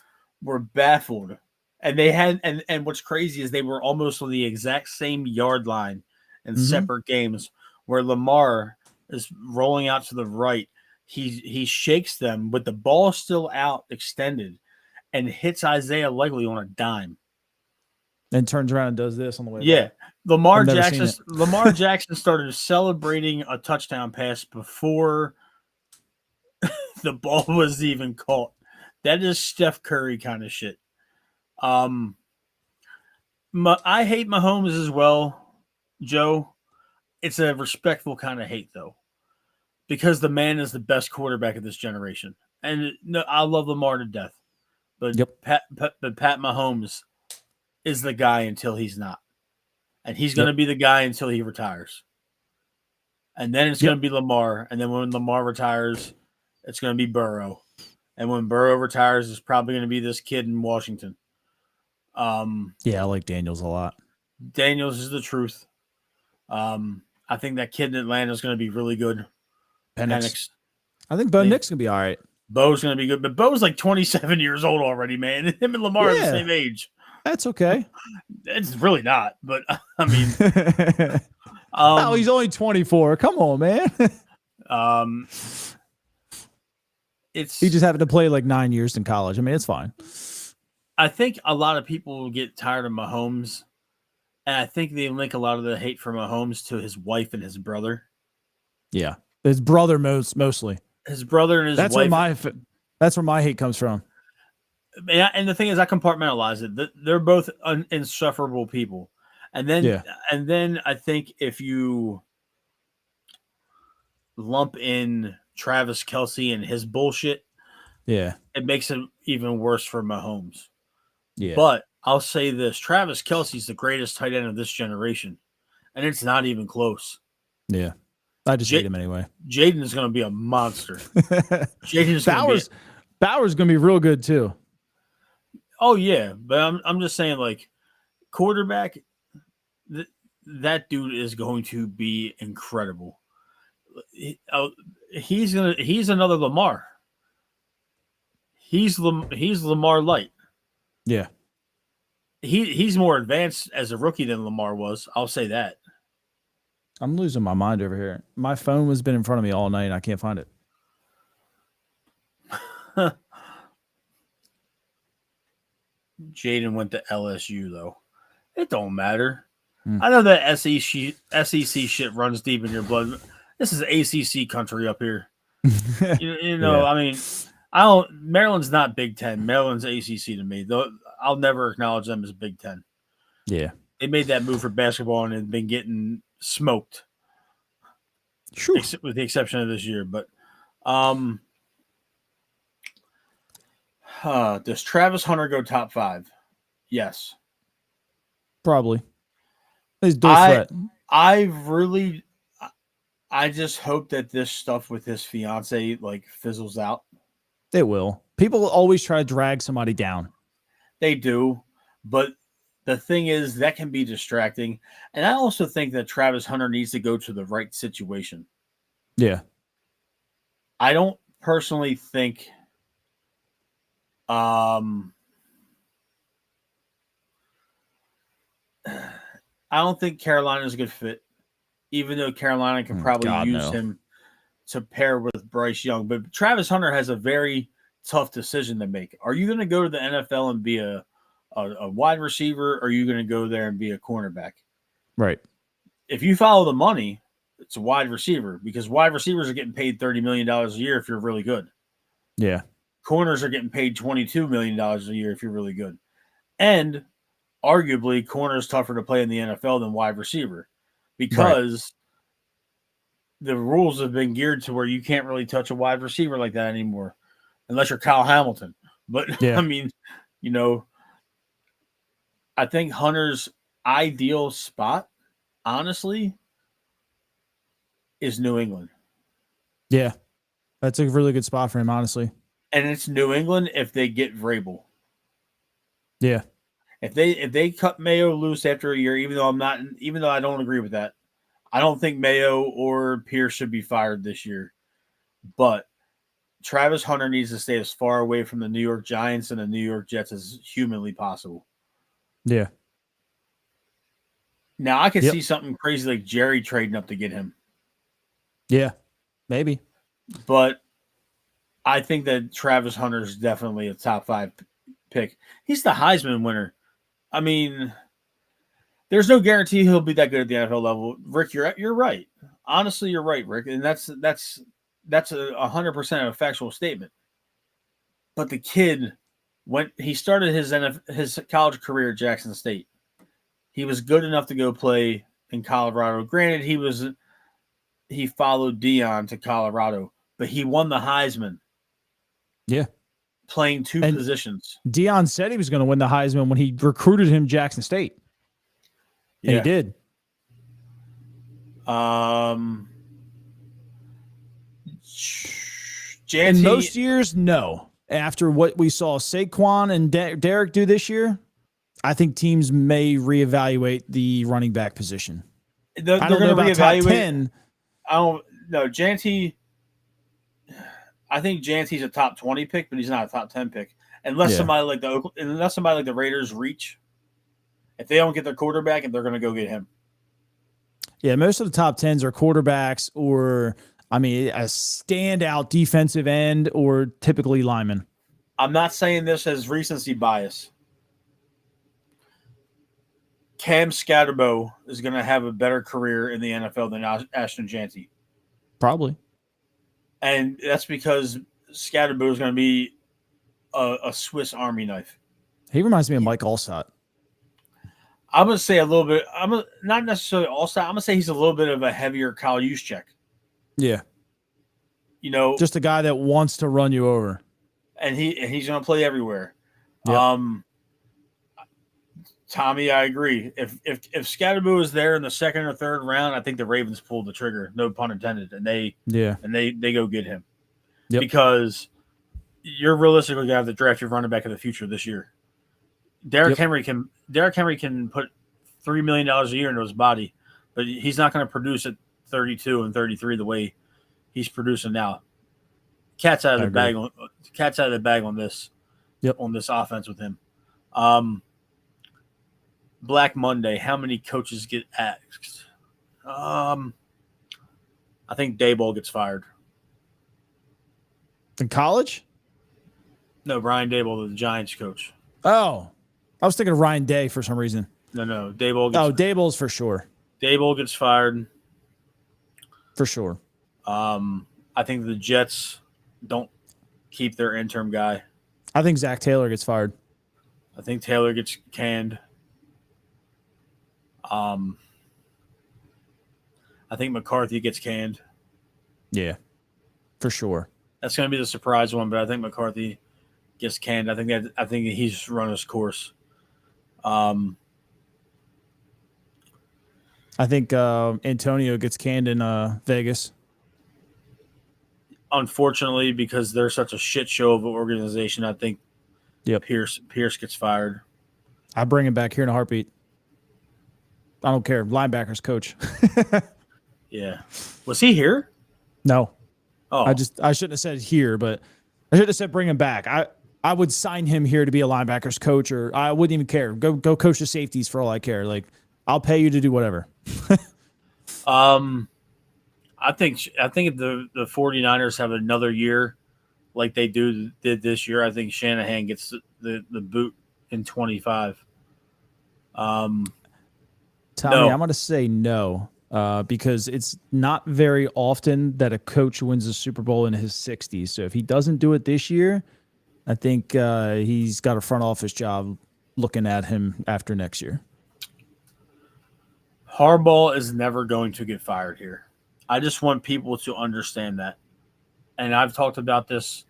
[SPEAKER 2] were baffled. And they had, and what's crazy is they were almost on the exact same yard line in separate games, where Lamar is rolling out to the right. He shakes them with the ball still out, extended, and hits Isaiah Likely on a dime.
[SPEAKER 1] And turns around and does this on the way
[SPEAKER 2] back. Lamar Jackson started celebrating a touchdown pass before the ball was even caught. That is Steph Curry kind of shit. I hate Mahomes as well, Joe. It's a respectful kind of hate, though, because the man is the best quarterback of this generation. And I love Lamar to death. But Pat Mahomes is the guy until he's not. And he's going to be the guy until he retires. And then it's going to be Lamar. And then when Lamar retires, it's going to be Burrow. And when Burrow retires, it's probably going to be this kid in Washington.
[SPEAKER 1] I like Daniels a lot.
[SPEAKER 2] Daniels is the truth. I think that kid in Atlanta is going to be really good.
[SPEAKER 1] Penix. I think Bo Nix going to be all right.
[SPEAKER 2] Bo's going to be good, but Bo's like 27 years old already, man. Him and Lamar are the same age.
[SPEAKER 1] That's okay.
[SPEAKER 2] It's really not, but I mean,
[SPEAKER 1] he's only 24. Come on, man. He just happened to play like 9 years in college. I mean, it's fine.
[SPEAKER 2] I think a lot of people get tired of Mahomes, and I think they link a lot of the hate for Mahomes to his wife and his brother.
[SPEAKER 1] Yeah, his brother mostly.
[SPEAKER 2] His brother and his
[SPEAKER 1] That's where
[SPEAKER 2] wife.
[SPEAKER 1] that's where my hate comes from.
[SPEAKER 2] And the thing is, I compartmentalize it. They're both insufferable people, and
[SPEAKER 1] Yeah,
[SPEAKER 2] then I think if you lump in Travis Kelce and his bullshit,
[SPEAKER 1] yeah,
[SPEAKER 2] it makes it even worse for Mahomes.
[SPEAKER 1] yeah,
[SPEAKER 2] But I'll say this: Travis Kelce's the greatest tight end of this generation, and it's not even close.
[SPEAKER 1] yeah. I just hate him anyway.
[SPEAKER 2] Jaden is going to be a monster. Jaden is going to be.
[SPEAKER 1] Bauer's going to be real good too.
[SPEAKER 2] Oh yeah, but I'm just saying, like, quarterback, that dude is going to be incredible. He's another Lamar. He's Lamar light.
[SPEAKER 1] Yeah,
[SPEAKER 2] He's more advanced as a rookie than Lamar was. I'll say that.
[SPEAKER 1] I'm losing my mind over here. My phone has been in front of me all night and I can't find it.
[SPEAKER 2] Jaden went to LSU though. It don't matter. I know that SEC shit runs deep in your blood. This is ACC country up here. You know,
[SPEAKER 1] Yeah.
[SPEAKER 2] I mean, I don't. Maryland's not Big Ten. Maryland's ACC to me. Though I'll never acknowledge them as Big Ten.
[SPEAKER 1] Yeah.
[SPEAKER 2] They made that move for basketball and have been getting smoked,
[SPEAKER 1] Sure.
[SPEAKER 2] with the exception of this year. But does Travis Hunter go top 5? Yes.
[SPEAKER 1] Probably. He's dual threat.
[SPEAKER 2] I just hope that this stuff with his fiance like fizzles out.
[SPEAKER 1] It will. People always try to drag somebody down.
[SPEAKER 2] They do, but the thing is that can be distracting. And I also think that Travis Hunter needs to go to the right situation.
[SPEAKER 1] Yeah.
[SPEAKER 2] I don't personally think I don't think Carolina's a good fit, even though Carolina can probably use him to pair with Bryce Young. But Travis Hunter has a very tough decision to make. Are you going to go to the NFL and be a wide receiver, or are you going to go there and be a cornerback?
[SPEAKER 1] Right.
[SPEAKER 2] If you follow the money, it's a wide receiver because wide receivers are getting paid $30 million a year if you're really good.
[SPEAKER 1] Yeah.
[SPEAKER 2] Corners are getting paid $22 million a year if you're really good. And arguably, corner is tougher to play in the NFL than wide receiver because the rules have been geared to where you can't really touch a wide receiver like that anymore unless you're Kyle Hamilton. But, I mean, you know, I think Hunter's ideal spot, honestly, is New England.
[SPEAKER 1] Yeah. That's a really good spot for him, honestly.
[SPEAKER 2] And it's New England if they get Vrabel.
[SPEAKER 1] Yeah.
[SPEAKER 2] If they cut Mayo loose after a year, even though I don't agree with that, I don't think Mayo or Pierce should be fired this year. But Travis Hunter needs to stay as far away from the New York Giants and the New York Jets as humanly possible.
[SPEAKER 1] Yeah.
[SPEAKER 2] Now I could see something crazy like Jerry trading up to get him.
[SPEAKER 1] Yeah. Maybe.
[SPEAKER 2] But I think that Travis Hunter is definitely a top 5 pick. He's the Heisman winner. I mean, there's no guarantee he'll be that good at the NFL level. Rick, you're right. Honestly, you're right, Rick, and that's a 100% a factual statement. But the kid, when he started his college career at Jackson State, he was good enough to go play in Colorado. Granted, he followed Deion to Colorado, but he won the Heisman.
[SPEAKER 1] Yeah.
[SPEAKER 2] Playing two positions.
[SPEAKER 1] Deion said he was going to win the Heisman when he recruited him to Jackson State. And he did. In most years, no. After what we saw Saquon and Derek do this year, I think teams may reevaluate the running back position.
[SPEAKER 2] They're
[SPEAKER 1] I don't know about top 10.
[SPEAKER 2] I don't know. Janty, I think Janty's a top 20 pick, but he's not a top 10 pick. Unless somebody like the Raiders reach. If they don't get their quarterback, and they're going to go get him.
[SPEAKER 1] Yeah, most of the top 10s are quarterbacks or, a standout defensive end or typically lineman.
[SPEAKER 2] I'm not saying this as recency bias. Cam Scatterbo is going to have a better career in the NFL than Ashton Janty.
[SPEAKER 1] Probably.
[SPEAKER 2] And that's because Scatterbo is going to be a Swiss Army knife.
[SPEAKER 1] He reminds me of Mike Allstott.
[SPEAKER 2] I'm going to say a little bit. Not necessarily Allstott. I'm going to say he's a little bit of a heavier Kyle Juszczyk.
[SPEAKER 1] Yeah.
[SPEAKER 2] You know,
[SPEAKER 1] just a guy that wants to run you over.
[SPEAKER 2] And he's going to play everywhere.
[SPEAKER 1] Yep.
[SPEAKER 2] Tommy, I agree. If Scatterbo is there in the second or third round, I think the Ravens pulled the trigger, no pun intended, and they go get him.
[SPEAKER 1] Yep.
[SPEAKER 2] Because you're realistically going to have to draft your running back of the future this year. Derrick Henry can put $3 million a year into his body, but he's not going to produce at 32 and 33 the way he's producing now. Cat's out of the bag on this.
[SPEAKER 1] Yep.
[SPEAKER 2] On this offense with him. Black Monday, how many coaches get axed? I think Daboll gets fired.
[SPEAKER 1] In college?
[SPEAKER 2] No, Brian Daboll, the Giants coach.
[SPEAKER 1] Oh, I was thinking of Ryan Day for some reason.
[SPEAKER 2] No, Daboll gets fired.
[SPEAKER 1] Daboll's for sure.
[SPEAKER 2] Daboll gets fired.
[SPEAKER 1] For sure.
[SPEAKER 2] I think the Jets don't keep their interim guy.
[SPEAKER 1] I think Zach Taylor gets fired.
[SPEAKER 2] I think Taylor gets canned. I think McCarthy gets canned.
[SPEAKER 1] Yeah, for sure.
[SPEAKER 2] That's going to be the surprise one, but I think McCarthy gets canned. I think he's run his course.
[SPEAKER 1] I think Antonio gets canned in Vegas.
[SPEAKER 2] Unfortunately, because they're such a shit show of an organization, I think Pierce gets fired.
[SPEAKER 1] I bring him back here in a heartbeat. I don't care. Linebackers coach.
[SPEAKER 2] Yeah. Was he here?
[SPEAKER 1] No.
[SPEAKER 2] Oh.
[SPEAKER 1] I shouldn't have said here, but I should have said bring him back. I would sign him here to be a linebackers coach, or I wouldn't even care. Go coach the safeties for all I care. Like, I'll pay you to do whatever.
[SPEAKER 2] I think if the 49ers have another year like they did this year, I think Shanahan gets the boot in 25.
[SPEAKER 1] Tommy,
[SPEAKER 2] no.
[SPEAKER 1] I'm going to say no because it's not very often that a coach wins a Super Bowl in his 60s. So if he doesn't do it this year, I think he's got a front office job looking at him after next year.
[SPEAKER 2] Harbaugh is never going to get fired here. I just want people to understand that. And I've talked about this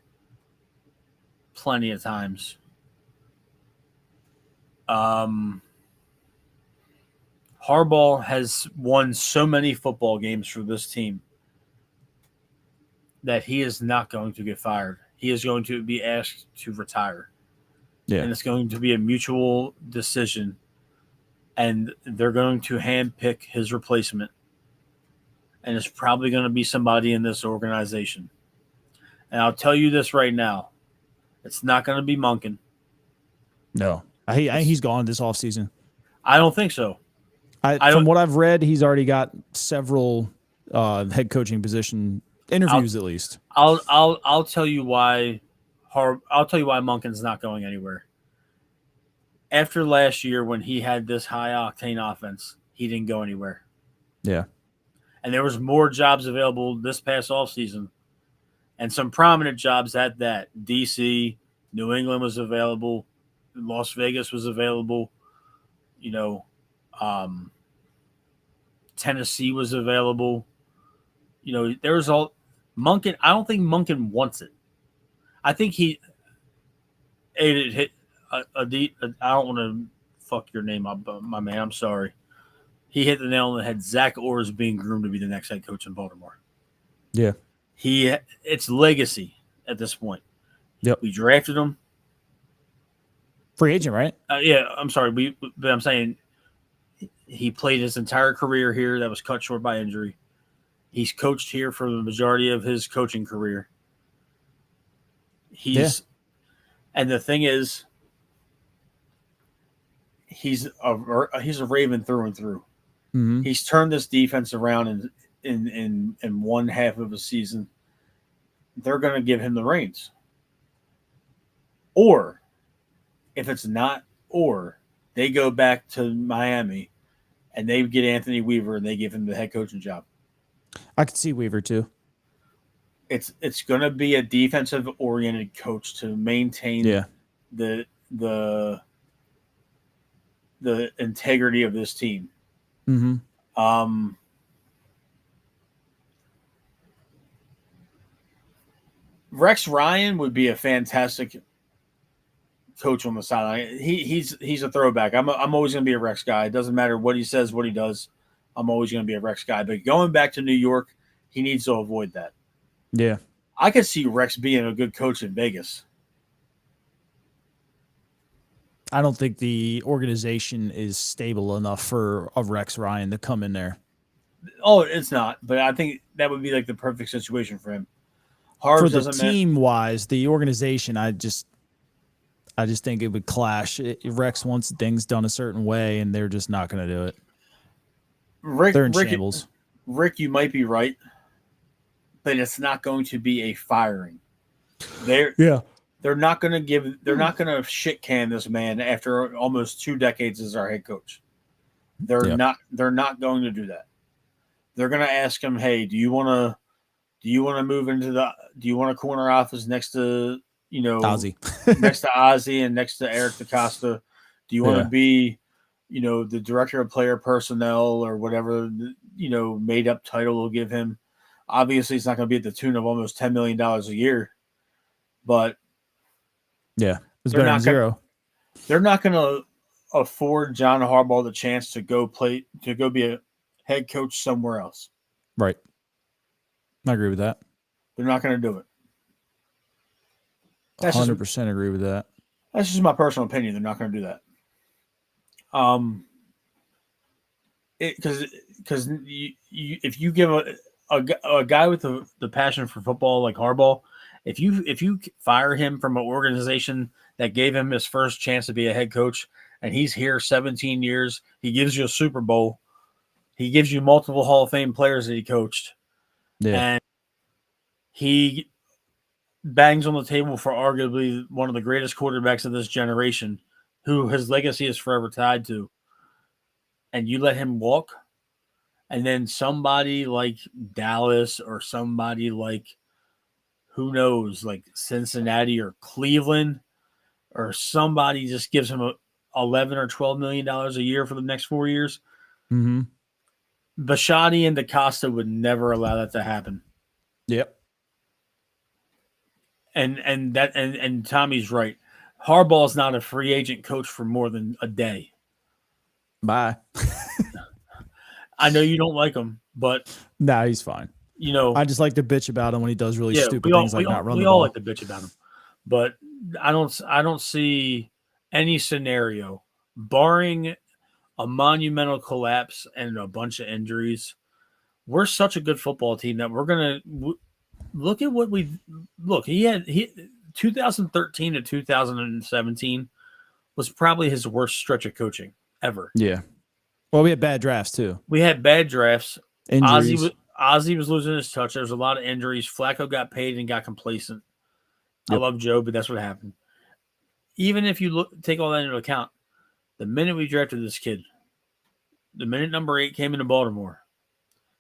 [SPEAKER 2] plenty of times. Harbaugh has won so many football games for this team that he is not going to get fired. He is going to be asked to retire.
[SPEAKER 1] Yeah.
[SPEAKER 2] And it's going to be a mutual decision. And they're going to handpick his replacement. And it's probably going to be somebody in this organization. And I'll tell you this right now. It's not going to be Monken.
[SPEAKER 1] No. I think he's gone this offseason.
[SPEAKER 2] I don't think so.
[SPEAKER 1] From what I've read, he's already got several head coaching position interviews, at least.
[SPEAKER 2] I'll tell you why. I'll tell you why Monken's not going anywhere. After last year, when he had this high octane offense, he didn't go anywhere.
[SPEAKER 1] Yeah.
[SPEAKER 2] And there was more jobs available this past offseason, and some prominent jobs at that. DC, New England was available, Las Vegas was available, Tennessee was available. There was all Monken. I don't think Monken wants it. I think he hit I don't want to fuck your name up, my man. I'm sorry. He hit the nail on the head. Zach Orr is being groomed to be the next head coach in Baltimore.
[SPEAKER 1] Yeah.
[SPEAKER 2] It's legacy at this point.
[SPEAKER 1] Yep.
[SPEAKER 2] We drafted him.
[SPEAKER 1] Free agent, right?
[SPEAKER 2] Yeah, I'm sorry. But I'm saying he played his entire career here. That was cut short by injury. He's coached here for the majority of his coaching career. And the thing is, he's a Raven through and through.
[SPEAKER 1] Mm-hmm.
[SPEAKER 2] He's turned this defense around in one half of a season. They're going to give him the reins. Or, if it's not or, They go back to Miami, and they get Anthony Weaver, and they give him the head coaching job.
[SPEAKER 1] I could see Weaver too.
[SPEAKER 2] It's going to be a defensive oriented coach to maintain the integrity of this team.
[SPEAKER 1] Mm-hmm.
[SPEAKER 2] Rex Ryan would be a fantastic coach on the sideline. He's a throwback. I'm always going to be a Rex guy. It doesn't matter what he says, what he does. I'm always going to be a Rex guy. But going back to New York, he needs to avoid that.
[SPEAKER 1] Yeah.
[SPEAKER 2] I could see Rex being a good coach in Vegas.
[SPEAKER 1] I don't think the organization is stable enough for a Rex Ryan to come in there.
[SPEAKER 2] Oh, it's not. But I think that would be like the perfect situation for him.
[SPEAKER 1] For the team-wise, the organization, I just think it would clash. Rex wants things done a certain way, and they're just not going to do it. They're in shambles.
[SPEAKER 2] Rick, you might be right, but it's not going to be a firing. They're not going to shit can this man after almost 2 decades as our head coach. They're not going to do that. They're going to ask him, "Hey, do you want to move into do you want a corner office next to,
[SPEAKER 1] Ozzie,
[SPEAKER 2] next to Ozzie and next to Eric DaCosta? Do you want to be, the director of player personnel or whatever, made up title will give him? Obviously, it's not going to be at the tune of almost $10 million a year, but
[SPEAKER 1] it's better than zero.
[SPEAKER 2] They're not going to afford John Harbaugh the chance to go be a head coach somewhere else.
[SPEAKER 1] Right. I agree with that.
[SPEAKER 2] They're not going to do it.
[SPEAKER 1] 100% agree with that.
[SPEAKER 2] That's just my personal opinion. They're not going to do that. Because if you give a guy with the passion for football like Harbaugh, if you fire him from an organization that gave him his first chance to be a head coach, and he's here 17 years, he gives you a Super Bowl, he gives you multiple Hall of Fame players that he coached, and he bangs on the table for arguably one of the greatest quarterbacks of this generation, who his legacy is forever tied to, and you let him walk, and then somebody like Dallas or somebody like, who knows, like Cincinnati or Cleveland or somebody just gives him $11 or $12 million a year for the next 4 years.
[SPEAKER 1] Mm-hmm.
[SPEAKER 2] Bisciotti and DaCosta would never allow that to happen.
[SPEAKER 1] Yep.
[SPEAKER 2] And Tommy's right. Harbaugh's not a free agent coach for more than a day.
[SPEAKER 1] Bye.
[SPEAKER 2] I know you don't like him, but
[SPEAKER 1] nah, he's fine.
[SPEAKER 2] I
[SPEAKER 1] just like to bitch about him when he does really stupid things like not run the ball.
[SPEAKER 2] We all like to bitch about him, but I don't see any scenario, barring a monumental collapse and a bunch of injuries. We're such a good football team that we're gonna look at what we look. He 2013 to 2017 was probably his worst stretch of coaching ever.
[SPEAKER 1] Yeah. Well, we had bad drafts too.
[SPEAKER 2] We had bad drafts.
[SPEAKER 1] Injuries.
[SPEAKER 2] Ozzie was losing his touch. There was a lot of injuries. Flacco got paid and got complacent. Yep. I love Joe, but that's what happened. Even if you take all that into account, the minute we drafted this kid, the minute number 8 came into Baltimore,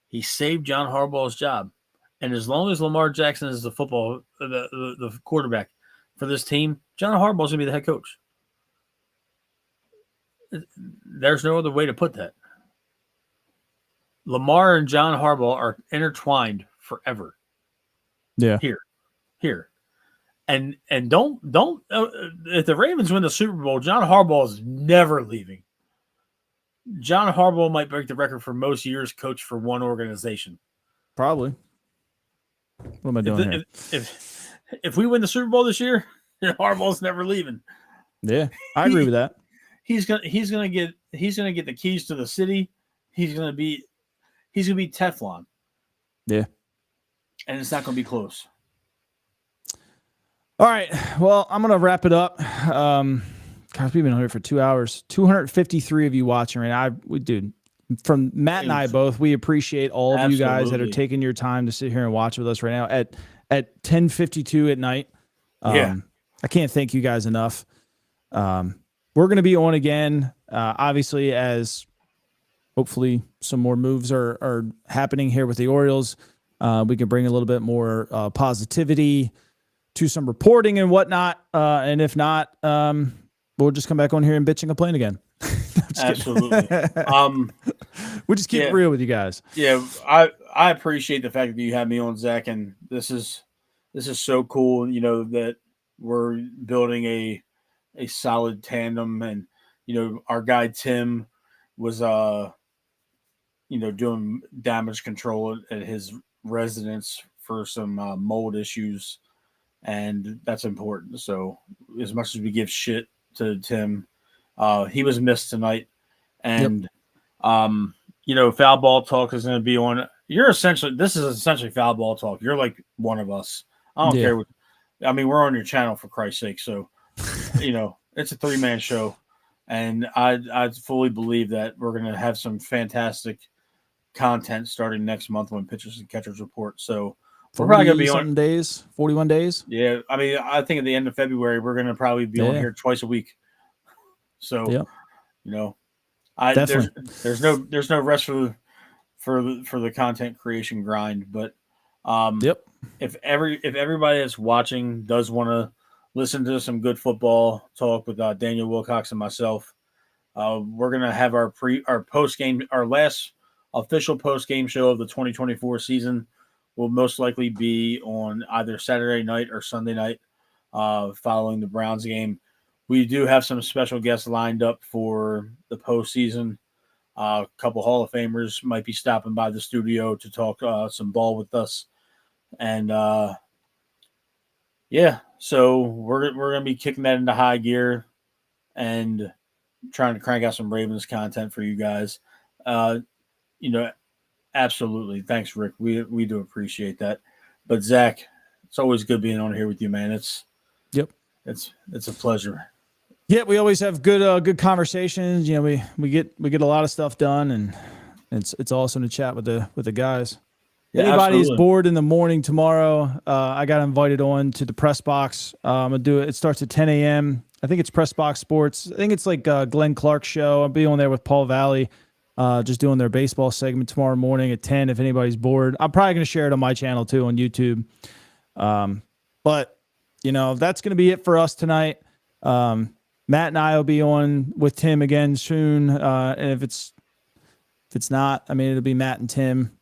[SPEAKER 2] he saved John Harbaugh's job. And as long as Lamar Jackson is the quarterback for this team, John Harbaugh's going to be the head coach. There's no other way to put that. Lamar and John Harbaugh are intertwined forever.
[SPEAKER 1] Yeah.
[SPEAKER 2] Here. And don't if the Ravens win the Super Bowl, John Harbaugh is never leaving. John Harbaugh might break the record for most years coached for one organization.
[SPEAKER 1] Probably. What am I doing here?
[SPEAKER 2] If we win the Super Bowl this year, Harbaugh's never leaving.
[SPEAKER 1] Yeah, I agree with that.
[SPEAKER 2] He's gonna get the keys to the city. He's gonna be Teflon.
[SPEAKER 1] Yeah,
[SPEAKER 2] and it's not gonna be close.
[SPEAKER 1] All right, well, I'm gonna wrap it up. Gosh, we've been here for 2 hours. 253 of you watching right now. Dude, from Matt and I both, we appreciate all of you guys that are taking your time to sit here and watch with us right now at 10:52 at night. I can't thank you guys enough. we're going to be on again, obviously, as hopefully some more moves are happening here with the Orioles. We can bring a little bit more positivity to some reporting and whatnot. And if not, we'll just come back on here and bitch and complain again.
[SPEAKER 2] Absolutely.
[SPEAKER 1] We just keep it real with you guys.
[SPEAKER 2] Yeah, I appreciate the fact that you have me on, Zach, and this is so cool. You know that we're building a solid tandem, and you know our guy Tim was doing damage control at his residence for some mold issues, and that's important. So as much as we give shit to Tim, he was missed tonight, and foul ball talk is going to be on. This is essentially foul ball talk. You're like one of us. I don't care what. I mean, we're on your channel for Christ's sake. So, it's a 3-man show, and I fully believe that we're going to have some fantastic content starting next month when pitchers and catchers report. So we're probably going to be on
[SPEAKER 1] 41 days.
[SPEAKER 2] Yeah, I mean, I think at the end of February we're going to probably be on here twice a week. So, there's no rest for the content creation grind, but if everybody that's watching does want to listen to some good football talk with Daniel Wilcox and myself, we're gonna have our last official post game show of the 2024 season will most likely be on either Saturday night or Sunday night, following the Browns game. We do have some special guests lined up for the postseason. A couple Hall of Famers might be stopping by the studio to talk some ball with us. And so we're going to be kicking that into high gear and trying to crank out some Ravens content for you guys. Absolutely. Thanks, Rick. We do appreciate that. But Zach, it's always good being on here with you, man. It's a pleasure.
[SPEAKER 1] Yeah, we always have good conversations. We get a lot of stuff done, and it's awesome to chat with the guys.
[SPEAKER 2] Yeah,
[SPEAKER 1] anybody is bored in the morning tomorrow, I got invited on to the press box. I'm gonna do it. It starts at 10 a.m. I think it's Press Box Sports. I think it's like Glenn Clark's show. I'll be on there with Paul Valley, just doing their baseball segment tomorrow morning at 10. If anybody's bored, I'm probably gonna share it on my channel too on YouTube. But that's gonna be it for us tonight. Matt and I will be on with Tim again soon. And if it's not, I mean, it'll be Matt and Tim.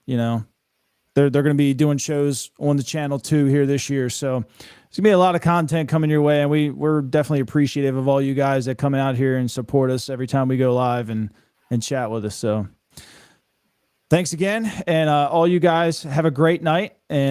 [SPEAKER 1] They're going to be doing shows on the channel too here this year. So there's gonna be a lot of content coming your way, and we're definitely appreciative of all you guys that come out here and support us every time we go live and chat with us. So thanks again, and all you guys have a great night. And